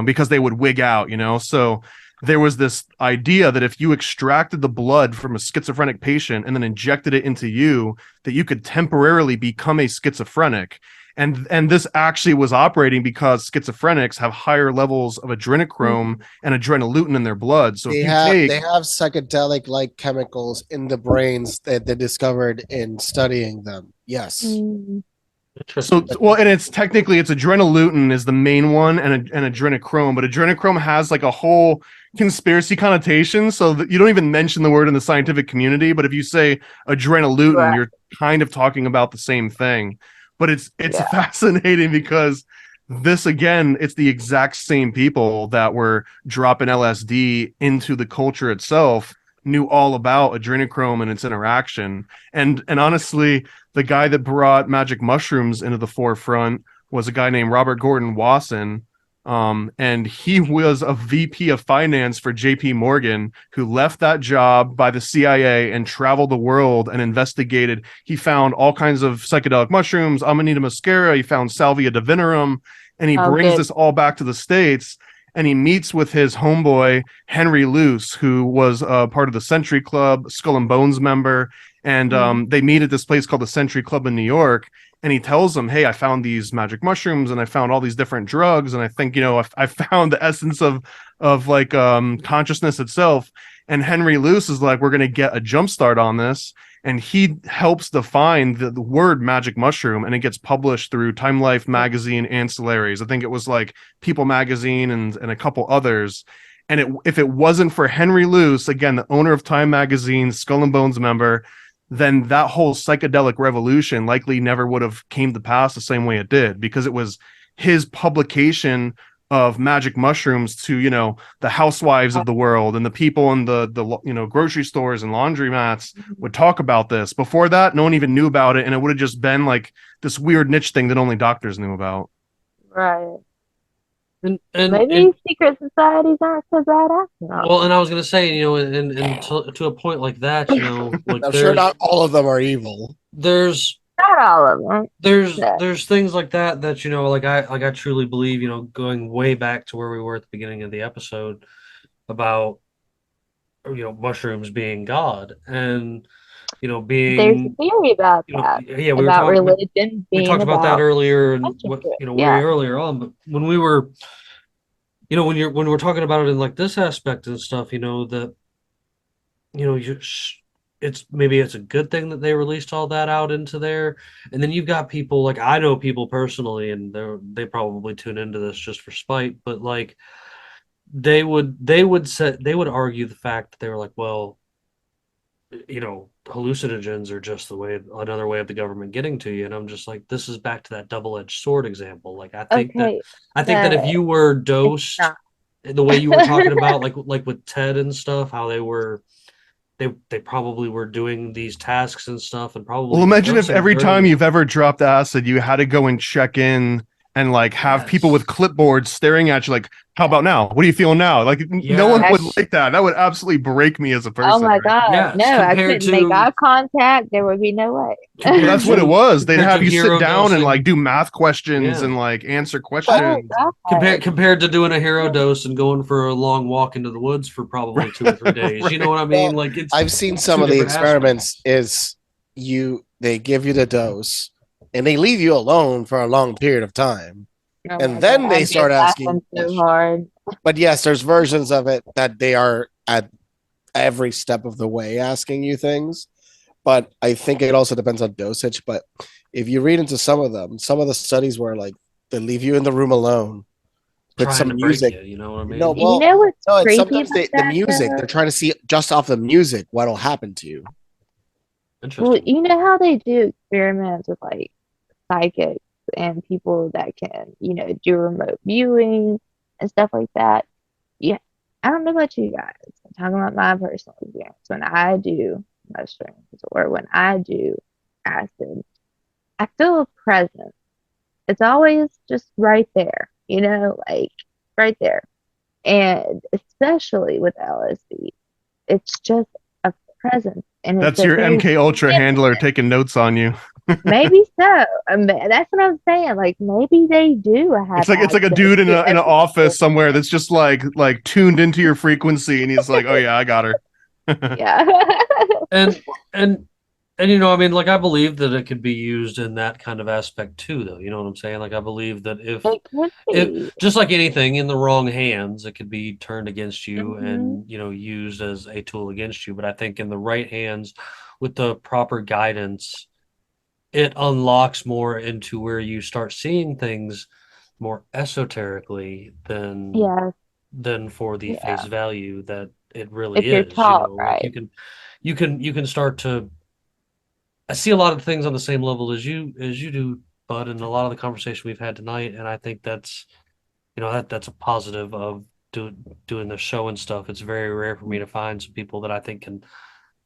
because they would wig out, So there was this idea that if you extracted the blood from a schizophrenic patient and then injected it into you, that you could temporarily become a schizophrenic. And this actually was operating because schizophrenics have higher levels of adrenochrome and adrenoleutin in their blood. So They have psychedelic like chemicals in the brains that they discovered in studying them. Yes. Interesting. So, well, and it's technically it's adrenaleutin is the main one, and adrenochrome, but adrenochrome has like a whole conspiracy connotation, so that you don't even mention the word in the scientific community. But if you say adrenaleutin, Right. you're kind of talking about the same thing. But it's Yeah. fascinating because this again, it's the exact same people that were dropping LSD into the culture itself, knew all about adrenochrome and its interaction, and honestly the guy that brought magic mushrooms into the forefront was a guy named Robert Gordon Wasson. And he was a VP of finance for JP Morgan, who left that job by the CIA and traveled the world and investigated. He found all kinds of psychedelic mushrooms, Amanita muscaria, he found Salvia divinorum, and he brings this all back to the States. And he meets with his homeboy, Henry Luce, who was part of the Century Club, Skull and Bones member. And they meet at this place called the Century Club in New York. And he tells them, hey, I found these magic mushrooms and I found all these different drugs. And I think, I found the essence of like consciousness itself. And Henry Luce is like, we're going to get a jump start on this. And he helps define the word magic mushroom, and it gets published through Time Life magazine ancillaries. I think it was like People magazine and a couple others. And if it wasn't for Henry Luce, again, the owner of Time magazine, Skull and Bones member, then that whole psychedelic revolution likely never would have came to pass the same way it did, because it was his publication of magic mushrooms to, the housewives of the world, and the people in the grocery stores and laundromats would talk about this. Before that, no one even knew about it, and it would have just been like this weird niche thing that only doctors knew about. Right. And Maybe secret societies aren't so bad after all. well, and I was gonna say, and to a point like that, like I'm sure not all of them are evil. there's Not all of them. there's things like that like I truly believe, going way back to where we were at the beginning of the episode about mushrooms being God, and being There's a theory about that. yeah, about religion being we talked about that earlier, and consciousness. way earlier on. But when we were when we're talking about it in like this aspect and stuff, that it's a good thing that they released all that out into there. And then you've got people like, I know people personally, and they probably tune into this just for spite, but like they would argue the fact that they were like, well, hallucinogens are just another way of the government getting to you. And I'm just like, this is back to that double-edged sword example. Like I think that if you were dosed the way you were talking about, like with Ted and stuff, how they probably were doing these tasks and stuff, and probably. Well, imagine if every time you've ever dropped acid, you had to go and check in and like have people with clipboards staring at you, like, how about now? What are you feeling now? Like, no one would like that. That would absolutely break me as a person. Oh my God. Yes, no, I couldn't make eye contact. There would be no way. That's what it was. They'd have you sit down dosing. and like do math questions and like answer questions. Compared to doing a hero dose and going for a long walk into the woods for probably 2 or 3 days. You know what I mean? Well, like I've seen some of the experiments they give you the dose and they leave you alone for a long period of time. Oh and then they start asking so hard. But yes, there's versions of it that they are at every step of the way asking you things. But I think it also depends on dosage. But if you read into some of them, some of the studies where like they leave you in the room alone, put some music. You know what I mean? No, well, what's crazy sometimes about the music, they're trying to see just off the music what'll happen to you. Interesting. Well, you know how they do experiments with like psychics and people that can, do remote viewing and stuff like that. Yeah, I don't know about you guys. I'm talking about my personal experience. When I do mushrooms or when I do acid, I feel a presence. It's always just right there, like right there. And especially with LSD, it's just a presence. And that's your MK Ultra handler taking notes on you. Maybe so. That's what I'm saying. Like maybe they do have. It's like a dude in an office somewhere that's just like tuned into your frequency, and he's like, "Oh yeah, I got her." Yeah. and I mean, like I believe that it could be used in that kind of aspect too, though. You know what I'm saying? Like I believe that if just like anything in the wrong hands, it could be turned against you and used as a tool against you. But I think in the right hands, with the proper guidance, it unlocks more into where you start seeing things more esoterically Yeah, than for the yeah. face value that it If really you're is. You taught know, like right. you can start to. I see a lot of things on the same level as you do, Bud, and a lot of the conversation we've had tonight, and I think that's that's a positive of doing the show and stuff. It's very rare for me to find some people that I think can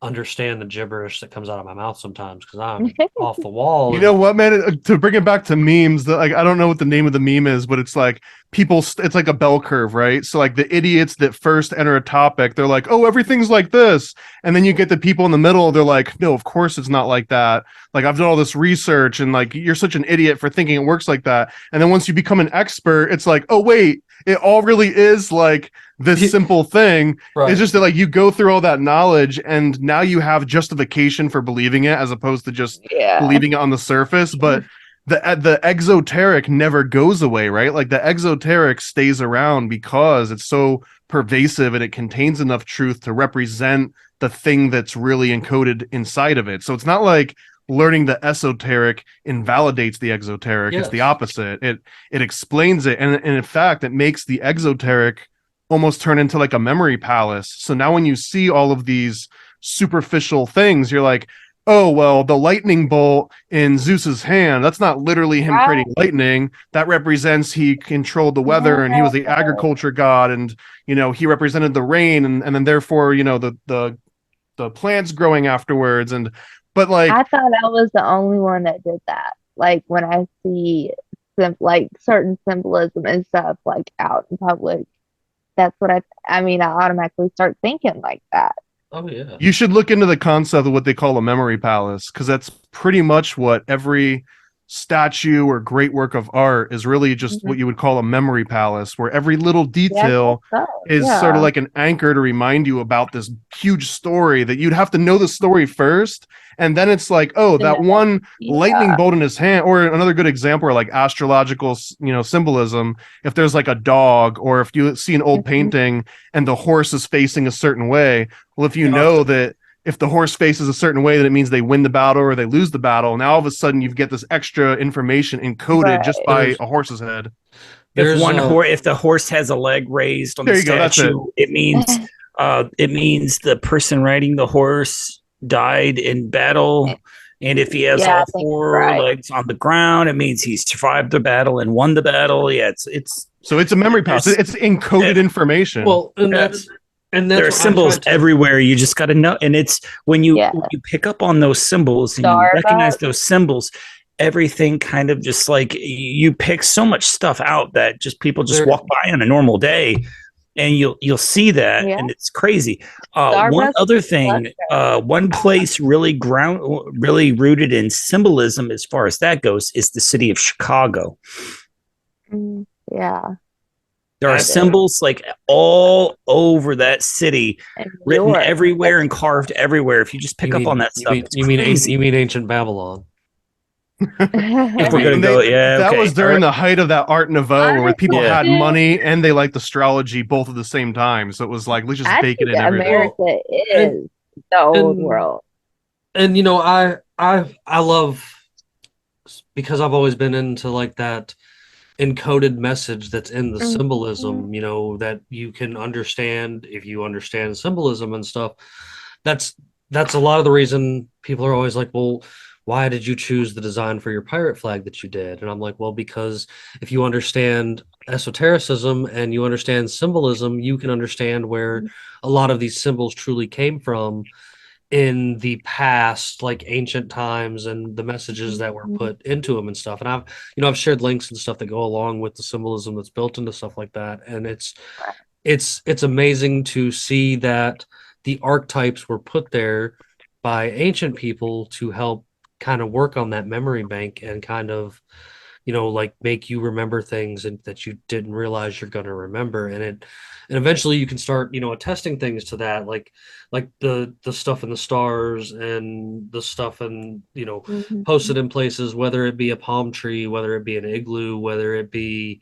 understand the gibberish that comes out of my mouth sometimes because I'm off the wall. You know And what, man? To bring it back to memes, that like I don't know what the name of the meme is, but it's like it's like a bell curve, right? So like the idiots that first enter a topic, they're like, "Oh, everything's like this," and then you get the people in the middle, they're like, "No, of course it's not like that. Like I've done all this research, and like you're such an idiot for thinking it works like that." And then once you become an expert, it's like, "Oh wait, it all really is like this simple thing." right, It's just that like you go through all that knowledge, and now you have justification for believing it, as opposed to just Yeah. believing it on the surface. But the exoteric never goes away, right? Like the exoteric stays around because it's so pervasive and it contains enough truth to represent the thing that's really encoded inside of it. So it's not like learning the esoteric invalidates the exoteric. It's the yes, opposite. It explains it, and in fact it makes the exoteric almost turn into like a memory palace. So now when you see all of these superficial things, you're like, oh well, the lightning bolt in Zeus's hand, that's not literally him Right. creating lightning. That represents he controlled the weather and he was the agriculture god, and he represented the rain, and then therefore the plants growing afterwards. And but like I thought I was the only one that did that. Like when I see like certain symbolism and stuff like out in public, that's what I mean, I automatically start thinking like that. oh yeah, you should look into the concept of what they call a memory palace, because that's pretty much what every statue or great work of art is really just Mhm. what you would call a memory palace, where every little Yeah, I detail guess so. is sort of Yeah. like an anchor to remind you about this huge story that you'd have to know the story first. And then it's like, oh, that one lightning Yeah. bolt in his hand. Or another good example, or like astrological, symbolism. If there's like a dog, or if you see an old Mhm. painting and the horse is facing a certain way, well, if you Yeah. know that if the horse faces a certain way, then it means they win the battle or they lose the battle. Now all of a sudden you get this extra information encoded just Right. by a horse's head. there's If the horse has a leg raised on There the you go, that's statue, it means the person riding the horse died in battle. And if he has Yeah, I all think you're four right. legs on the ground, it means he's survived the battle and won the battle. Yeah, it's So it's a memory palace. It's encoded Yeah. information. well, and Yes. that's there are what I symbols tried to- everywhere. You just got to know. And it's when you pick up on those symbols and you Starbucks. recognize those symbols, everything kind of just like you pick so much stuff out that just people just There- walk by on a normal day. And you'll see that, Yeah. and it's crazy. One Starbucks other thing, one place really rooted in symbolism as far as that goes is the city of Chicago. Yeah. There are symbols like all over that city, And written York. everywhere and carved everywhere. If you just pick up on that stuff, You mean ancient Babylon? if we're gonna go, that okay. was during the height of that Art Nouveau, where people Yeah. had money and they liked astrology both at the same time. So it was like, let's just I bake it think in everything. America is the old world. And I love, because I've always been into like that encoded message that's in the symbolism, that you can understand if you understand symbolism and stuff. That's a lot of the reason people are always like, well, why did you choose the design for your pirate flag that you did? And I'm like, well, because if you understand esotericism and you understand symbolism, you can understand where a lot of these symbols truly came from in the past, like ancient times, and the messages that were put into them and stuff. And I've shared links and stuff that go along with the symbolism that's built into stuff like that. And it's amazing to see that the archetypes were put there by ancient people to help kind of work on that memory bank and kind of like make you remember things and that you didn't realize you're going to remember. And eventually you can start attesting things to that, like the stuff in the stars and the stuff and posted in places, whether it be a palm tree, whether it be an igloo, whether it be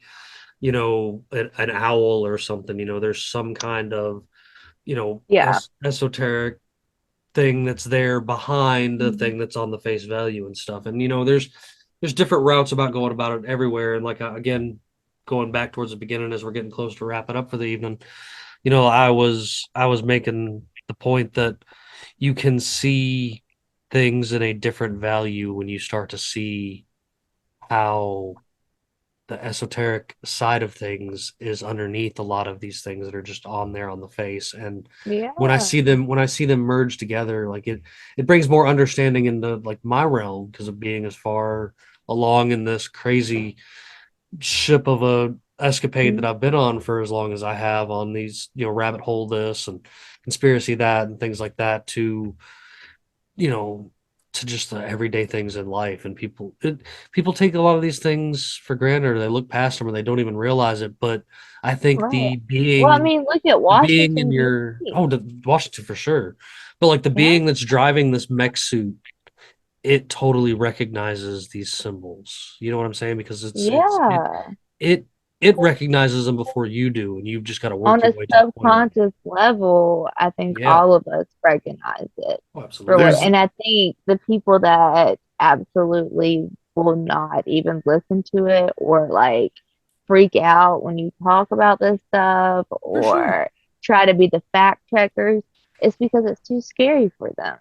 an owl or something. There's some kind of Yeah. esoteric thing that's there behind the thing that's on the face value and stuff. And there's different routes about going about it everywhere. And like again, going back towards the beginning as we're getting close to wrapping up for the evening, I was making the point that you can see things in a different value when you start to see how the esoteric side of things is underneath a lot of these things that are just on there on the face. And when I see them merge together, like it brings more understanding into like my realm because of being as far along in this crazy ship of a escapade that I've been on for as long as I have on these, rabbit hole this and conspiracy that and things like that to just the everyday things in life. And people take a lot of these things for granted, or they look past them, or they don't even realize it. But I think the being, well, I mean, look at Washington. being in your Washington for sure, but like the being that's driving this mech suit, it totally recognizes these symbols. You know what I'm saying? Because it recognizes them before you do, and you've just got to work on your a way to the point. subconscious level. I think all of us recognize it. Oh, absolutely. And I think the people that absolutely will not even listen to it or like freak out when you talk about this stuff or try to be the fact checkers, it's because it's too scary for them.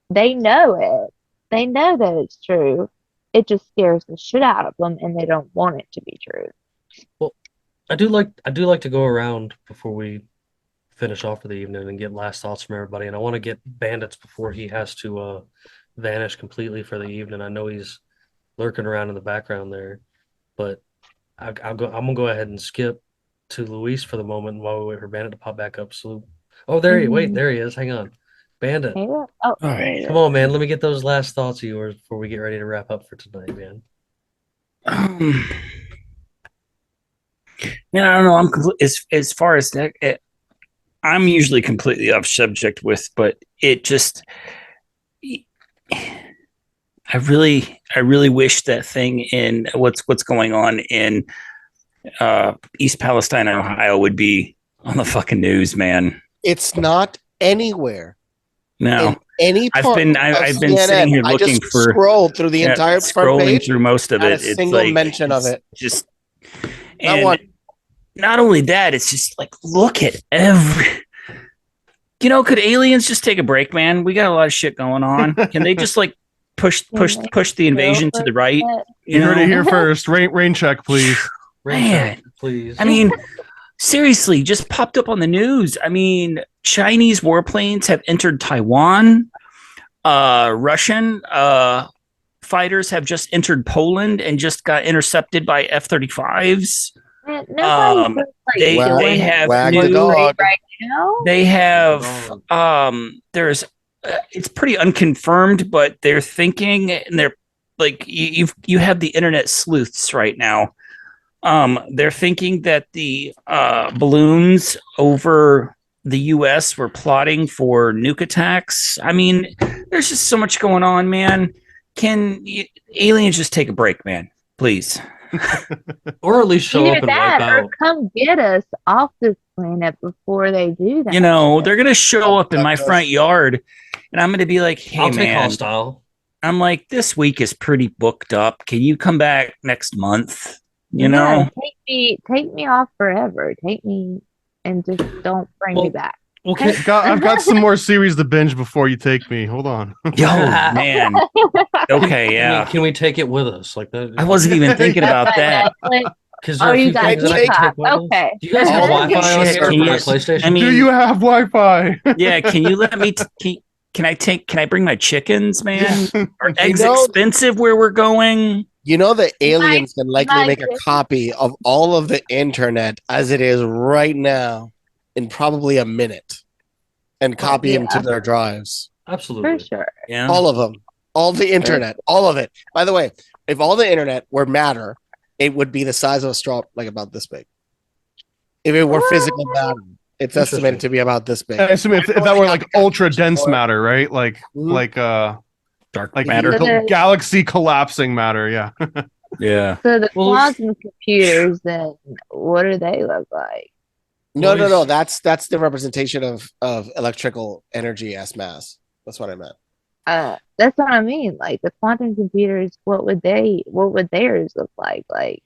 They know it. They know that it's true. It just scares the shit out of them, and they don't want it to be true. Well, I do like to go around before we finish off for the evening and get last thoughts from everybody. And I want to get Bandits before he has to vanish completely for the evening. I know he's lurking around in the background there, but I'm gonna go ahead and skip to Luis for the moment while we wait for Bandit to pop back up. So, there he is. Hang on, Bandit. All right, come on, man. Let me get those last thoughts of yours before we get ready to wrap up for tonight, man. I don't know. I'm as far as that. I'm usually completely off subject with, but it just. I really wish that thing in what's going on in East Palestine, Ohio, would be on the fucking news, man. It's not anywhere. No. Any part I've been sitting here looking for scrolled through the entire front page, through most of it. It's single mention of it. Just not only that, it's just like look at every. Could aliens just take a break, man? We got a lot of shit going on. Can they just like push the invasion to the right? You heard it here first. Rain check, please. Man, please. I mean, seriously, just popped up on the news. I mean, Chinese warplanes have entered Taiwan. Russian fighters have just entered Poland and just got intercepted by F-35s. They have right now. They have there's it's pretty unconfirmed, but they're thinking, and they're like you have the internet sleuths right now. They're thinking that the balloons over the U.S. were plotting for nuke attacks. I mean, there's just so much going on, man. Can aliens just take a break, man? Please. Or at least show up and wipe out. Or come get us off this planet before they do that. They're going to show up in my front yard, and I'm going to be like, hey, I'll man. take hostile. I'm like, this week is pretty booked up. Can you come back next month? Take me off forever. Take me and just don't bring me back. Okay, I've got some more series to binge before you take me. Hold on. Yo, man. Okay, yeah. Can we take it with us? Like that? I wasn't even thinking about that. Because you guys okay. Do you guys have Wi-Fi on here for my PlayStation? I mean, do you have Wi-Fi? Yeah. Can you let me? Can I bring my chickens, man? Are eggs expensive where we're going? The aliens can likely make a copy of all of the internet as it is right now in probably a minute and copy them to their drives. Absolutely. For sure. Yeah. All of them. All the internet. All of it. By the way, if all the internet were matter, it would be the size of a straw, like about this big. If it were physical matter, it's estimated to be about this big. I assume if that were like ultra dense matter, right? Like dark matter, galaxy collapsing matter. Yeah. Yeah. So the quantum computers, then what do they look like? No. That's the representation of electrical energy as mass. That's what I meant. That's what I mean. Like the quantum computers, what would theirs look like? Like,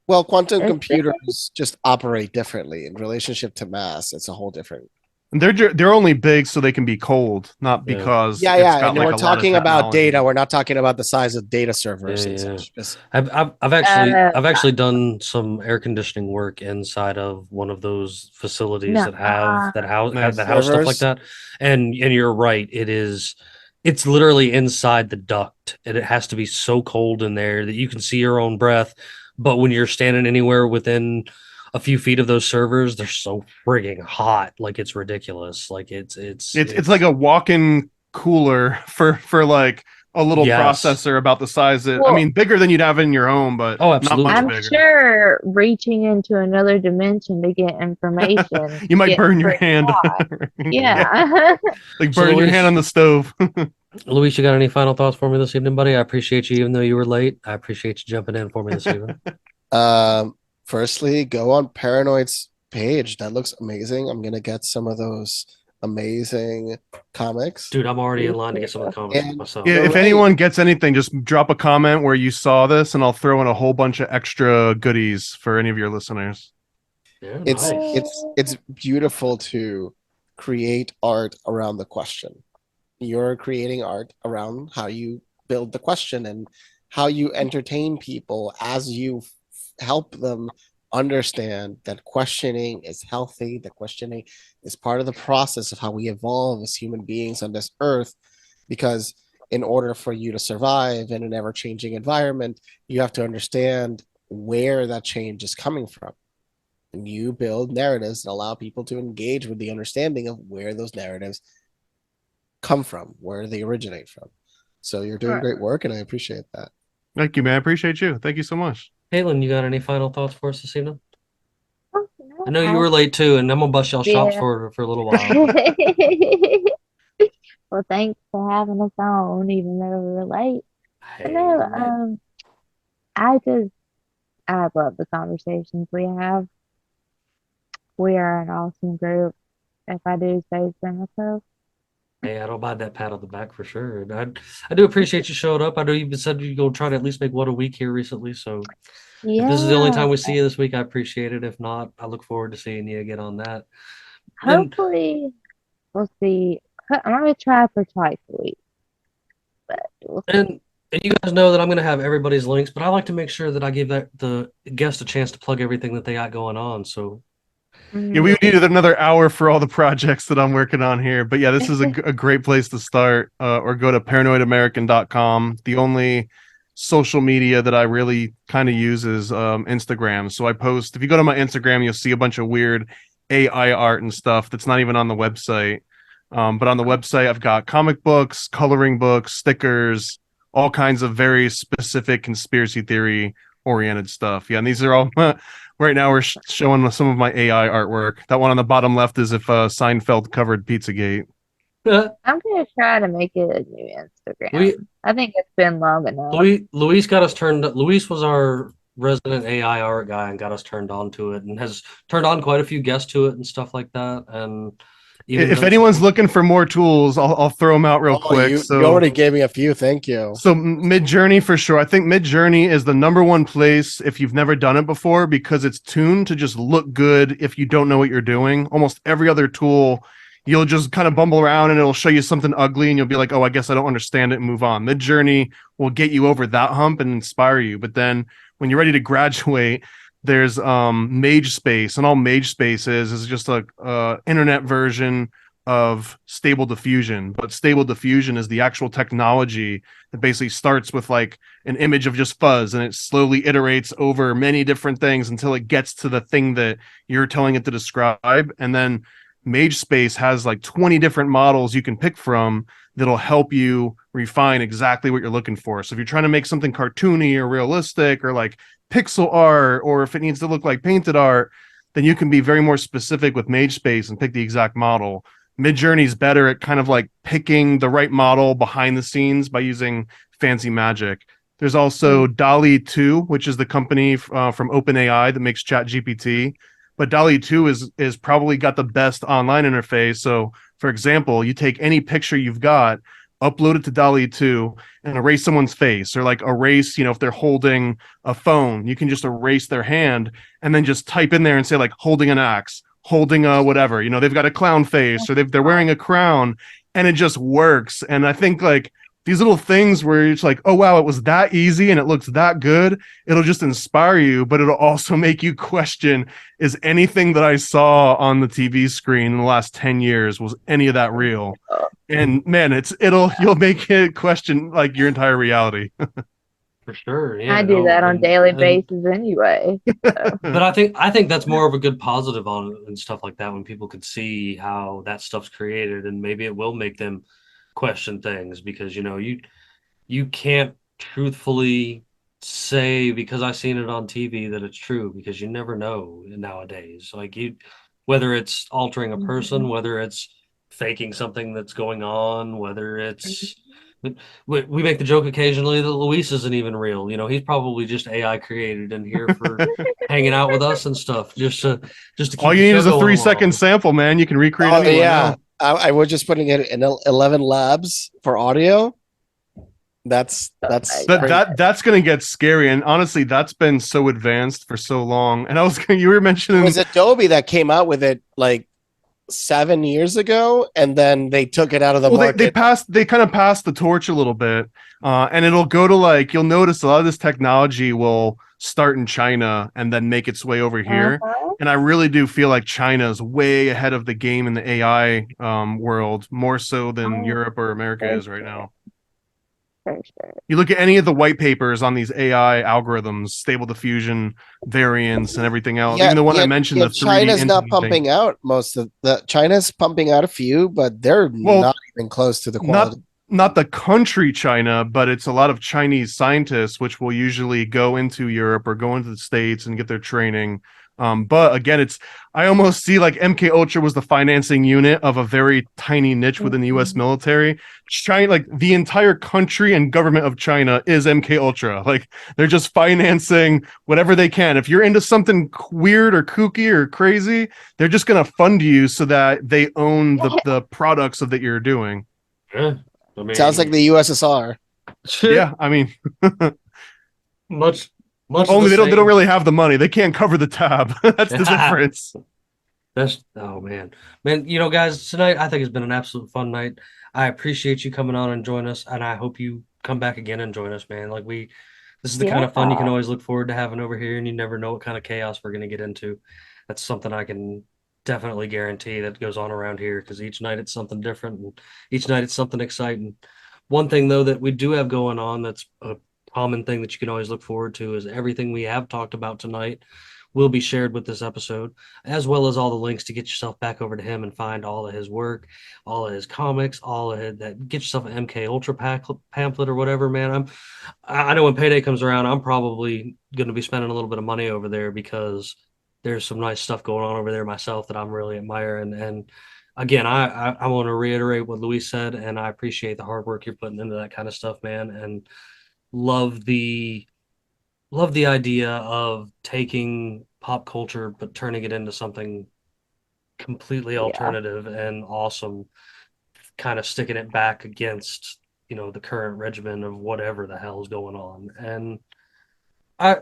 Well, quantum it's computers just operate differently in relationship to mass. It's a whole different. And they're only big so they can be cold, not Yeah. because Yeah, it's yeah. got And like we're a lot of talking about technology. data. We're not talking about the size of data servers Yeah, and yeah. such. Just I've actually done some air conditioning work inside of one of those facilities No. that have Nice. that house stuff like Servers. that. And you're right, it's literally inside the duct, and it has to be so cold in there that you can see your own breath. But when you're standing anywhere within a few feet of those servers, they're so frigging hot, like it's ridiculous. Like it's Like a walk-in cooler for like a little Yes. processor about the size that I Well- mean bigger than you'd have in your home, but Oh, not absolutely. much I'm bigger. sure reaching into another dimension to get information. You might gets burn your pretty hand. hot. Yeah. Like So burn your Luis- hand on the stove. Luis, you got any final thoughts for me this evening, buddy? I appreciate you, even though you were late. I appreciate you jumping in for me this evening. firstly, go on Paranoid's page. That looks amazing. I'm gonna get some of those amazing comics. Dude, I'm already in line to get some of the comics And- myself. Yeah, You're if right. anyone gets anything, just drop a comment where you saw this, and I'll throw in a whole bunch of extra goodies for any of your listeners. Yeah, It's nice. it's beautiful to create art around the question. You're creating art around how you build the question and how you entertain people as you help them understand that questioning is healthy, that questioning is part of the process of how we evolve as human beings on this earth. Because in order for you to survive in an ever-changing environment, you have to understand where that change is coming from. And you build narratives that allow people to engage with the understanding of where those narratives come from, where they originate from. So you're doing Right. great work, and I appreciate that. Thank you, man. I appreciate you. Thank you so much. Caitlin, you got any final thoughts for us this evening? Oh, I know you were late too, and I'm gonna bust y'all chops Yeah. for a little while. Well, thanks for having us on, even though we were late. Hey, No, man. I love the conversations we have. We are an awesome group, if I do say so myself. Hey, I don't mind that pat on the back for sure. And I do appreciate you showing up. I know you even said you're gonna try to at least make one a week here recently. So if this is the only time we see you this week, I appreciate it. If not, I look forward to seeing you again on that. And Hopefully, we'll see. I'm gonna try for twice a week, but we'll see. and you guys know that I'm gonna have everybody's links, but I like to make sure that I give the guest a chance to plug everything that they got going on. So Yeah, we needed another hour for all the projects that I'm working on here. But yeah, this is a great place to start. Or go to paranoidamerican.com. The only social media that I really kind of use is Instagram. So I post, if you go to my Instagram, you'll see a bunch of weird AI art and stuff that's not even on the website. But on the website, I've got comic books, coloring books, stickers, all kinds of very specific conspiracy theory oriented stuff. Yeah, and these are all right now we're showing some of my AI artwork. That one on the bottom left is if Seinfeld covered Pizzagate. I'm gonna try to make it a new Instagram. I think it's been long enough. Luis got us turned. Luis was our resident AI art guy and got us turned on to it, and has turned on quite a few guests to it and stuff like that. And if anyone's looking for more tools, I'll throw them out real quick. You So already gave me a few. Thank you. So Midjourney for sure. I think Midjourney is the #1 place if you've never done it before, because it's tuned to just look good if you don't know what you're doing. Almost every other tool, you'll just kind of bumble around and it'll show you something ugly and you'll be like, oh, I guess I don't understand it, and move on. Midjourney will get you over that hump and inspire you. But then when you're ready to graduate, there's MageSpace, and all MageSpace is just a internet version of Stable Diffusion. But Stable Diffusion is the actual technology that basically starts with like an image of just fuzz, and it slowly iterates over many different things until it gets to the thing that you're telling it to describe. And then MageSpace has like 20 different models you can pick from that'll help you refine exactly what you're looking for. So if you're trying to make something cartoony or realistic or like pixel art, or if it needs to look like painted art, then you can be very more specific with MageSpace and pick the exact model. Midjourney's better at kind of like picking the right model behind the scenes by using fancy magic. There's also DALL-E 2, which is the company from OpenAI that makes ChatGPT. But DALL-E 2 is probably got the best online interface. So For example, you take any picture you've got, upload it to DALL-E 2 and erase someone's face, or like erase, if they're holding a phone, you can just erase their hand and then just type in there and say like holding an axe, holding a whatever, they've got a clown face or they're wearing a crown, and it just works. And I think like these little things where it's like, oh wow, it was that easy and it looks that good, it'll just inspire you, but it'll also make you question, is anything that I saw on the TV screen in the last 10 years, was any of that real? And man, you'll make it question like your entire reality. For sure. Yeah, I do that on daily basis anyway. So. But I think that's more of a good positive on and stuff like that, when people could see how that stuff's created, and maybe it will make them question things, because you can't truthfully say because I've seen it on TV that it's true, because you never know nowadays. Like whether it's altering a person, whether it's faking something that's going on, whether it's we make the joke occasionally that Luis isn't even real. He's probably just AI created and here for hanging out with us and stuff. Just to keep all you need is a 3-second sample, man. You can recreate anyone. Yeah. I was just putting it in 11 labs for audio. That's going to get scary. And honestly, that's been so advanced for so long. And you were mentioning, it was Adobe that came out with it like 7 years ago, and then they took it out of the market. They kind of passed the torch a little bit, and it'll go to you'll notice a lot of this technology will start in China and then make its way over here. And I really do feel like China is way ahead of the game in the AI world, more so than Europe or America is right now. For sure. You look at any of the white papers on these AI algorithms, stable diffusion variants, and everything else. Even the one I mentioned, the 3D China's not pumping out most of China's pumping out a few, but they're not even close to the quality. Not the country China, but it's a lot of Chinese scientists, which will usually go into Europe or go into the States and get their training. But again, I almost see like MK Ultra was the financing unit of a very tiny niche within the US military. China, like the entire country and government of China is MK Ultra. Like they're just financing whatever they can. If you're into something weird or kooky or crazy, they're just going to fund you so that they own the products that you're doing. Yeah. Sounds like the USSR. Yeah, I mean, much only they don't really have the money. They can't cover the tab. That's the difference. Oh man, guys, tonight I think it's been an absolute fun night. I appreciate you coming on and join us, and I hope you come back again and join us, man. This is the kind of fun you can always look forward to having over here, and you never know what kind of chaos we're going to get into. That's something I can definitely guarantee that goes on around here, because each night it's something different, and each night it's something exciting. One thing though that we do have going on that's a common thing that you can always look forward to is everything we have talked about tonight will be shared with this episode, as well as all the links to get yourself back over to him and find all of his work, all of his comics, all of it. That get yourself an MK Ultra pamphlet or whatever, man. I know when payday comes around, I'm probably going to be spending a little bit of money over there, because there's some nice stuff going on over there myself that I'm really admiring. And again, I want to reiterate what Luis said, and I appreciate the hard work you're putting into that kind of stuff, man. And love the idea of taking pop culture but turning it into something completely alternative and awesome, kind of sticking it back against the current regimen of whatever the hell is going on. And I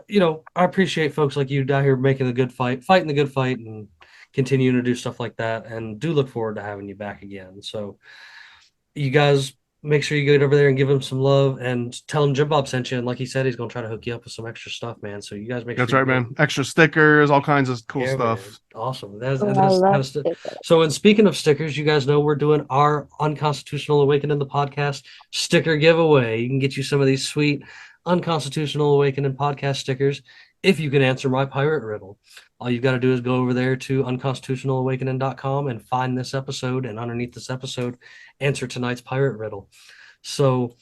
appreciate folks like you down here making the good fighting the good fight, and continuing to do stuff like that, and do look forward to having you back again. So you guys make sure you get over there and give him some love, and tell him Jimbob sent you. And like he said, he's going to try to hook you up with some extra stuff, man. So you guys make sure. That's right, man. Extra stickers, all kinds of cool stuff. Man. Awesome. That's kind of so, and speaking of stickers, you guys know we're doing our Unconstitutional Awakening the Podcast sticker giveaway. You can get you some of these sweet Unconstitutional Awakening podcast stickers if you can answer my pirate riddle. All you've got to do is go over there to unconstitutionalawakening.com and find this episode, and underneath this episode, answer tonight's pirate riddle. So,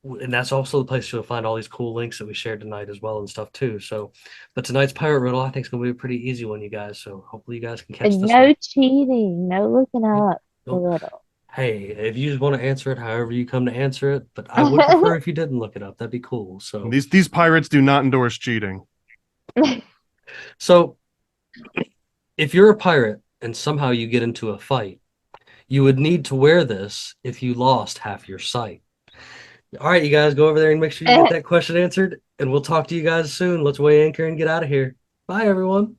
and that's also the place you'll find all these cool links that we shared tonight as well and stuff too. So, but tonight's pirate riddle, I think, is going to be a pretty easy one, you guys. So hopefully you guys can catch this. No cheating, no looking up the riddle. Hey, if you just want to answer it however you come to answer it, but I would prefer if you didn't look it up. That'd be cool. So these pirates do not endorse cheating. So if you're a pirate and somehow you get into a fight, You would need to wear this if you lost half your sight. All right, you guys, go over there and make sure you get that question answered, and we'll talk to you guys soon. Let's weigh anchor and get out of here. Bye, everyone.